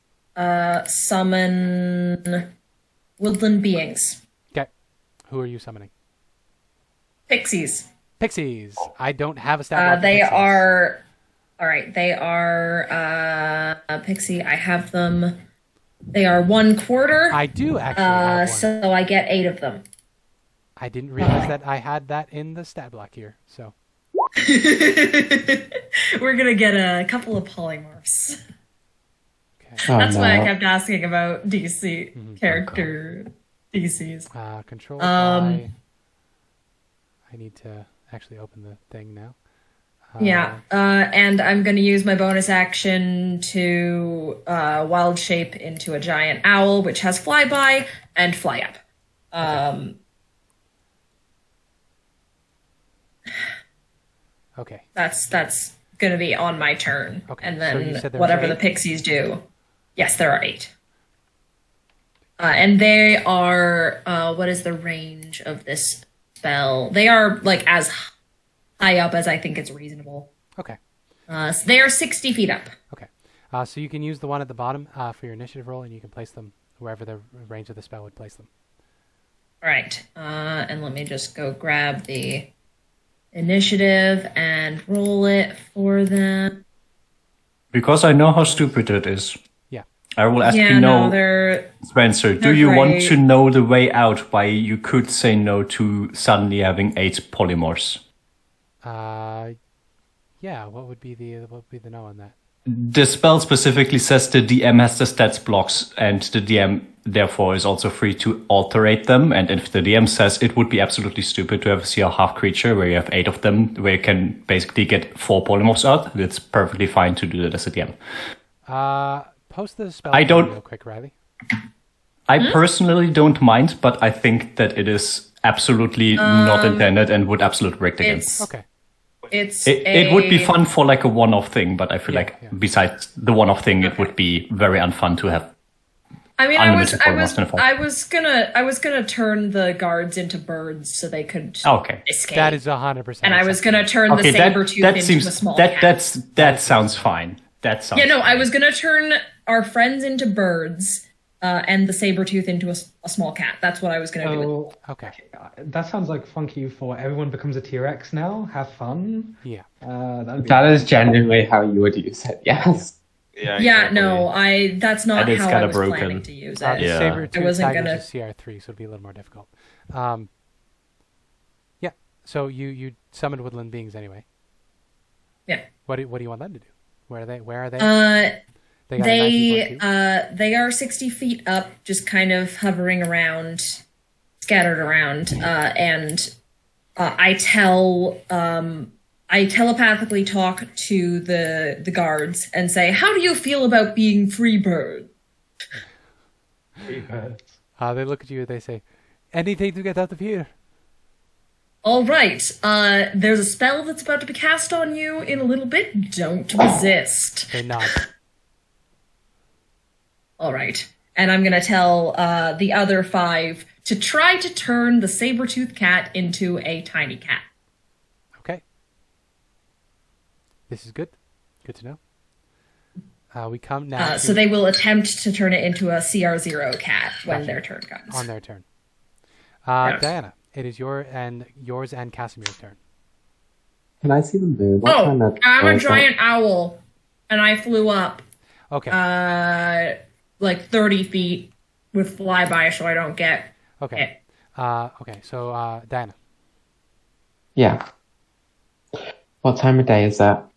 summon woodland beings. Okay. Who are you summoning? Pixies. Pixies. I don't have a stat. They are... Alright, they are pixie. I have them. They are 1/4. I do actually have one. So I get 8 of them. I didn't realize that I had that in the stat block here, so... We're gonna get a couple of polymorphs. Okay. That's why I kept asking about DC character DCs. Control I need to actually open the thing now. And I'm gonna use my bonus action to wild shape into a giant owl, which has flyby and fly up. Okay. That's gonna be on my turn. Okay. And then So whatever the pixies do. Yes, there are 8. And they are what is the range of this spell? They are as high up as I think it's reasonable. Okay. So they are 60 feet up. Okay. So you can use the one at the bottom for your initiative roll, and you can place them wherever the range of the spell would place them. All right. And let me just go grab the initiative and roll it for them. Because I know how stupid it is. Yeah. I will ask Spencer, do you want to know the way out why you could say no to suddenly having 8 polymorphs? Yeah. What would be the no on that? The spell specifically says the DM has the stats blocks, and the DM therefore is also free to alterate them. And if the DM says it would be absolutely stupid to have a CR half creature where you have 8 of them, where you can basically get 4 polymorphs out, it's perfectly fine to do that as a DM. Post the spell real quick, Riley. I personally don't mind, but I think that it is absolutely not intended and would absolutely break the game. Okay. It would be fun for a one-off thing, but I feel besides the one-off thing, it would be very unfun to have. I mean, I was gonna turn the guards into birds so they could escape. That is 100%. And I was gonna turn the saber tooth into a small cat. That sounds fine. That sounds. I was gonna turn our friends into birds, and the saber-tooth into a small cat. That's what I was going to do. Okay. That sounds like Funky for everyone becomes a T-Rex now. Have fun. Yeah. That is genuinely how you would use it. Yes. Yeah, Yeah, exactly. no, that's not And it's how I kinda was broken. planning to use The it. Yeah. saber-tooth I wasn't tigers gonna- is CR3, so it'd be a little more difficult. Yeah. So you summoned woodland beings anyway. Yeah. What do you want them to do? Where are they? They got a 19.2? They are 60 feet up, just kind of hovering around, scattered around, and I telepathically talk to the guards and say, "How do you feel about being free bird?" They look at you and they say, "Anything to get out of here." All right, there's a spell that's about to be cast on you in a little bit. Don't resist. They nod. All right. And I'm going to tell the other 5 to try to turn the saber-toothed cat into a tiny cat. Okay. This is good. Good to know. We come now. So they will attempt to turn it into a CR0 cat when their turn comes. On their turn. Yeah. Diana, it is yours and Casimir's turn. Can I see them move? What kind of I'm a is that? giant owl, and I flew up Okay. like 30 feet with flyby, so I don't get Okay. it. Okay. So Diana. Yeah. What time of day is that?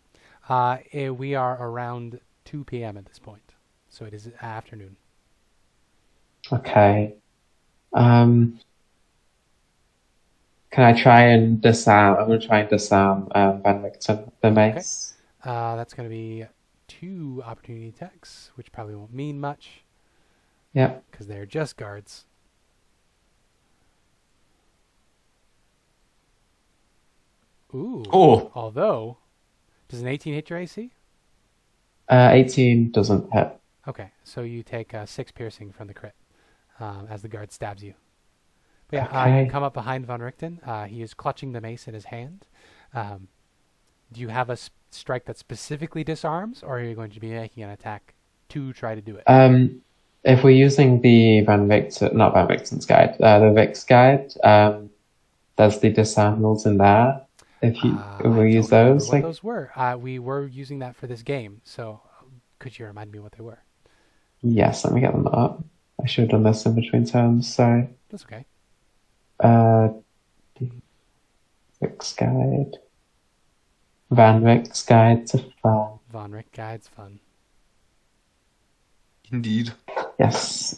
We are around 2 p.m. at this point, so it is afternoon. Okay. Can I try and disarm? I'm going to try and disarm Van Victor, the mace. That's going to be 2 opportunity attacks, which probably won't mean much Yeah. because they're just guards. Ooh. Oh. Although, does an 18 hit your AC? 18 doesn't hit. Okay, so you take 6 piercing from the crit as the guard stabs you. But yeah, Okay. you come up behind Von Richten. He is clutching the mace in his hand. Do you have a strike that specifically disarms, or are you going to be making an attack to try to do it? If we're using the not Van Victor's guide, the Vic's guide, there's the disarm rules in there. If we use those, What those were? We were using that for this game, so could you remind me what they were? Yes, let me get them up. I should have done this in between terms. Sorry. That's okay. Vic's guide. Van Vic's guide to fun. Von Rick guide's fun. Indeed. Yes.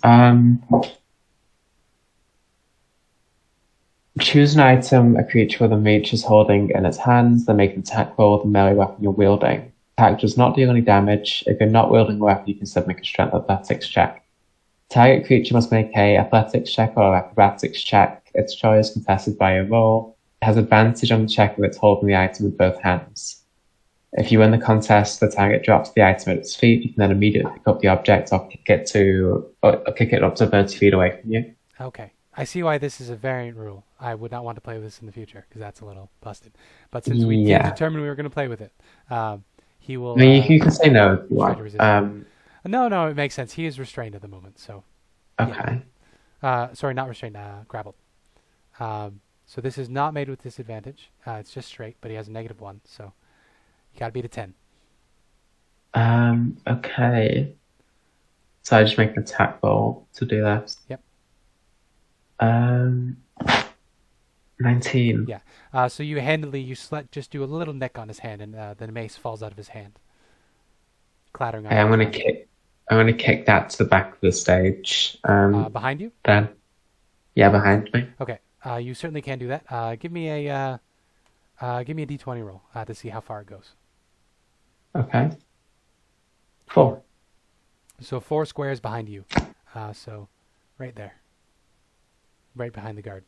Choose an item a creature within reach is holding in its hands, then make an attack roll with the melee weapon you're wielding. Attack does not deal any damage. If you're not wielding a weapon, you can instead make a strength athletics check. Target creature must make a athletics check or acrobatics check. Its choice contested by a roll. It has advantage on the check if it's holding the item with both hands. If you win the contest, the target drops the item at its feet. You can then immediately pick up the object or kick it up to 30 feet away from you. Okay. I see why this is a variant rule. I would not want to play with this in the future because that's a little busted. But since we did determine we were going to play with it, he will. I mean, you can say no if you try to want. resist. No, it makes sense. He is restrained at the moment, so. Okay. Sorry, not restrained. Grappled. So this is not made with disadvantage. It's just straight, but he has a -1, so you got to beat a 10. Okay. So I just make an attack roll to do that. Yep. 19. Yeah. So you handily just do a little nick on his hand, and the mace falls out of his hand, clattering. Okay, I'm gonna kick that to the back of the stage. Behind you. Then, yeah, behind me. Okay. You certainly can do that. Give me a d20 roll to see how far it goes. Okay. 4. So 4 squares behind you. So right there. Right behind the guard.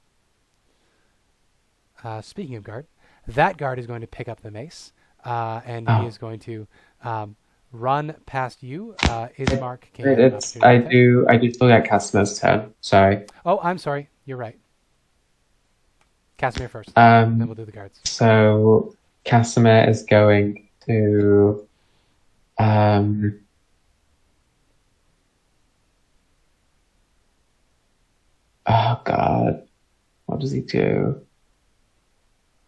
Speaking of guard, that guard is going to pick up the mace, and he is going to run past you. Ismark can Wait, get an opportunity I do still get Casimir's turn. Sorry. Oh, I'm sorry. You're right. Casimir first. Then we'll do the guards. So Casimir is going to God. What does he do?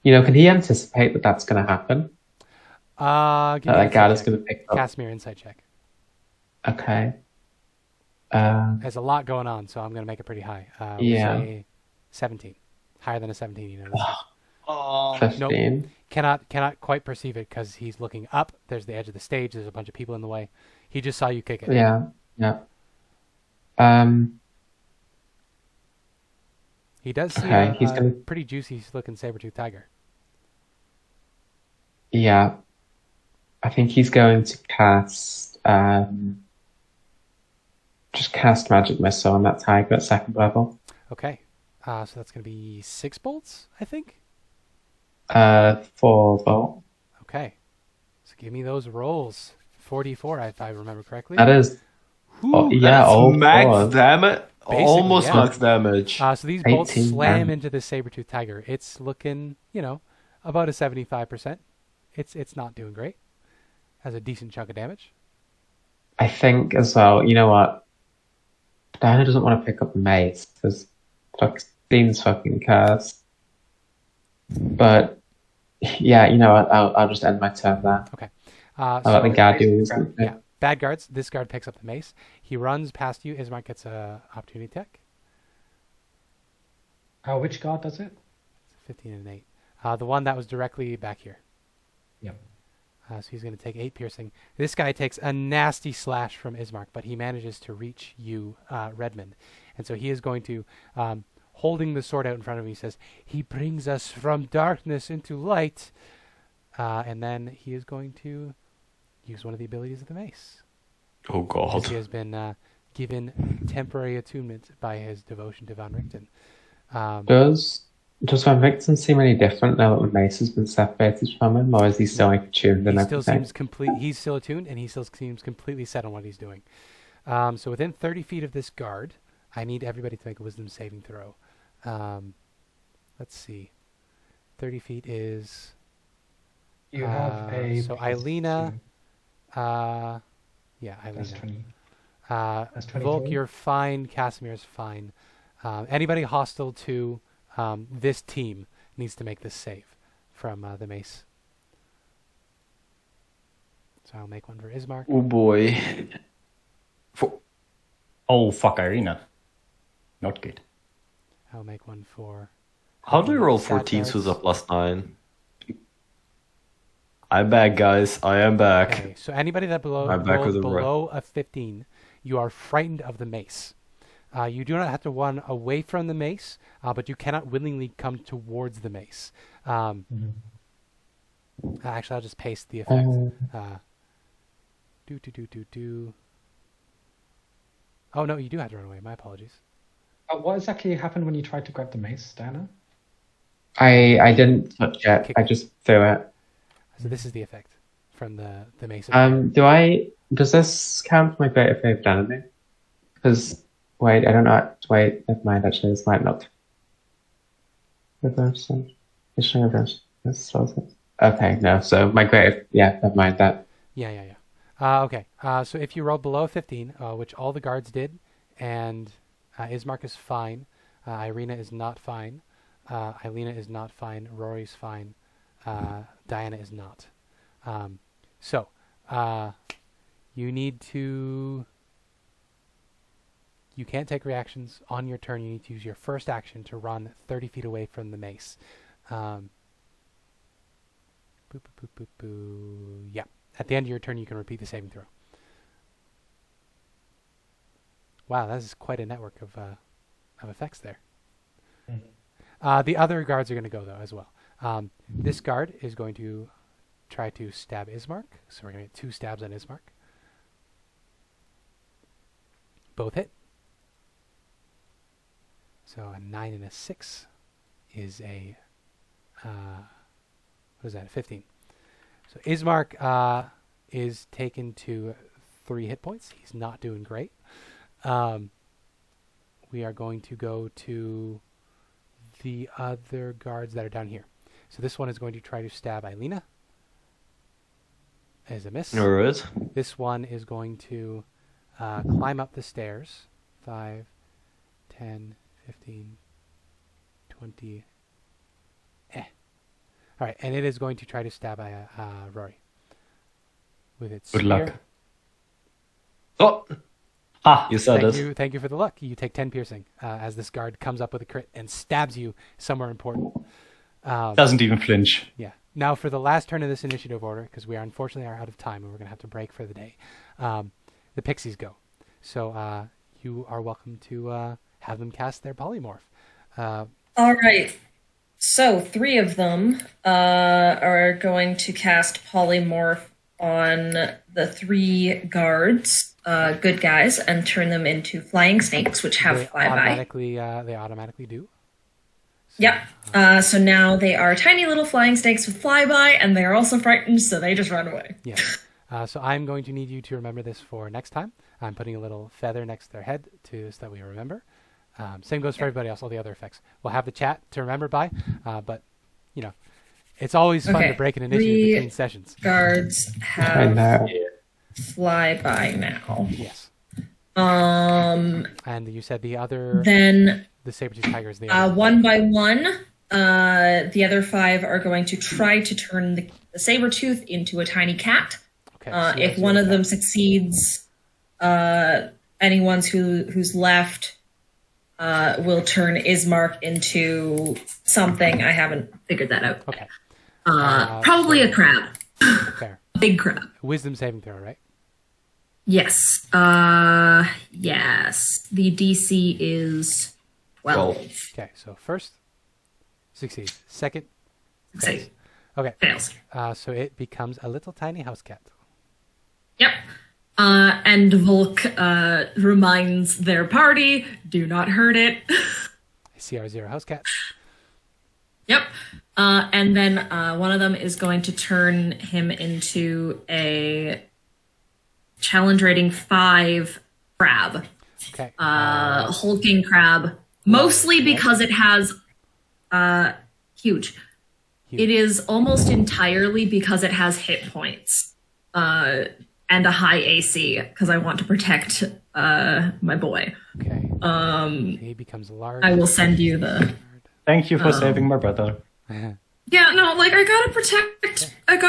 You know, can he anticipate that that's going to happen? Give me That guard is going to pick up. Casimir insight check. Okay. There's a lot going on, so I'm going to make it pretty high. We'll say 17. Higher than a 17, you know. This guy. 15. Nope. Cannot quite perceive it because he's looking up. There's the edge of the stage. There's a bunch of people in the way. He just saw you kick it. Yeah. He does see he's a pretty juicy looking saber-toothed tiger. Yeah. I think he's going to cast just cast magic missile on that tiger at 2nd level. Okay. So that's going to be 6 bolts, I think? 4 bolt. Okay. So give me those rolls. 44, if I remember correctly. That is... all max damage. Basically, Almost max damage. So these bolts 18 slam damage. into the saber-toothed tiger. It's looking, about a 75%. It's not doing great. Has a decent chunk of damage. I think as well, you know what? Diana doesn't want to pick up the mace because Dean's fucking cursed. But yeah, you know what? I'll just end my turn there. Okay. I'll let the guard do his thing. Yeah. Bad guards. This guard picks up the mace. He runs past you. Ismark gets a opportunity attack. Which guard does it? 15 and 8. The one that was directly back here. Yep. So he's going to take 8 piercing. This guy takes a nasty slash from Ismark, but he manages to reach you, Redmond. And so he is going to, holding the sword out in front of him, he says, "He brings us from darkness into light." And then he is going to use one of the abilities of the mace. Oh, God. He has been given temporary attunement by his devotion to Van Richten. Does Van Richten seem any different now that the mace has been separated from him, or is he still attuned and everything? He's still attuned, and he still seems completely set on what he's doing. So within 30 feet of this guard, I need everybody to make a wisdom saving throw. Let's see. 30 feet is... You have a... So Ireena... Ireena. That's 20. That's 20. Volk, you're fine. Casimir's fine. Anybody hostile to this team needs to make this save from the mace. So I'll make one for Ismark. Oh, boy. Oh, fuck, Ireena. Not good. I'll make one for... How do you roll 14s with a +9? I'm back, guys. I am back. Okay, so anybody that rolls below a 15, you are frightened of the mace. You do not have to run away from the mace, but you cannot willingly come towards the mace. Actually, I'll just paste the effect. Oh, no, you do have to run away. My apologies. What exactly happened when you tried to grab the mace, Diana? I didn't touch it. I just threw it. So this is the effect from the mace. Does this count my greater favorite enemy? Because wait, I don't know. Wait, never mind. Actually, this might not. Reverse. Okay, no. So my greater, never mind that. Yeah. Okay. So if you roll below 15, which all the guards did, and Ismark is fine, Ireena is not fine, Ilena is not fine, Rory's fine, Diana is not. You need to... You can't take reactions on your turn. You need to use your first action to run 30 feet away from the mace. Yeah. At the end of your turn, you can repeat the saving throw. Wow, that is quite a network of effects there. Mm-hmm. The other guards are going to go, though, as well. This guard is going to try to stab Ismark. So we're going to get 2 stabs on Ismark. Both hit. So a 9 and a 6 is a... what is that? A 15. So Ismark is taken to 3 hit points. He's not doing great. We are going to go to the other guards that are down here. So this one is going to try to stab Ireena. As a miss. All right. This one is going to climb up the stairs. 5, 10, 15, 20. All right, and it is going to try to stab Rory with its Good spear. luck. Oh, Ah, you said Thank it. you, thank you for the luck. You take 10 piercing as this guard comes up with a crit and stabs you somewhere important. doesn't even flinch. Yeah. Now for the last turn of this initiative order, because we are unfortunately out of time and we're going to have to break for the day, the pixies go. So you are welcome to have them cast their polymorph. All right. So 3 of them are going to cast polymorph on the 3 guards, good guys, and turn them into flying snakes, which have flyby. They automatically do. Yep. So now they are tiny little flying snakes with flyby, and they are also frightened, so they just run away. Yeah. So I'm going to need you to remember this for next time. I'm putting a little feather next to their head so that we remember. Same goes for everybody else, all the other effects. We'll have the chat to remember by, but, you know, it's always fun to break an initiative between sessions. Guards have flyby now. Yes. And you said the other... Then... The saber-tooth tiger is the other. One by one, the other 5 are going to try to turn the saber-tooth into a tiny cat. Okay, so if one of them succeeds, anyone who's left will turn Ismark into something. I haven't figured that out. Okay. Probably a crab. Fair. Big crab. Wisdom saving throw, right? Yes. Yes. The DC is 12. Okay, so first, succeed. Second, fails. Okay. Fails. So it becomes a little tiny house cat. Yep. And Volk reminds their party, do not hurt it. CR0 house cat. Yep. And then one of them is going to turn him into a challenge rating 5 crab. Okay. Hulking crab. Mostly because it has huge. It is almost entirely because it has hit points. And a high AC, because I want to protect my boy. Okay. He becomes large. I will send you the... Thank you for saving my brother. Yeah, no, like I gotta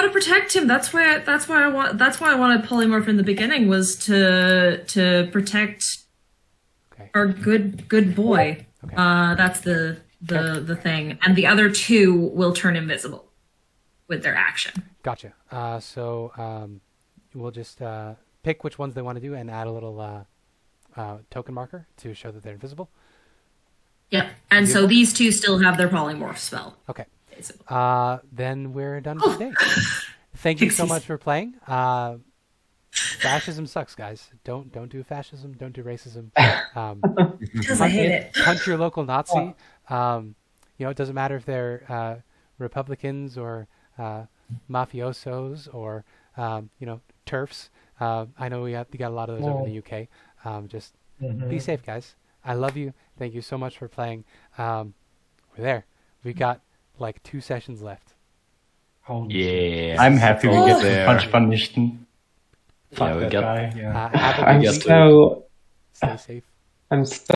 protect him. That's why I wanted polymorph in the beginning, was to protect our good boy. Okay. That's the thing. And the other 2 will turn invisible with their action. Gotcha. So we'll just pick which ones they want to do and add a little token marker to show that they're invisible. Yeah, and so these 2 still have their polymorph spell. Okay. Then we're done for today. Thank you so much for playing. Fascism sucks, guys. Don't do fascism. Don't do racism. Because I hate it. Punch your local Nazi. It doesn't matter if they're Republicans or mafiosos or TERFs. I know we got a lot of those over in the UK. Just be safe, guys. I love you. Thank you so much for playing. We're there. We got like 2 sessions left. Yeah. I'm happy we get there. punch vernichten. Yeah, we That got. guy, yeah. Have a I'm good week. so Stay safe. I'm so